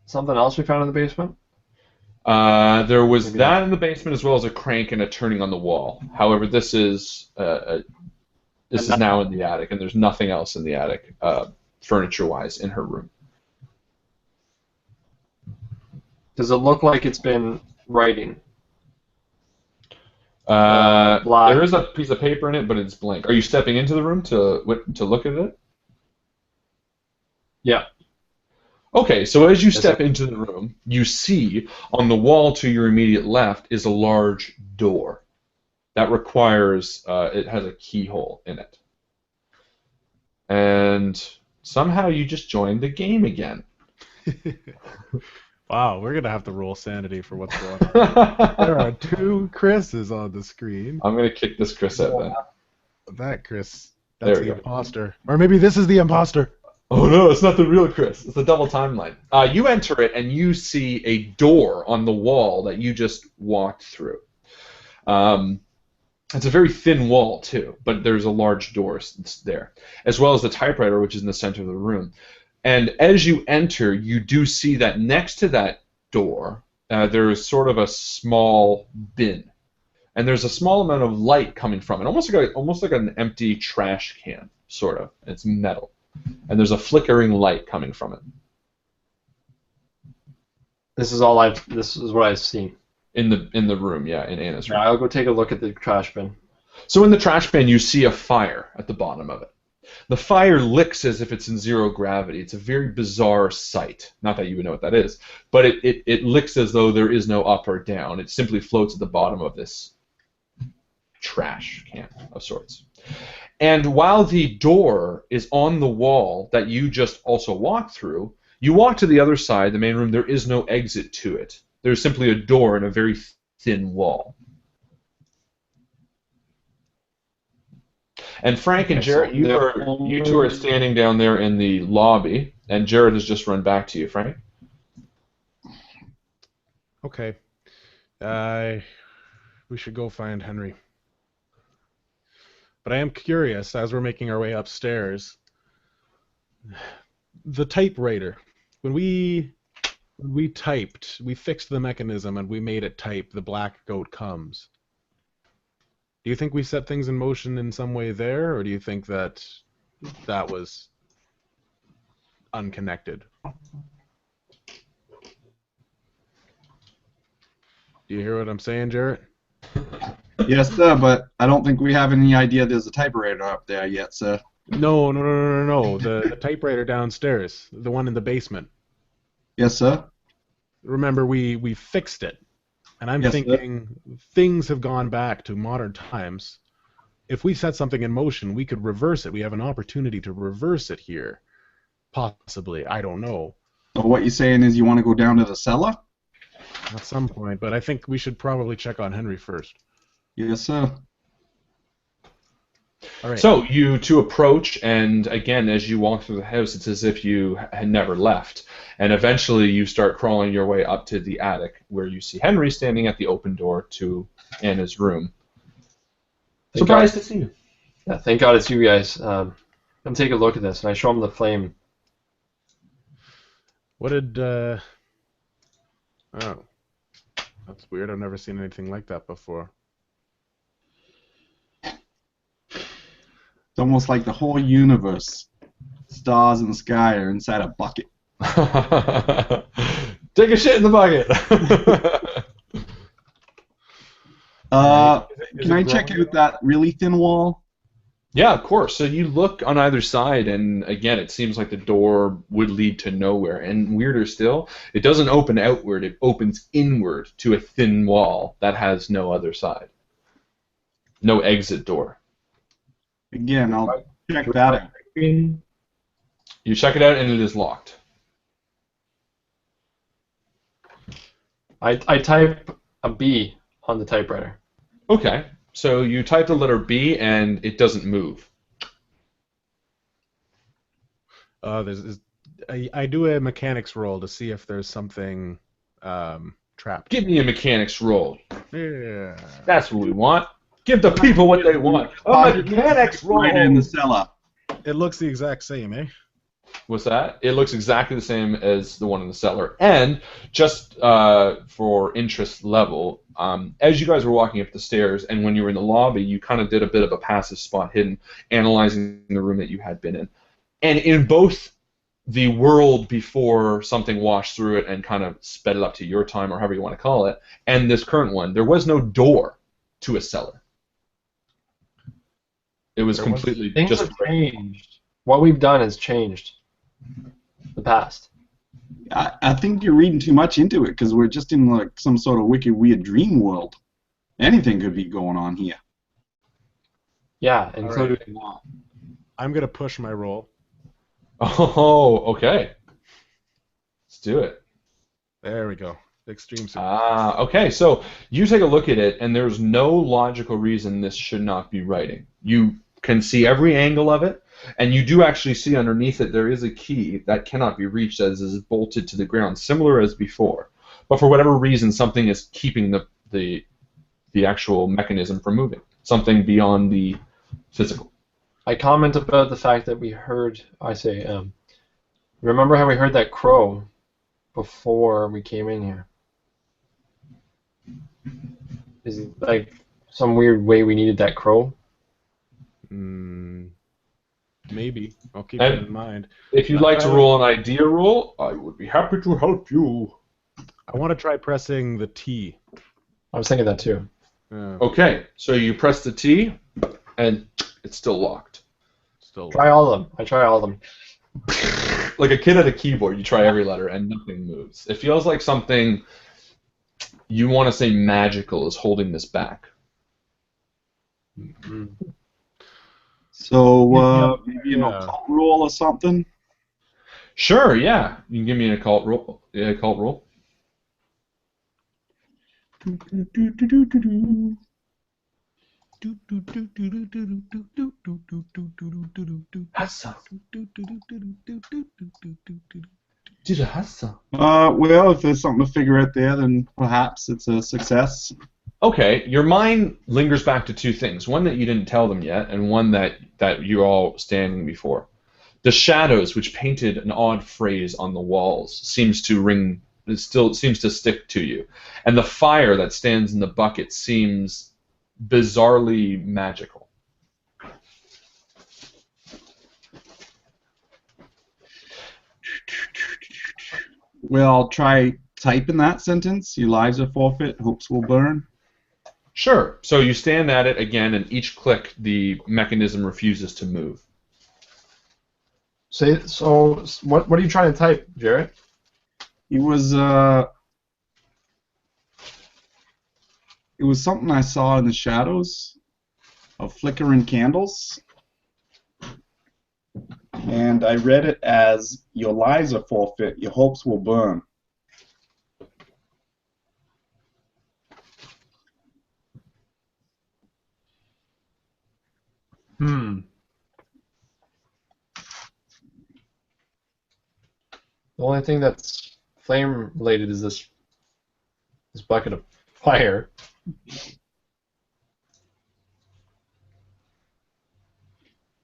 something else we found in the basement? There was Maybe that in the basement as well as a crank and a turning on the wall. However, this is now in the attic, and there's nothing else in the attic, furniture-wise, in her room. Does it look like it's been writing? There is a piece of paper in it, but it's blank. Are you stepping into the room to look at it? Yeah. Okay, so as you step into the room, you see on the wall to your immediate left is a large door that requires, it has a keyhole in it. And Somehow you just joined the game again. Wow, we're gonna have to roll sanity for what's going on. There are 2 Chris's on the screen. I'm gonna kick this Chris out then. That Chris, There that's we the go. imposter. Or maybe this is the imposter. Oh no, it's not the real Chris. It's the double timeline. You enter it and you see a door on the wall that you just walked through. It's a very thin wall too, but there's a large door there, as well as the typewriter, which is in the center of the room. And as you enter, you do see that next to that door, there is sort of a small bin, and there's a small amount of light coming from it, almost like an empty trash can, sort of. It's metal, and there's a flickering light coming from it. This is what I've seen. In the room, yeah, in Anna's room. I'll go take a look at the trash bin. So in the trash bin, you see a fire at the bottom of it. The fire licks as if it's in zero gravity. It's a very bizarre sight. Not that you would know what that is, but it licks as though there is no up or down. It simply floats at the bottom of this trash can of sorts. And while the door is on the wall that you just also walked through, you walk to the other side, the main room. There is no exit to it. There's simply a door and a very thin wall. And Frank and Jared, you two are standing down there in the lobby, and Jared has just run back to you. Frank? Okay. We should go find Henry. But I am curious, as we're making our way upstairs, the typewriter. When we typed, we fixed the mechanism and we made it type, the black goat comes. Do you think we set things in motion in some way there, or do you think that that was unconnected? Do you hear what I'm saying, Jarrett? Yes, sir, but I don't think we have any idea there's a typewriter up there yet, sir. No. The typewriter downstairs, the one in the basement. Yes, sir. Remember, we fixed it. And I'm Yes, thinking things have gone back to modern times. If we set something in motion, we could reverse it. We have an opportunity to reverse it here. Possibly. I don't know. So what you're saying is you want to go down to the cellar? At some point, but I think we should probably check on Henry first. Yes, sir. All right. So you two approach, and again, as you walk through the house, it's as if you had never left. And eventually you start crawling your way up to the attic, where you see Henry standing at the open door to Anna's room. Surprised to see you. Yeah, thank God it's you guys. Come take a look at this, and I show him the flame. What did... Oh. That's weird. I've never seen anything like that before. It's almost like the whole universe, stars in the sky, are inside a bucket. Take a shit in the bucket. Can I check out that really thin wall? Yeah, of course. So you look on either side, and again, it seems like the door would lead to nowhere. And weirder still, it doesn't open outward, it opens inward to a thin wall that has no other side. No exit door. Again, I'll check that out. You check it out, and it is locked. I type a B on the typewriter. Okay. So you type the letter B, and it doesn't move. I do a mechanics roll to see if there's something trapped. Give me a mechanics roll. Yeah. That's what we want. Give the people what they want. A mechanics roll. Right in the cellar. It looks the exact same, eh? What's that? It looks exactly the same as the one in the cellar. And just for interest level, as you guys were walking up the stairs and when you were in the lobby, you kind of did a bit of a passive spot hidden, analyzing the room that you had been in. And in both the world before something washed through it and kind of sped it up to your time, or however you want to call it, and this current one, there was no door to a cellar. It was completely Things just have changed. What we've done has changed. The past. I think you're reading too much into it because we're just in like some sort of wicked, weird dream world. Anything could be going on here. Yeah, including that. I'm gonna push my roll. Oh, okay. Let's do it. There we go. Extreme super. Ah, okay. So you take a look at it, and there's no logical reason this should not be writing. You can see every angle of it, and you do actually see underneath it there is a key that cannot be reached as is bolted to the ground, similar as before. But for whatever reason, something is keeping the actual mechanism from moving. Something beyond the physical. I comment about the fact that we heard. I say, remember how we heard that crow before we came in here? Is it like some weird way we needed that crow? Maybe. I'll keep it in mind. If you'd like to roll an idea roll, I would be happy to help you. I want to try pressing the T. I was thinking that too. Okay, so you press the T, and it's still locked. Still Try all of them. I try all of them. Like a kid at a keyboard, you try every letter, and nothing moves. It feels like something you want to say magical is holding this back. So maybe an occult roll or something. Sure, yeah. You can give me an occult roll. Yeah, occult roll. Well, if there's something to figure out there, then perhaps it's a success. Okay, your mind lingers back to two things. One that you didn't tell them yet, and one that you're all standing before. The shadows, which painted an odd phrase on the walls, seems to stick to you. And the fire that stands in the bucket seems bizarrely magical. Well, I'll try typing that sentence. Your lives are forfeit, hopes will burn. Sure. So you stand at it again, and each click, the mechanism refuses to move. So what are you trying to type, Jarrett? It was something I saw in the shadows of flickering candles, and I read it as "Your lives are forfeit, your hopes will burn." The only thing that's flame related is this bucket of fire.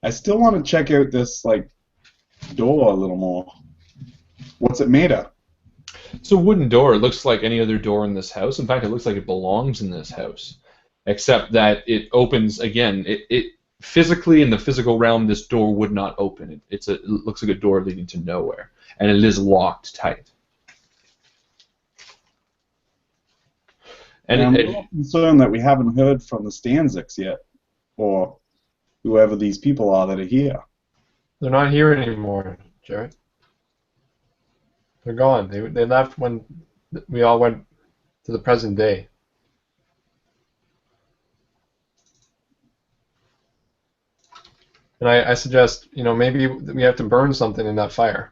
I still want to check out this door a little more. What's it made of? It's a wooden door. It looks like any other door in this house. In fact, it looks like it belongs in this house, except that it opens again. It physically in the physical realm, this door would not open. It looks like a door leading to nowhere, and it is locked tight. And I'm a little concerned that we haven't heard from the Stanzics yet, or whoever these people are that are here. They're not here anymore, Jarrett. They're gone. They left when we all went to the present day. And I suggest, maybe we have to burn something in that fire.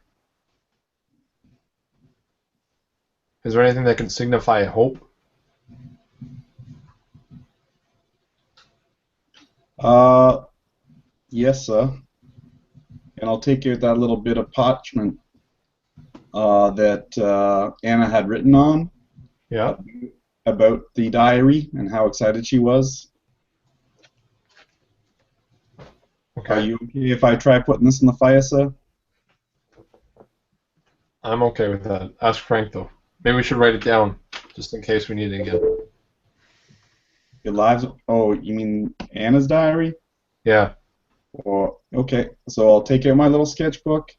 Is there anything that can signify hope? Yes, sir. And I'll take out that little bit of parchment that Anna had written on. Yeah. About the diary and how excited she was. Okay. Are you okay if I try putting this in the fire, sir? I'm okay with that. Ask Frank, though. Maybe we should write it down, just in case we need it again. Your lives... Oh, you mean Anna's diary? Yeah. Or okay, so I'll take out my little sketchbook,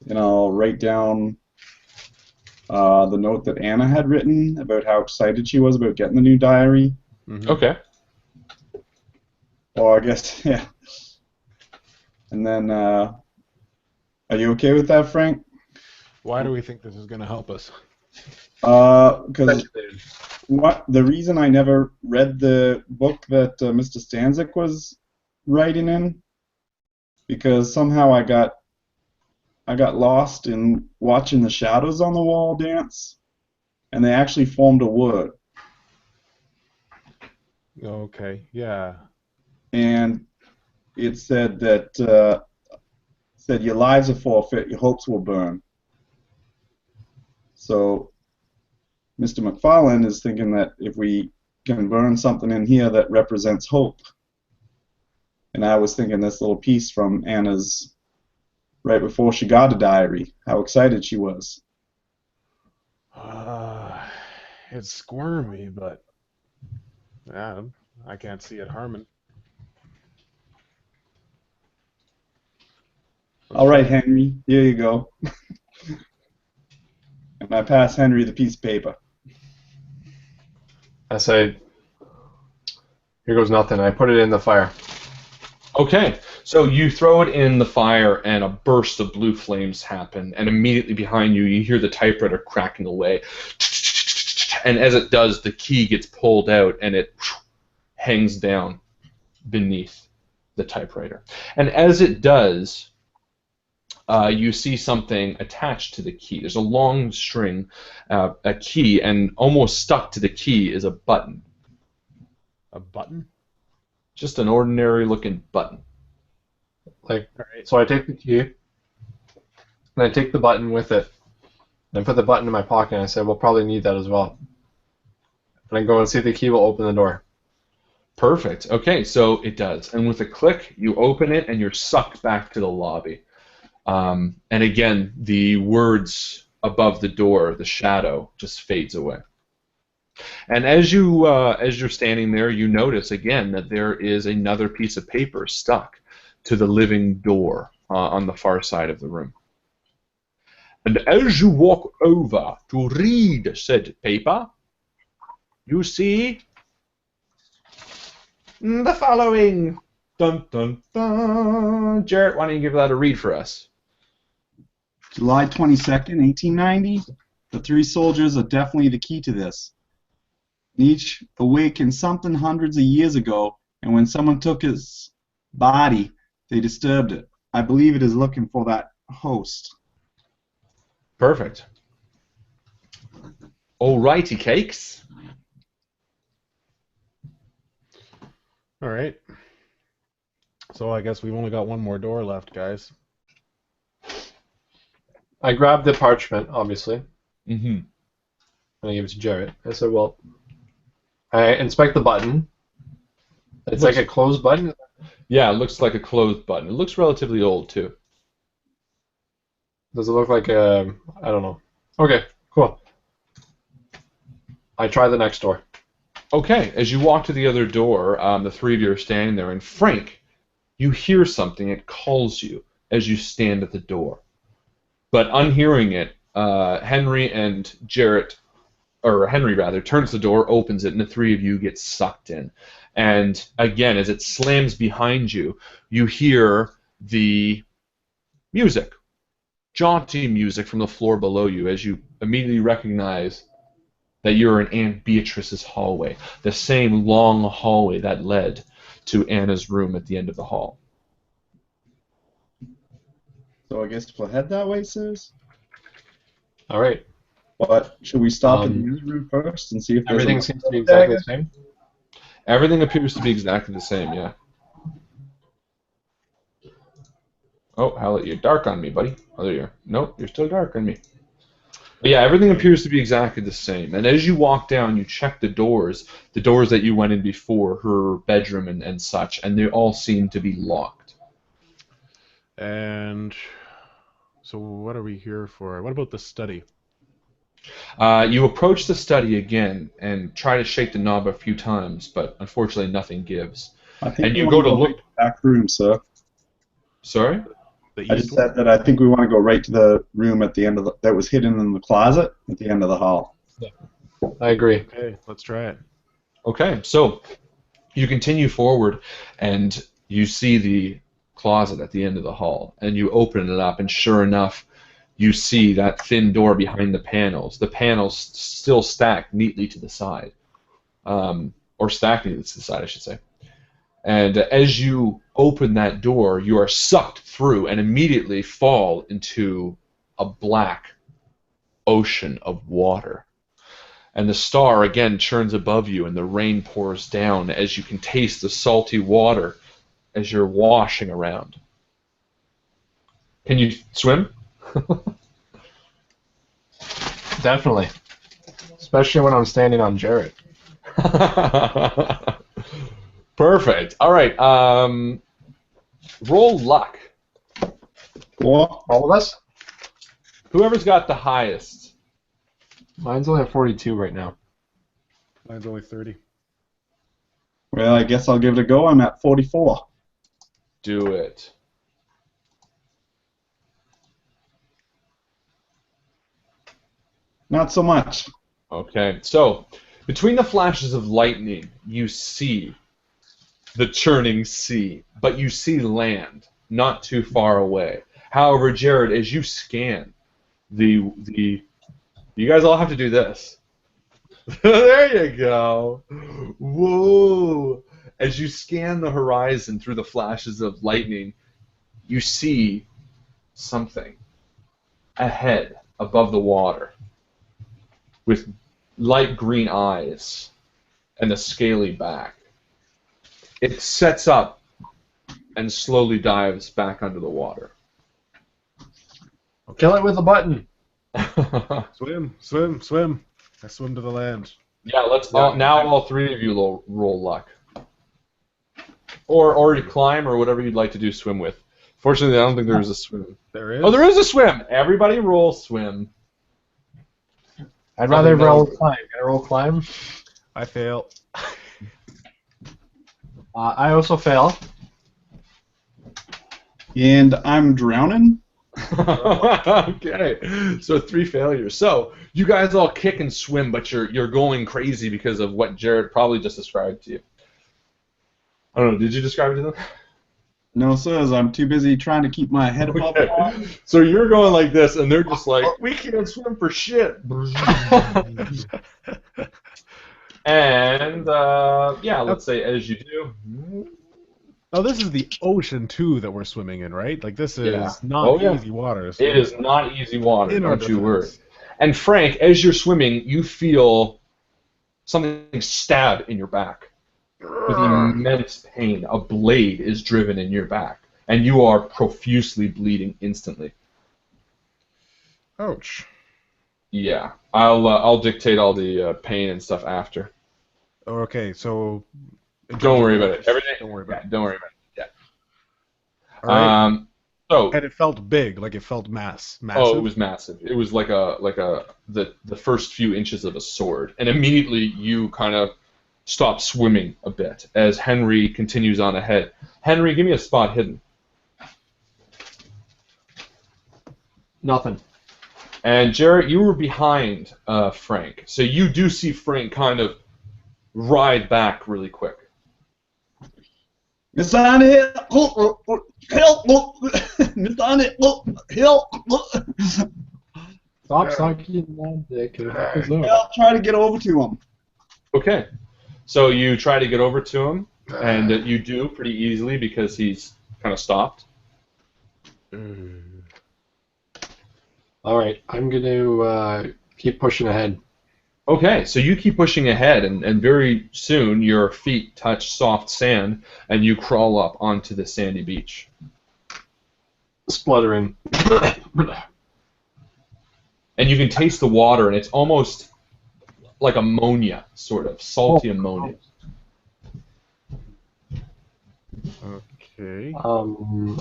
and I'll write down the note that Anna had written about how excited she was about getting the new diary. Mm-hmm. Okay. Or I guess, yeah. And then, are you okay with that, Frank? Why do we think this is going to help us? Because the reason I never read the book that Mr. Stanzik was writing in, because somehow I got I got lost in watching the shadows on the wall dance, and they actually formed a word. Okay, yeah. And it said that said your lives are forfeit, your hopes will burn. So Mr. McFarlane is thinking that if we can burn something in here that represents hope. And I was thinking this little piece from Anna's right before she got a diary, how excited she was. It's squirmy, but yeah, I can't see it harming. All right, Henry, here you go. And I pass Henry the piece of paper. I say, here goes nothing. I put it in the fire. Okay, so you throw it in the fire, and a burst of blue flames happen, and immediately behind you, you hear the typewriter cracking away. And as it does, the key gets pulled out, and it hangs down beneath the typewriter. And as it does, you see something attached to the key. There's a long string, a key, and almost stuck to the key is a button. A button? Just an ordinary-looking button. Like, so I take the key, and I take the button with it, and I put the button in my pocket, and I say, we'll probably need that as well. And I go and see if the key will open the door. Perfect. Okay, so it does. And with a click, you open it, and you're sucked back to the lobby. And again, the words above the door, the shadow, just fades away. And as you're standing there, you notice again that there is another piece of paper stuck to the living door on the far side of the room. And as you walk over to read said paper, you see the following. Dun, dun, dun. Jarrett, why don't you give that a read for us? July 22nd, 1890. The three soldiers are definitely the key to this. Each awakened something hundreds of years ago, and when someone took his body, they disturbed it. I believe it is looking for that host. Perfect. Alrighty, cakes. All right. So I guess we've only got one more door left, guys. I grab the parchment, obviously, Mm-hmm. and I give it to Jarrett. I said, well, I inspect the button. It's like a closed button. Yeah, it looks like a closed button. It looks relatively old, too. Does it look like a... I don't know. Okay, cool. I try the next door. Okay, as you walk to the other door, the three of you are standing there, and Frank, you hear something. It calls you as you stand at the door. But unhearing it, Henry and Jarrett, or Henry rather, turns the door, opens it, and the three of you get sucked in. And again, as it slams behind you, you hear the music, jaunty music from the floor below you, as you immediately recognize that you're in Aunt Beatrice's hallway, the same long hallway that led to Anna's room at the end of the hall. So I guess we'll head that way, sirs? All right. But should we stop in the newsroom first and see if there's Everything seems to be exactly the same? Everything appears to be exactly the same, yeah. Oh, Hal, you're dark on me, buddy. Oh, there you are. Nope, you're still dark on me. But yeah, everything appears to be exactly the same. And as you walk down, you check the doors that you went in before, her bedroom and such, and they all seem to be locked. And so what are we here for? What about the study? You approach the study again and try to shake the knob a few times, but unfortunately nothing gives. And you go to look... Back room, sir. Sorry? I just said that I think we want to go right to the room at the end of the... that was hidden in the closet at the end of the hall. Yeah. I agree. Okay, let's try it. Okay, so you continue forward, and you see the closet at the end of the hall, and you open it up, and sure enough, you see that thin door behind the panels. The panels still stacked neatly to the side, or stacked neatly to the side, I should say. And as you open that door, you are sucked through and immediately fall into a black ocean of water. And the star again churns above you, and the rain pours down as you can taste the salty water as you're washing around. Can you swim? Definitely. Especially when I'm standing on Jared. Perfect. All right. Roll luck. What? All of us? Whoever's got the highest. Mine's only at 42 right now. Mine's only 30. Well, I guess I'll give it a go. I'm at 44. Do it. Not so much. Okay. So, between the flashes of lightning, you see the churning sea, but you see land not too far away. However, Jared, as you scan you guys all have to do this. There you go. Whoa. As you scan the horizon through the flashes of lightning, you see something ahead above the water with light green eyes and a scaly back. It sets up and slowly dives back under the water. Kill it with a button. Swim, swim, swim. I swim to the land. Yeah, let's now all three of you roll luck. Or you climb or whatever you'd like to do swim with. Fortunately, I don't think there is a swim. There is. Oh, there is a swim! Everybody roll swim. I'd rather roll climb. Can I roll climb? I fail. I also fail. And I'm drowning. Okay, so 3 failures. So you guys all kick and swim, but you're going crazy because of what Jared probably just described to you. I don't know. Did you describe it to them? No, sirs. I'm too busy trying to keep my head above the water. So you're going like this, and they're just like, we can't swim for shit. And yeah, let's say as you do. Oh, this is the ocean too that we're swimming in, right? Like this is not easy water. So it is not easy water. In our Don't you worry. defense. And Frank, as you're swimming, you feel something stab in your back with immense pain. A blade is driven in your back, and you are profusely bleeding instantly. Ouch. Yeah, I'll dictate all the pain and stuff after. Okay, so. Don't worry about it. Everything. Don't worry about it. Don't worry about it. Yeah. All right. So. And it felt big, like it felt massive. Oh, it was massive. It was like the first few inches of a sword, and immediately you kind of stop swimming a bit as Henry continues on ahead. Henry, give me a spot hidden. Nothing. And Jarrett, you were behind Frank, so you do see Frank kind of ride back really quick. It's on it. Help! It's on it. Help! Stop sucking my dick. I'll try to get over to him. Okay, so you try to get over to him, and you do pretty easily because he's kind of stopped. All right, I'm going to keep pushing ahead. Okay, so you keep pushing ahead, and very soon your feet touch soft sand, and you crawl up onto the sandy beach. Spluttering. And you can taste the water, and it's almost like ammonia, sort of, salty ammonia. Okay.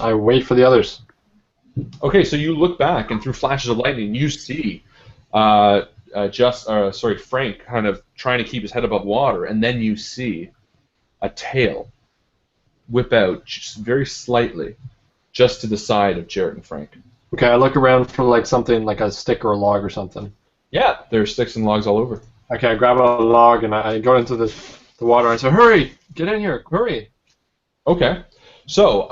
I wait for the others. Okay, so you look back, and through flashes of lightning, you see Frank kind of trying to keep his head above water, and then you see a tail whip out just very slightly, just to the side of Jarrett and Frank. Okay, I look around for like something like a stick or a log or something. Yeah, there's sticks and logs all over. Okay, I grab a log and I go into the water and I say, "Hurry! Get in here! Hurry!" Okay, so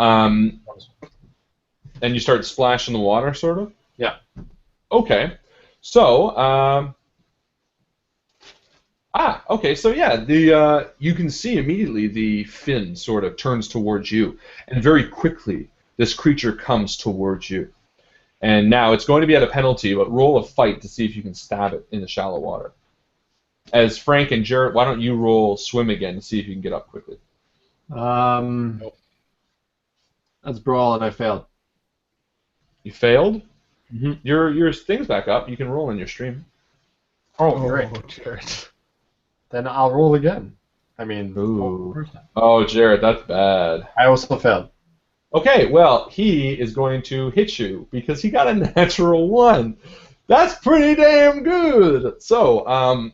and you start splashing the water, sort of. Yeah. Okay, so Ah, okay. So yeah, the you can see immediately the fin sort of turns towards you, and very quickly this creature comes towards you. And now it's going to be at a penalty, but roll a fight to see if you can stab it in the shallow water. As Frank and Jarrett, why don't you roll swim again to see if you can get up quickly? That's brawl, and I failed. You failed? Mm-hmm. Your thing's back up. You can roll in your stream. Oh, great. Jared. Then I'll roll again. I mean, Ooh. Oh, Jarrett, that's bad. I also failed. Okay, well, he is going to hit you because he got a natural 1. That's pretty damn good. So,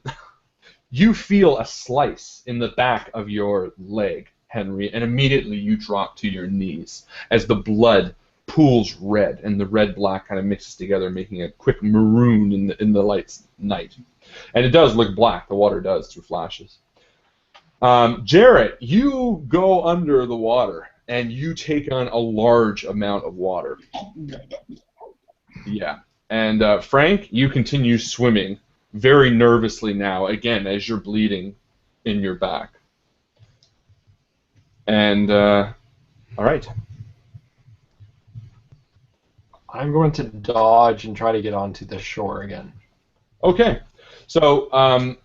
you feel a slice in the back of your leg, Henry, and immediately you drop to your knees as the blood pools red, and the red-black kind of mixes together, making a quick maroon in the night. And it does look black. The water does through flashes. Jarrett, you go under the water, and you take on a large amount of water. Yeah. And Frank, you continue swimming very nervously now, again, as you're bleeding in your back. And, all right. I'm going to dodge and try to get onto the shore again. Okay. So,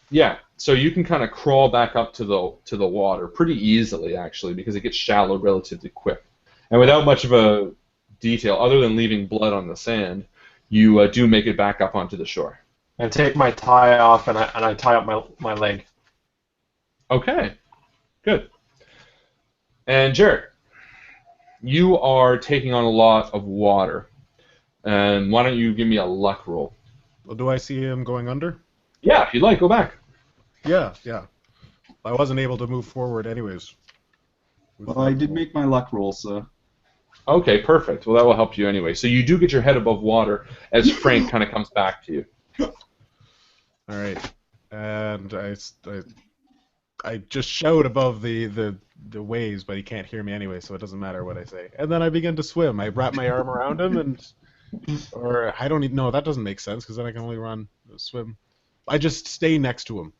yeah. So you can kind of crawl back up to the water pretty easily, actually, because it gets shallow relatively quick. And without much of a detail, other than leaving blood on the sand, you do make it back up onto the shore. I take my tie off and I tie up my leg. Okay. Good. And Jarrett, you are taking on a lot of water. And why don't you give me a luck roll? Well, do I see him going under? Yeah, if you'd like, go back. Yeah. I wasn't able to move forward anyways. Well, I did make my luck roll, so... Okay, perfect. Well, that will help you anyway. So you do get your head above water as Frank kind of comes back to you. All right. And I just shout above the waves, but he can't hear me anyway, so it doesn't matter what I say. And then I begin to swim. I wrap my arm around him, or I don't even know. That doesn't make sense because then I can only swim. I just stay next to him.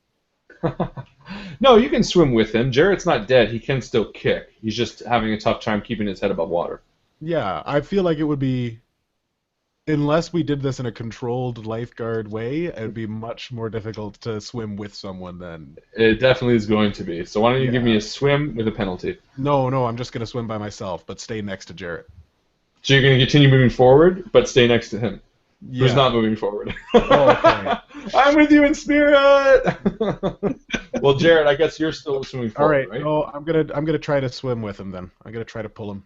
No, you can swim with him. Jarrett's not dead. He can still kick. He's just having a tough time keeping his head above water. Yeah, I feel like it would be, unless we did this in a controlled lifeguard way, it would be much more difficult to swim with someone then. It definitely is going to be. So why don't you give me a swim with a penalty? No, I'm just going to swim by myself, but stay next to Jarrett. So you're going to continue moving forward, but stay next to him. Yeah. Who's not moving forward. Oh, okay. I'm with you in spirit. Well, Jarrett, I guess you're still swimming forward, right? No, I'm gonna try to swim with him then. I'm gonna try to pull him.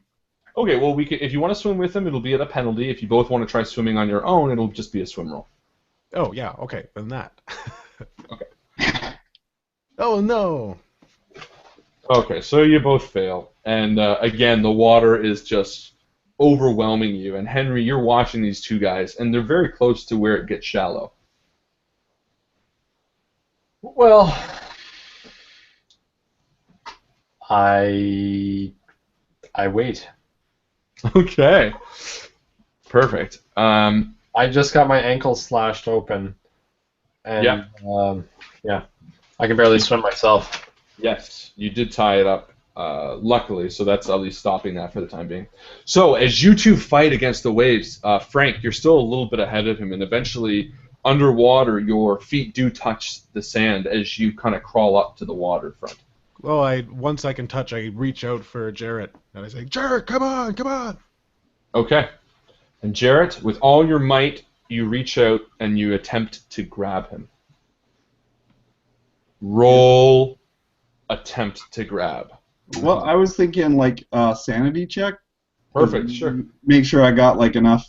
Okay, well, if you want to swim with him, it'll be at a penalty. If you both want to try swimming on your own, it'll just be a swim roll. Oh yeah, okay, then that. Okay. Oh no. Okay, so you both fail, and again, the water is just overwhelming you. And Henry, you're watching these two guys, and they're very close to where it gets shallow. Well, I wait. Okay. Perfect. I just got my ankles slashed open, and yeah, I can barely swim myself. Yes, you did tie it up, luckily, so that's at least stopping that for the time being. So as you two fight against the waves, Frank, you're still a little bit ahead of him, and eventually, underwater, your feet do touch the sand as you kind of crawl up to the waterfront. Well, once I can touch, I reach out for Jarrett, and I say, Jarrett, come on! Okay. And Jarrett, with all your might, you reach out and you attempt to grab him. Roll attempt to grab. Well, I was thinking like sanity check. Perfect, sure. Make sure I got like enough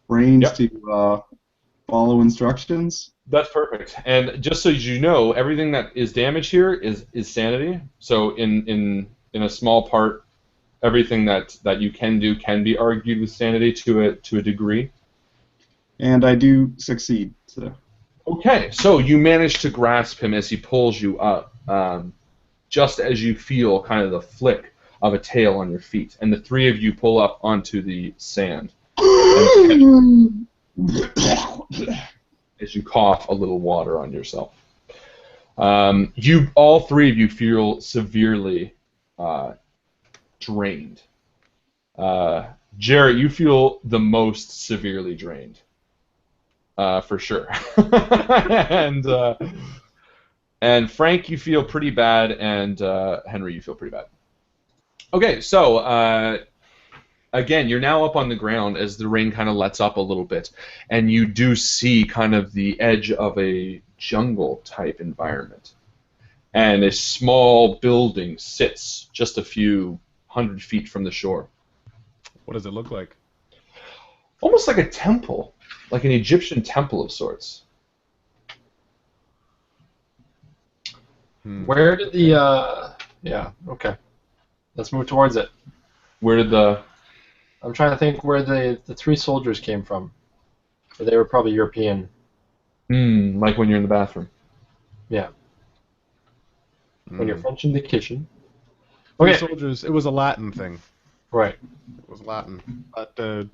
brains to follow instructions. That's perfect. And just so you know, everything that is damaged here is sanity. So in a small part, everything that you can do can be argued with sanity to a degree. And I do succeed. So. Okay, so you manage to grasp him as he pulls you up, just as you feel kind of the flick of a tail on your feet, and the three of you pull up onto the sand. as you cough a little water on yourself. All three of you feel severely drained. Jarrett, you feel the most severely drained, for sure. and Frank, you feel pretty bad, and Henry, you feel pretty bad. Okay, so again, you're now up on the ground as the rain kind of lets up a little bit, and you do see kind of the edge of a jungle-type environment. And a small building sits just a few 100 feet from the shore. What does it look like? Almost like a temple, like an Egyptian temple of sorts. Where did the yeah, okay. Let's move towards it. Where did the... I'm trying to think where the three soldiers came from. They were probably European. Like when you're in the bathroom. Yeah. When you're French in the kitchen. Okay. Okay. Soldiers, it was a Latin thing. Right. It was Latin. But do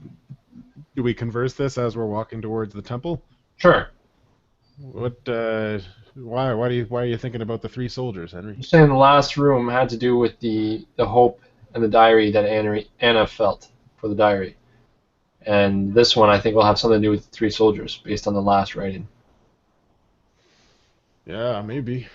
we converse this as we're walking towards the temple? Sure. What? Why are you thinking about the three soldiers, Henry? I'm saying the last room had to do with the hope and the diary that Anna felt for the diary, and this one I think will have something to do with the three soldiers based on the last writing. Yeah, maybe.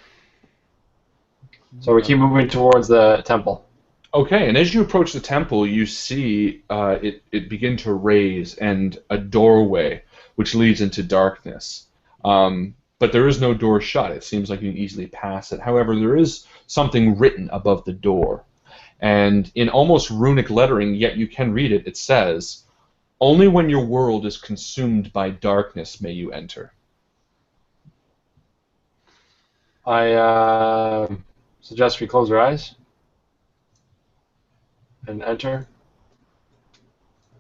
So we keep moving towards the temple. Okay, and as you approach the temple, you see it begin to raise, and a doorway which leads into darkness. But there is no door shut. It seems like you can easily pass it. However, there is something written above the door. And in almost runic lettering, yet you can read it, it says, "Only when your world is consumed by darkness may you enter." I suggest we close our eyes and enter.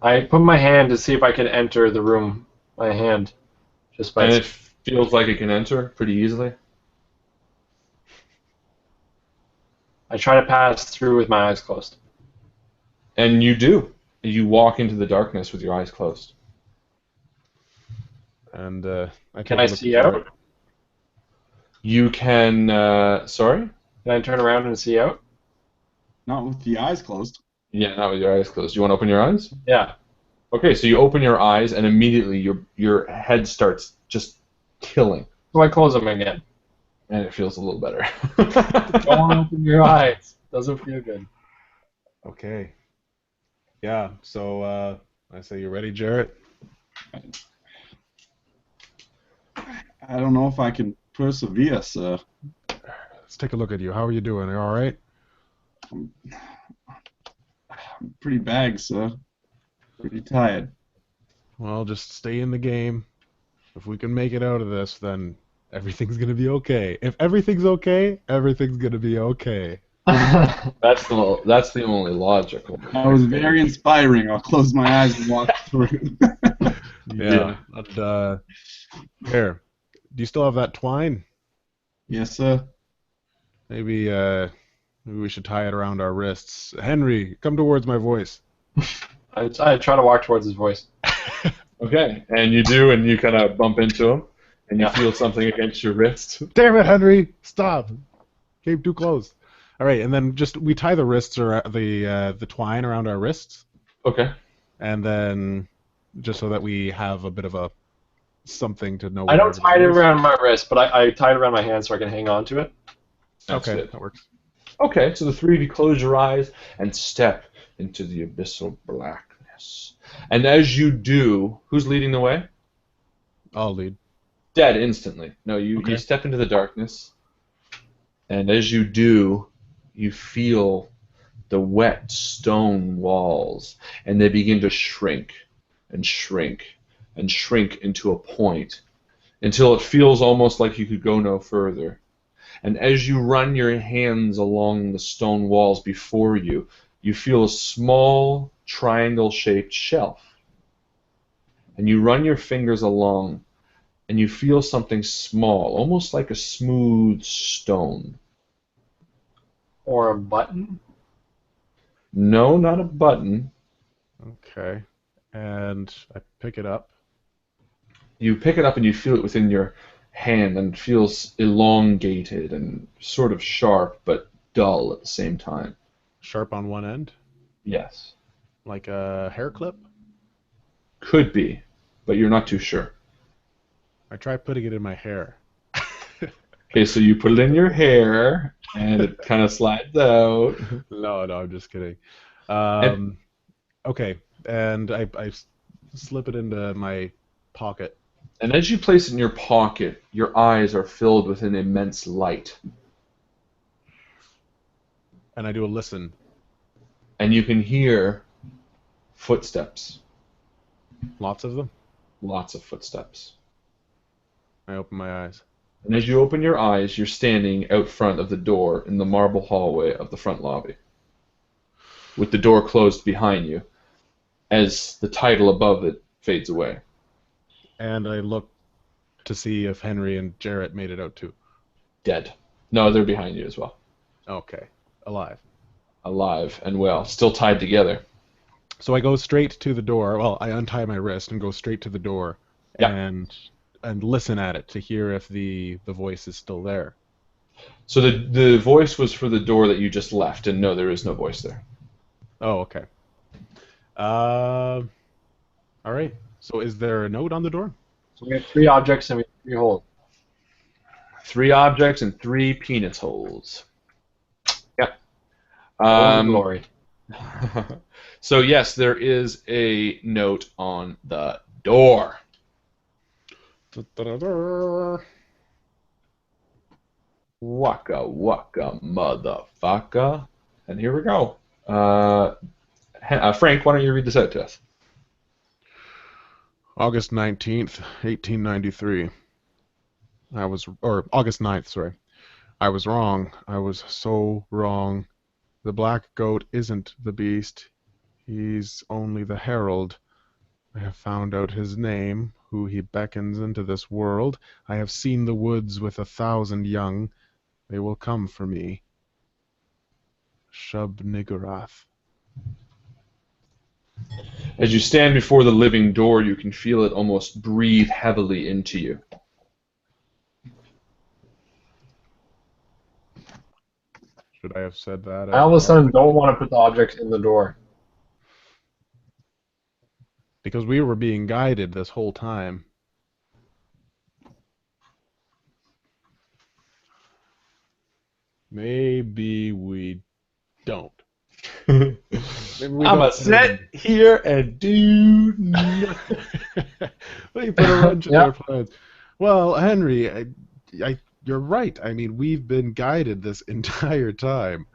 I put my hand to see if I can enter the room. My hand, just by. And it feels like it can enter pretty easily. I try to pass through with my eyes closed. And you do. You walk into the darkness with your eyes closed. And Can I see out? You can. Sorry? Can I turn around and see out? Not with the eyes closed. Yeah, not with your eyes closed. You want to open your eyes? Yeah. Okay, so you open your eyes, and immediately your head starts just killing. So I close them again. And it feels a little better. Don't open your eyes. Doesn't feel good. Okay. Yeah. So I say, you ready, Jarrett? I don't know if I can persevere, sir. Let's take a look at you. How are you doing? Are you all right? I'm pretty bagged, sir. Pretty tired. Well, just stay in the game. If we can make it out of this, then everything's gonna be okay. If everything's okay, everything's gonna be okay. That's the only logical. That was very inspiring. I'll close my eyes and walk through. Yeah. And, here, do you still have that twine? Yes, sir. Maybe we should tie it around our wrists. Henry, come towards my voice. I try to walk towards his voice. Okay, and you do, and you kind of bump into him, and you feel something against your wrist. Damn it, Henry! Stop! Came too close. All right, and then we tie the wrists or the twine around our wrists. Okay. And then just so that we have a bit of a something to know. I don't tie it around my wrist, but I tie it around my hand so I can hang on to it. That's okay, it. that works. Okay, so the three of you close your eyes and step into the abyssal blackness. And as you do, who's leading the way? I'll lead. Dead instantly. No, you Okay. step into the darkness, and as you do, you feel the wet stone walls, and they begin to shrink and shrink and shrink into a point until it feels almost like you could go no further. And as you run your hands along the stone walls before you, you feel a small triangle-shaped shelf. And you run your fingers along, and you feel something small, almost like a smooth stone. Or a button? No, not a button. Okay. And I pick it up. You pick it up and you feel it within your hand, and it feels elongated and sort of sharp, but dull at the same time. Sharp on one end? Yes. Like a hair clip? Could be, but you're not too sure. I try putting it in my hair. Okay, so you put it in your hair, and it kind of slides out. No, I'm just kidding. And- Okay, and I slip it into my pocket. And as you place it in your pocket, your eyes are filled with an immense light. And I do a listen. And you can hear footsteps. Lots of them? Lots of footsteps. I open my eyes. And as you open your eyes, you're standing out front of the door in the marble hallway of the front lobby, with the door closed behind you, as the title above it fades away. And I look to see if Henry and Jarrett made it out too. Dead. No, they're behind you as well. Okay. Alive. Alive and well, still tied together. So I go straight to the door. Well, I untie my wrist and go straight to the door and listen at it to hear if the voice is still there. So the voice was for the door that you just left, and no, there is no voice there. Oh, okay. All right. So is there a note on the door? So we have 3 objects and we have 3 holes. 3 objects and 3 penis holes. Yeah. Glory. So yes, there is a note on the door. Waka waka motherfucker. And here we go. Frank, why don't you read this out to us? August 19th, 1893. August 9th, sorry. I was wrong. I was so wrong. The black goat isn't the beast. He's only the herald. I have found out his name, who he beckons into this world. I have seen the woods with 1,000 young. They will come for me. Shub-Niggurath. As you stand before the living door, you can feel it almost breathe heavily into you. Should I have said that? I all of a sudden don't want to put the objects in the door. Because we were being guided this whole time. Maybe we don't. Maybe we I'm don't. gonna sit here and do nothing. Well, you put a wrench in our plans. Well, Henry, you're right. I mean, we've been guided this entire time,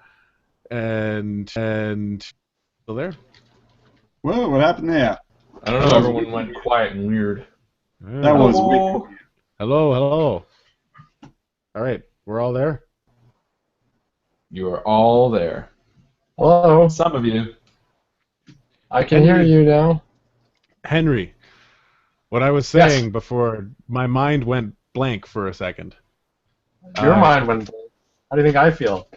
and still there. Whoa, what happened there? I don't know. Everyone went quiet and weird. That was wicked. Hello. All right, we're all there. You are all there. Hello. Some of you. I can hear you now. Henry, what I was saying before, my mind went blank for a second. Your mind went blank. How do you think I feel?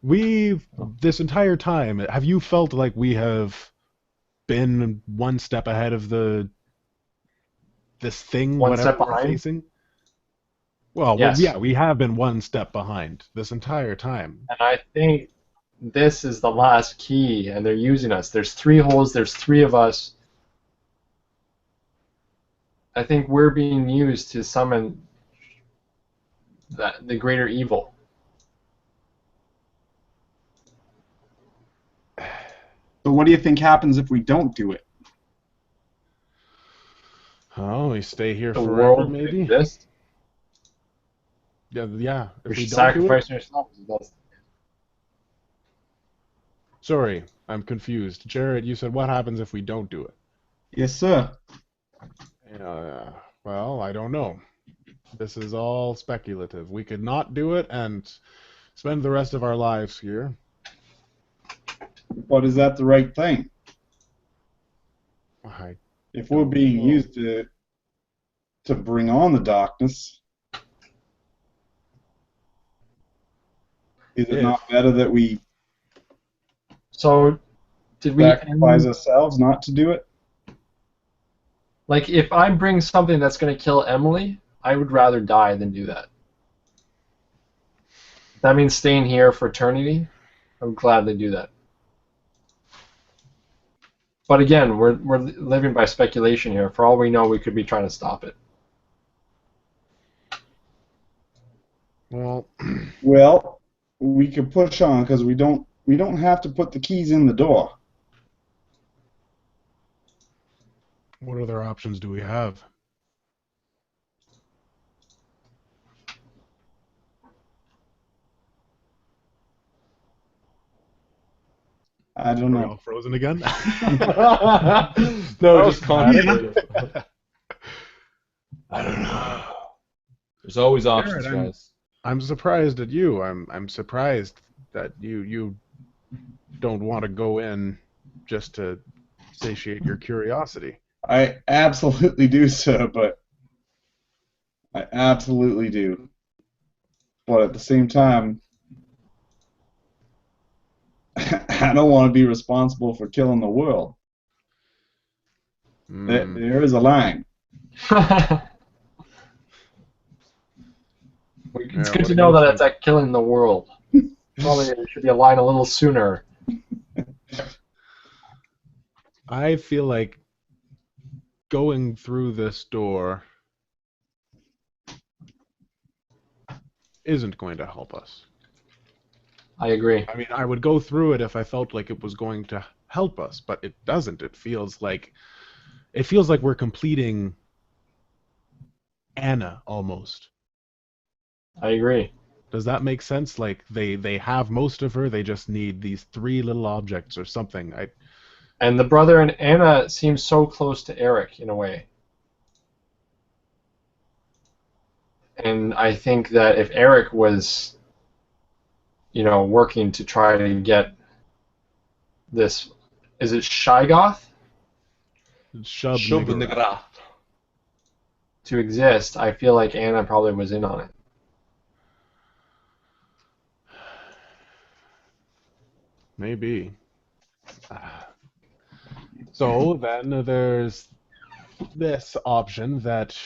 This entire time, have you felt like we have been one step ahead of this thing, One whatever step we're behind? facing? Well, Yes. yeah, we have been one step behind this entire time. And I think this is the last key, and they're using us. There's 3 holes, there's 3 of us. I think we're being used to summon the greater evil. So what do you think happens if we don't do it? Oh, we stay here The forever, world maybe? exists. Yeah. If You're we don't do it, sacrificing yourself. sorry, I'm confused. Jared, you said what happens if we don't do it? Yes, sir. Well, I don't know. This is all speculative. We could not do it and spend the rest of our lives here. But is that the right thing? I If we're being used to bring on the darkness, is it not better that we So, did we sacrifice ourselves not to do it? Like, if I bring something that's going to kill Emily, I would rather die than do that. If that means staying here for eternity, I would gladly do that. But again, we're living by speculation here. For all we know, we could be trying to stop it. Well, Well, we could push on because we don't have to put the keys in the door. what other options do we have? I don't Are we know. all frozen again? No, just contemplating. I don't know. There's always options, Jared, guys. I'm surprised at you. I'm surprised that you don't want to go in just to satiate your curiosity. I absolutely do, sir, but I absolutely do. But at the same time, I don't want to be responsible for killing the world. There is a line. It's good to know that it's like killing the world. Probably it should be a line a little sooner. I feel like going through this door isn't going to help us. I agree. I mean, I would go through it if I felt like it was going to help us, but it doesn't. It feels like we're completing Anna almost. I agree. Does that make sense? Like they have most of her, they just need these 3 little objects or something. And the brother and Anna seem so close to Eric in a way. And I think that if Eric was, working to try to get this, is it Shygoth? Shub To exist, I feel like Anna probably was in on it. Maybe. So then there's this option that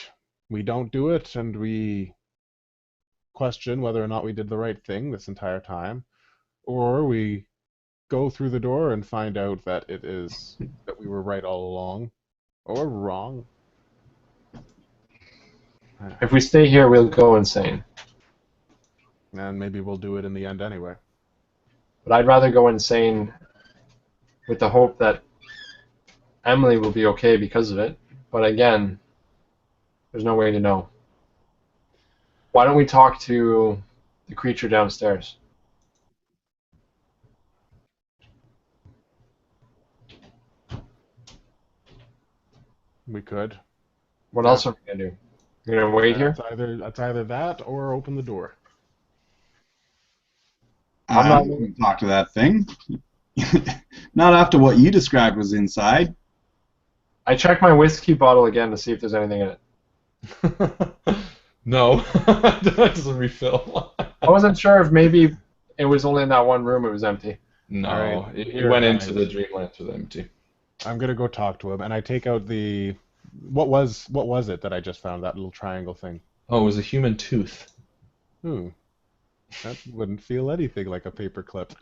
we don't do it and we question whether or not we did the right thing this entire time, or we go through the door and find out that that we were right all along, or wrong. If we stay here, we'll go insane. And maybe we'll do it in the end anyway. But I'd rather go insane with the hope that Emily will be okay because of it. But again, there's no way to know. Why don't we talk to the creature downstairs? We could. What else are we going to do? You're going to wait here? That's either that or open the door. I'm not going to talk to that thing. Not after what you described was inside. I checked my whiskey bottle again to see if there's anything in it. No, that doesn't refill. I wasn't sure if maybe it was only in that one room it was empty. No, Right. it went into the Dreamlands with empty. I'm gonna go talk to him, and I take out the what was it that I just found, that little triangle thing? Oh, it was a human tooth. That wouldn't feel anything like a paper clip.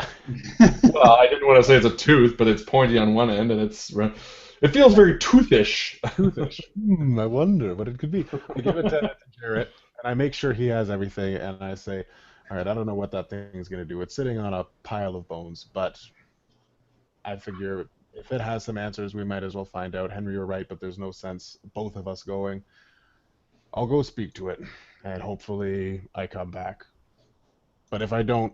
Well, I didn't want to say it's a tooth, but it's pointy on one end, and it feels very toothish. Toothish. I wonder what it could be. I give it to Jarrett, and I make sure he has everything, and I say, all right, I don't know what that thing's going to do. It's sitting on a pile of bones, but I figure if it has some answers, we might as well find out. Henry, you're right, but there's no sense both of us going. I'll go speak to it, and hopefully I come back. But if I don't,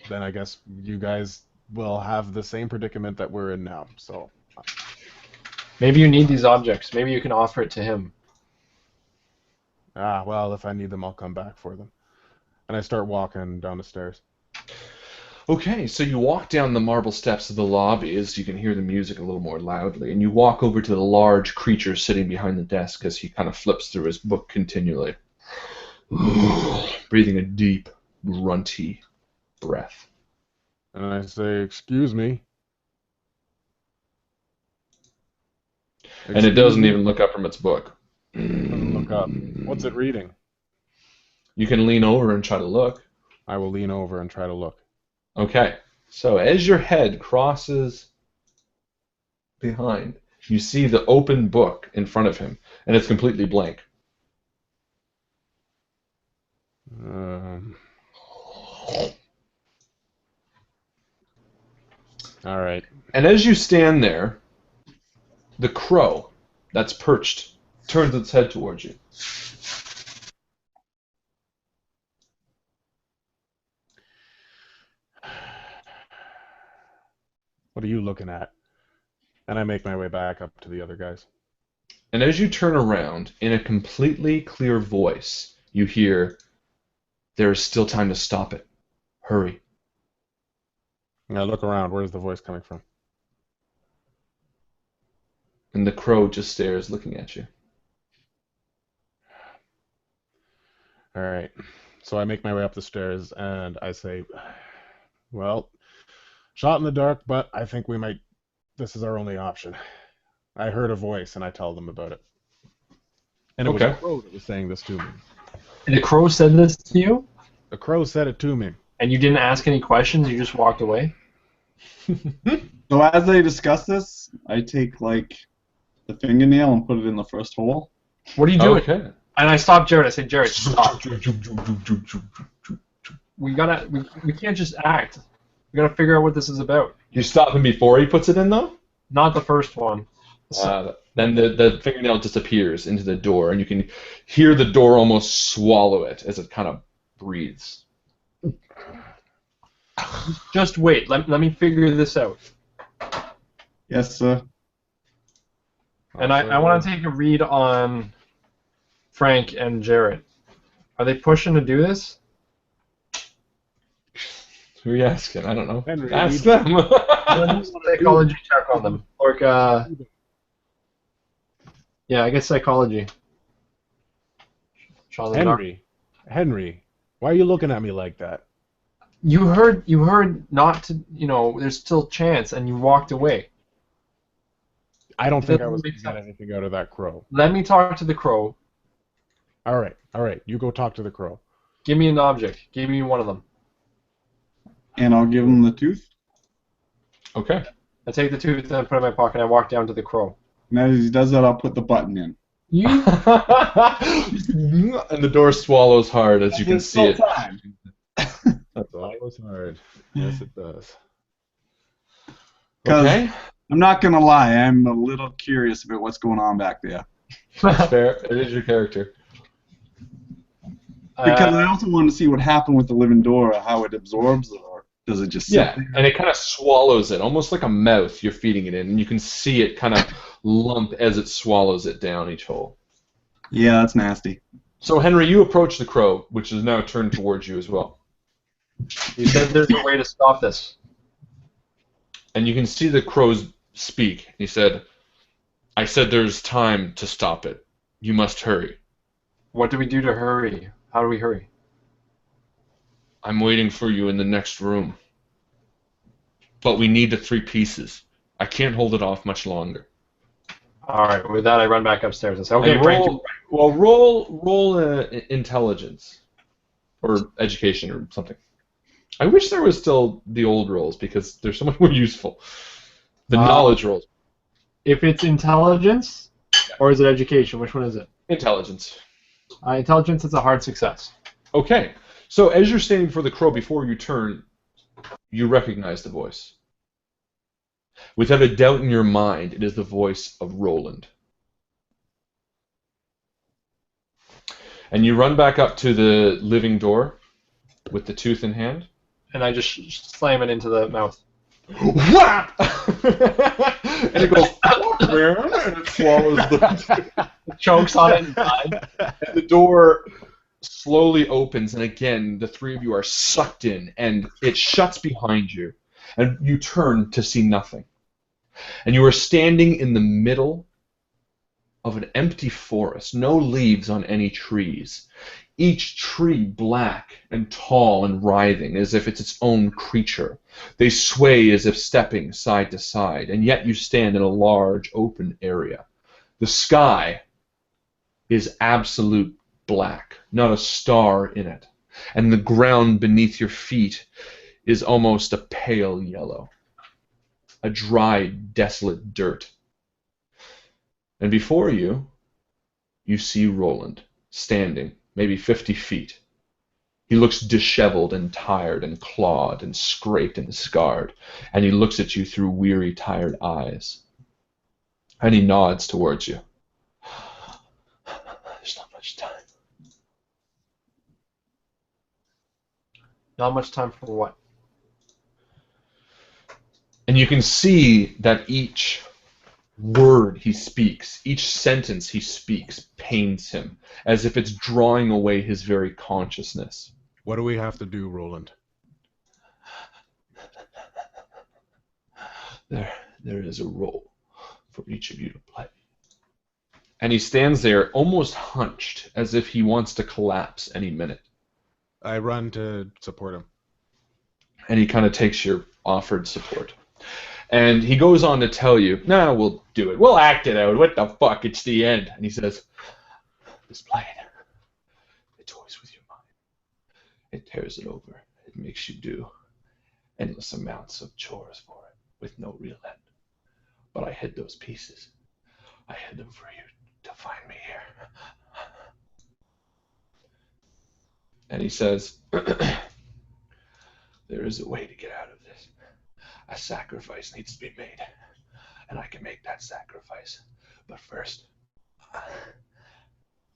then I guess you guys will have the same predicament that we're in now. So Maybe you need these objects. Maybe you can offer it to him. well, if I need them, I'll come back for them. And I start walking down the stairs. Okay, so you walk down the marble steps of the lobby as you can hear the music a little more loudly, and you walk over to the large creature sitting behind the desk as he kind of flips through his book continually, breathing a deep, grunty breath. And I say, excuse me. And it doesn't even look up from its book. Doesn't look up. What's it reading? You can lean over and try to look. I will lean over and try to look. Okay. So as your head crosses behind, you see the open book in front of him, and it's completely blank. All right. And as you stand there, the crow that's perched turns its head towards you. What are you looking at? And I make my way back up to the other guys. And as you turn around, in a completely clear voice, you hear, "There is still time to stop it. Hurry." And I look around. Where's the voice coming from? And the crow just stares, looking at you. All right. So I make my way up the stairs, and I say, well, shot in the dark, but I think we might... This is our only option. I heard a voice, and I tell them about it. And it was a crow that was saying this to me. And the crow said this to you? The crow said it to me. And you didn't ask any questions? You just walked away? So as they discuss this, I take, like, the fingernail and put it in the first hole. What are you doing? Okay. And I stopped Jared. I said, Jared, stop. We can't just act. We gotta figure out what this is about. You stop him before he puts it in, though? Not the first one. Then the fingernail disappears into the door, and you can hear the door almost swallow it as it kind of breathes. Just wait. Let me figure this out. Yes, sir. And I want to take a read on Frank and Jared. Are they pushing to do this? Who are you asking? I don't know. Henry, Ask them. Psychology check on them. Or, yeah, I guess psychology. Henry, why are you looking at me like that? You heard not to, there's still chance, and you walked away. I don't think I was going to get anything out of that crow. Let me talk to the crow. All right, you go talk to the crow. Give me an object. Give me one of them. And I'll give him the tooth. Okay. I take the tooth and I put it in my pocket and I walk down to the crow. And as he does that, I'll put the button in. And the door swallows hard as you can see it. That's always hard. Yes, it does. Okay. I'm not going to lie, I'm a little curious about what's going on back there. That's fair. It is your character. Because I also want to see what happened with the living door, how it absorbs, or does it just sit there? And it kind of swallows it, almost like a mouth you're feeding it in, and you can see it kind of lump as it swallows it down each hole. Yeah, that's nasty. So, Henry, you approach the crow, which is now turned towards you as well. You said there's a way to stop this. And you can see the crows speak. He said, "I said there's time to stop it. You must hurry." What do we do to hurry? How do we hurry? "I'm waiting for you in the next room. But we need the 3 pieces. I can't hold it off much longer." All right. With that, I run back upstairs and say, "Okay, Frank." Roll intelligence or education or something. I wish there was still the old rolls because they're so much more useful. The knowledge rolls. If it's intelligence, or is it education? Which one is it? Intelligence. Intelligence is a hard success. Okay. So as you're standing before the crow, before you turn, you recognize the voice. Without a doubt in your mind, it is the voice of Roland. And you run back up to the living door with the tooth in hand. And I just slam it into the mouth. Whap! And it goes, and it swallows the It chokes on it and dies. And the door slowly opens, and again, the 3 of you are sucked in, and it shuts behind you, and you turn to see nothing. And you are standing in the middle of an empty forest, no leaves on any trees. Each tree black and tall and writhing, as if it's its own creature. They sway as if stepping side to side, and yet you stand in a large, open area. The sky is absolute black, not a star in it. And the ground beneath your feet is almost a pale yellow, a dry, desolate dirt. And before you, you see Roland, standing, maybe 50 feet. He looks disheveled and tired and clawed and scraped and scarred, and he looks at you through weary, tired eyes. And he nods towards you. There's not much time. Not much time for what? And you can see that each word he speaks, each sentence he speaks, pains him, as if it's drawing away his very consciousness. What do we have to do, Roland? There is a role for each of you to play. And he stands there almost hunched, as if he wants to collapse any minute. I run to support him. And he kind of takes your offered support. And he goes on to tell you, "No, we'll do it. We'll act it out. What the fuck? It's the end." And he says, "This plane, it toys with your mind. It tears it over. It makes you do endless amounts of chores for it with no real end. But I hid those pieces. I hid them for you to find me here." And he says, "There is a way to get out of this. A sacrifice needs to be made, and I can make that sacrifice. But first,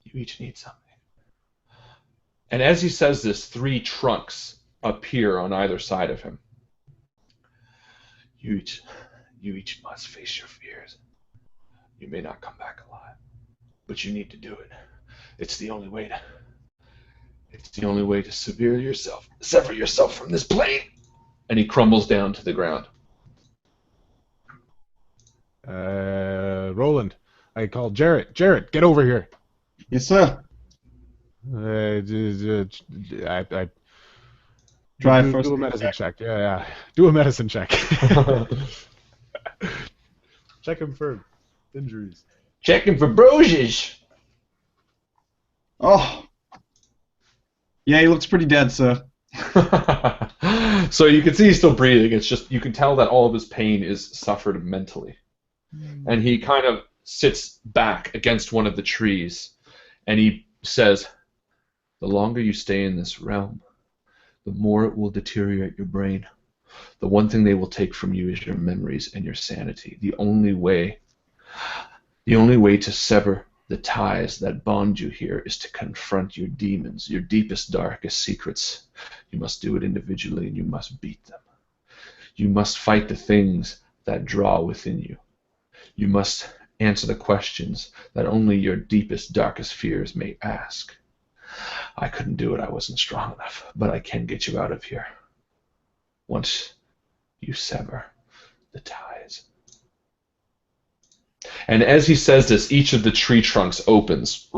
you each need something." And as he says this, 3 trunks appear on either side of him. You each must face your fears. You may not come back alive, but you need to do it. It's the only way to sever yourself from this plane. And he crumbles down to the ground. Roland, I called Jarrett. Jarrett, get over here. Yes, sir. Try first. Do a medicine check. Yeah. Do a medicine check. Check him for injuries. Checking for bruises. Oh. Yeah, he looks pretty dead, sir. So you can see he's still breathing. It's just you can tell that all of his pain is suffered mentally. And he kind of sits back against one of the trees, and he says, "The longer you stay in this realm, the more it will deteriorate your brain. The one thing they will take from you is your memories and your sanity. The only way to sever the ties that bond you here is to confront your demons, your deepest, darkest secrets. You must do it individually, and you must beat them. You must fight the things that draw within you. You must answer the questions that only your deepest, darkest fears may ask. I couldn't do it. I wasn't strong enough, but I can get you out of here once you sever the ties." And as he says this, each of the tree trunks opens.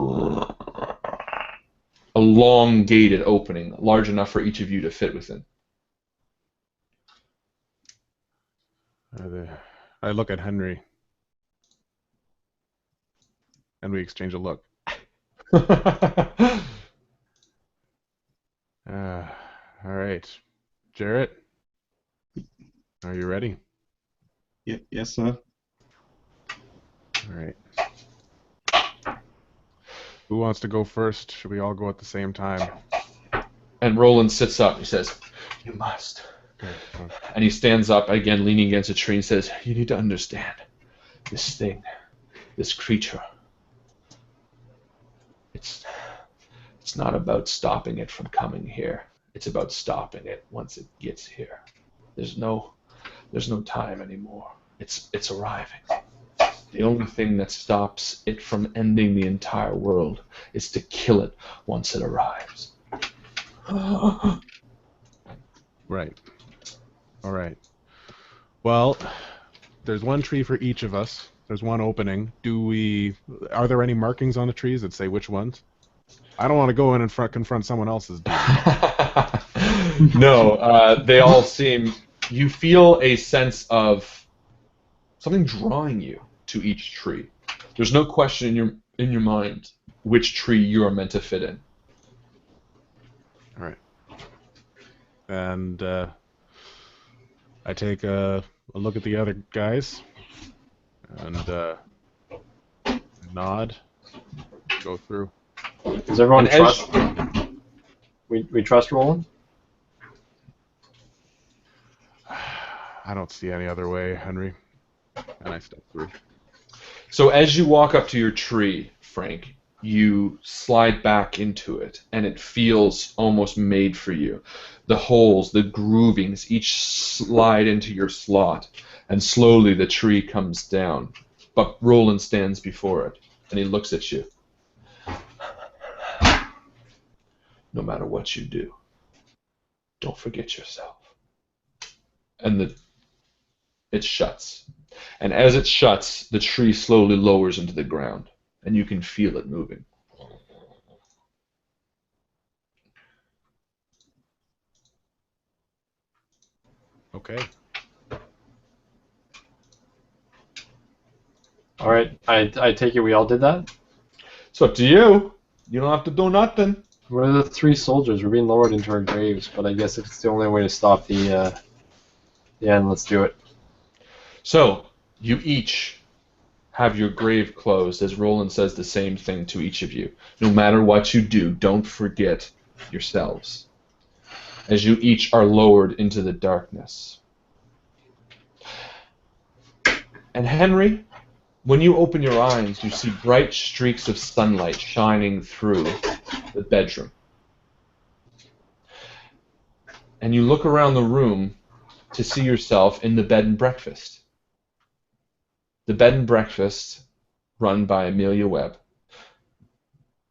A long gated opening, large enough for each of you to fit within. I look at Henry, and we exchange a look. All right. Jarrett, are you ready? Yes, sir. All right. Who wants to go first? Should we all go at the same time? And Roland sits up. He says, "You must." Okay. And he stands up again, leaning against a tree, and says, "You need to understand this thing, this creature. It's not about stopping it from coming here. It's about stopping it once it gets here. There's no time anymore. It's arriving. The only thing that stops it from ending the entire world is to kill it once it arrives." Right. All right. Well, there's one tree for each of us. There's one opening. Are there any markings on the trees that say which ones? I don't want to go in and confront someone else's demon. No, they all seem... You feel a sense of something drawing you to each tree. There's no question in your mind which tree you are meant to fit in. All right. And I take a look at the other guys and nod, go through. Does everyone And trust? We trust Roland? I don't see any other way, Henry. And I step through. So as you walk up to your tree, Frank, you slide back into it, and it feels almost made for you. The holes, the groovings, each slide into your slot, and slowly the tree comes down. But Roland stands before it, and he looks at you. No matter what you do, don't forget yourself. And it shuts. And as it shuts, the tree slowly lowers into the ground, and you can feel it moving. Okay. All right. I take it we all did that? It's up to you. You don't have to do nothing. We're the 3 soldiers. We're being lowered into our graves, but I guess if it's the only way to stop the end, let's do it. So, you each have your grave closed, as Roland says the same thing to each of you. No matter what you do, don't forget yourselves. As you each are lowered into the darkness. And Henry, when you open your eyes, you see bright streaks of sunlight shining through the bedroom. And you look around the room to see yourself in the bed and breakfast. The bed and breakfast run by Amelia Webb,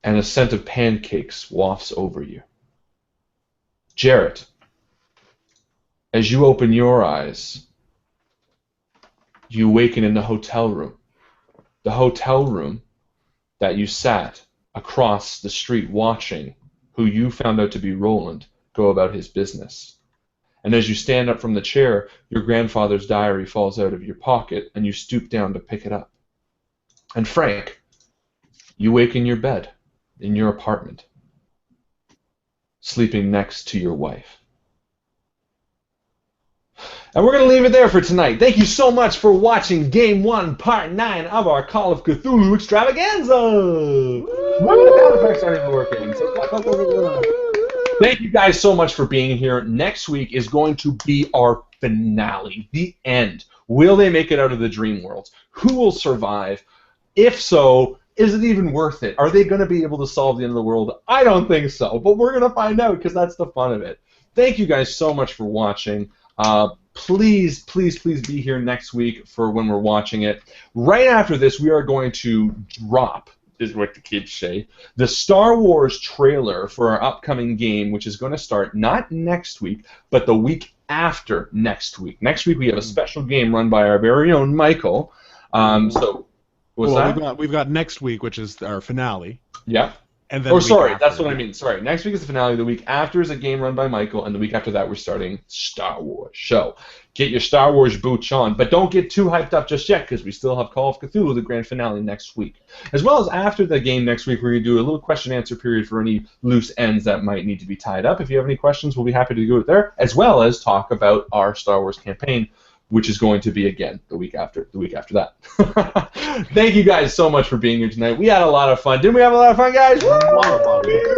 and a scent of pancakes wafts over you. Jarrett, as you open your eyes, you awaken in the hotel room. The hotel room that you sat across the street watching, who you found out to be Roland, go about his business. And as you stand up from the chair, your grandfather's diary falls out of your pocket, and you stoop down to pick it up. And Frank, you wake in your bed, in your apartment, sleeping next to your wife. And we're going to leave it there for tonight. Thank you so much for watching Game 1, Part 9 of our Call of Cthulhu Extravaganza! The sound effects aren't even working. Thank you guys so much for being here. Next week is going to be our finale, the end. Will they make it out of the dream world? Who will survive? If so, is it even worth it? Are they going to be able to solve the end of the world? I don't think so, but we're going to find out because that's the fun of it. Thank you guys so much for watching. Please, please, please be here next week for when we're watching it. Right after this, we are going to drop, is what the kids say, the Star Wars trailer for our upcoming game, which is going to start not next week, but the week after next week. Next week we have a special game run by our very own Mycl. So, what's that? We've got next week, which is our finale. Yeah. And then That's what I mean. Sorry, next week is the finale. The week after is a game run by Mycl, and the week after that we're starting Star Wars. So, get your Star Wars boots on, but don't get too hyped up just yet, because we still have Call of Cthulhu, the grand finale, next week. As well as after the game next week, we're going to do a little question-answer period for any loose ends that might need to be tied up. If you have any questions, we'll be happy to do it there, as well as talk about our Star Wars campaign, which is going to be, again, the week after that. Thank you guys so much for being here tonight. We had a lot of fun. Didn't we have a lot of fun, guys?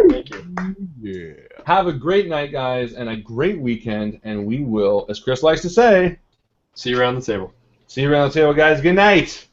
Thank you. Yeah. Have a great night, guys, and a great weekend, and we will, as Chris likes to say, See you around the table. see you around the table, guys. Good night.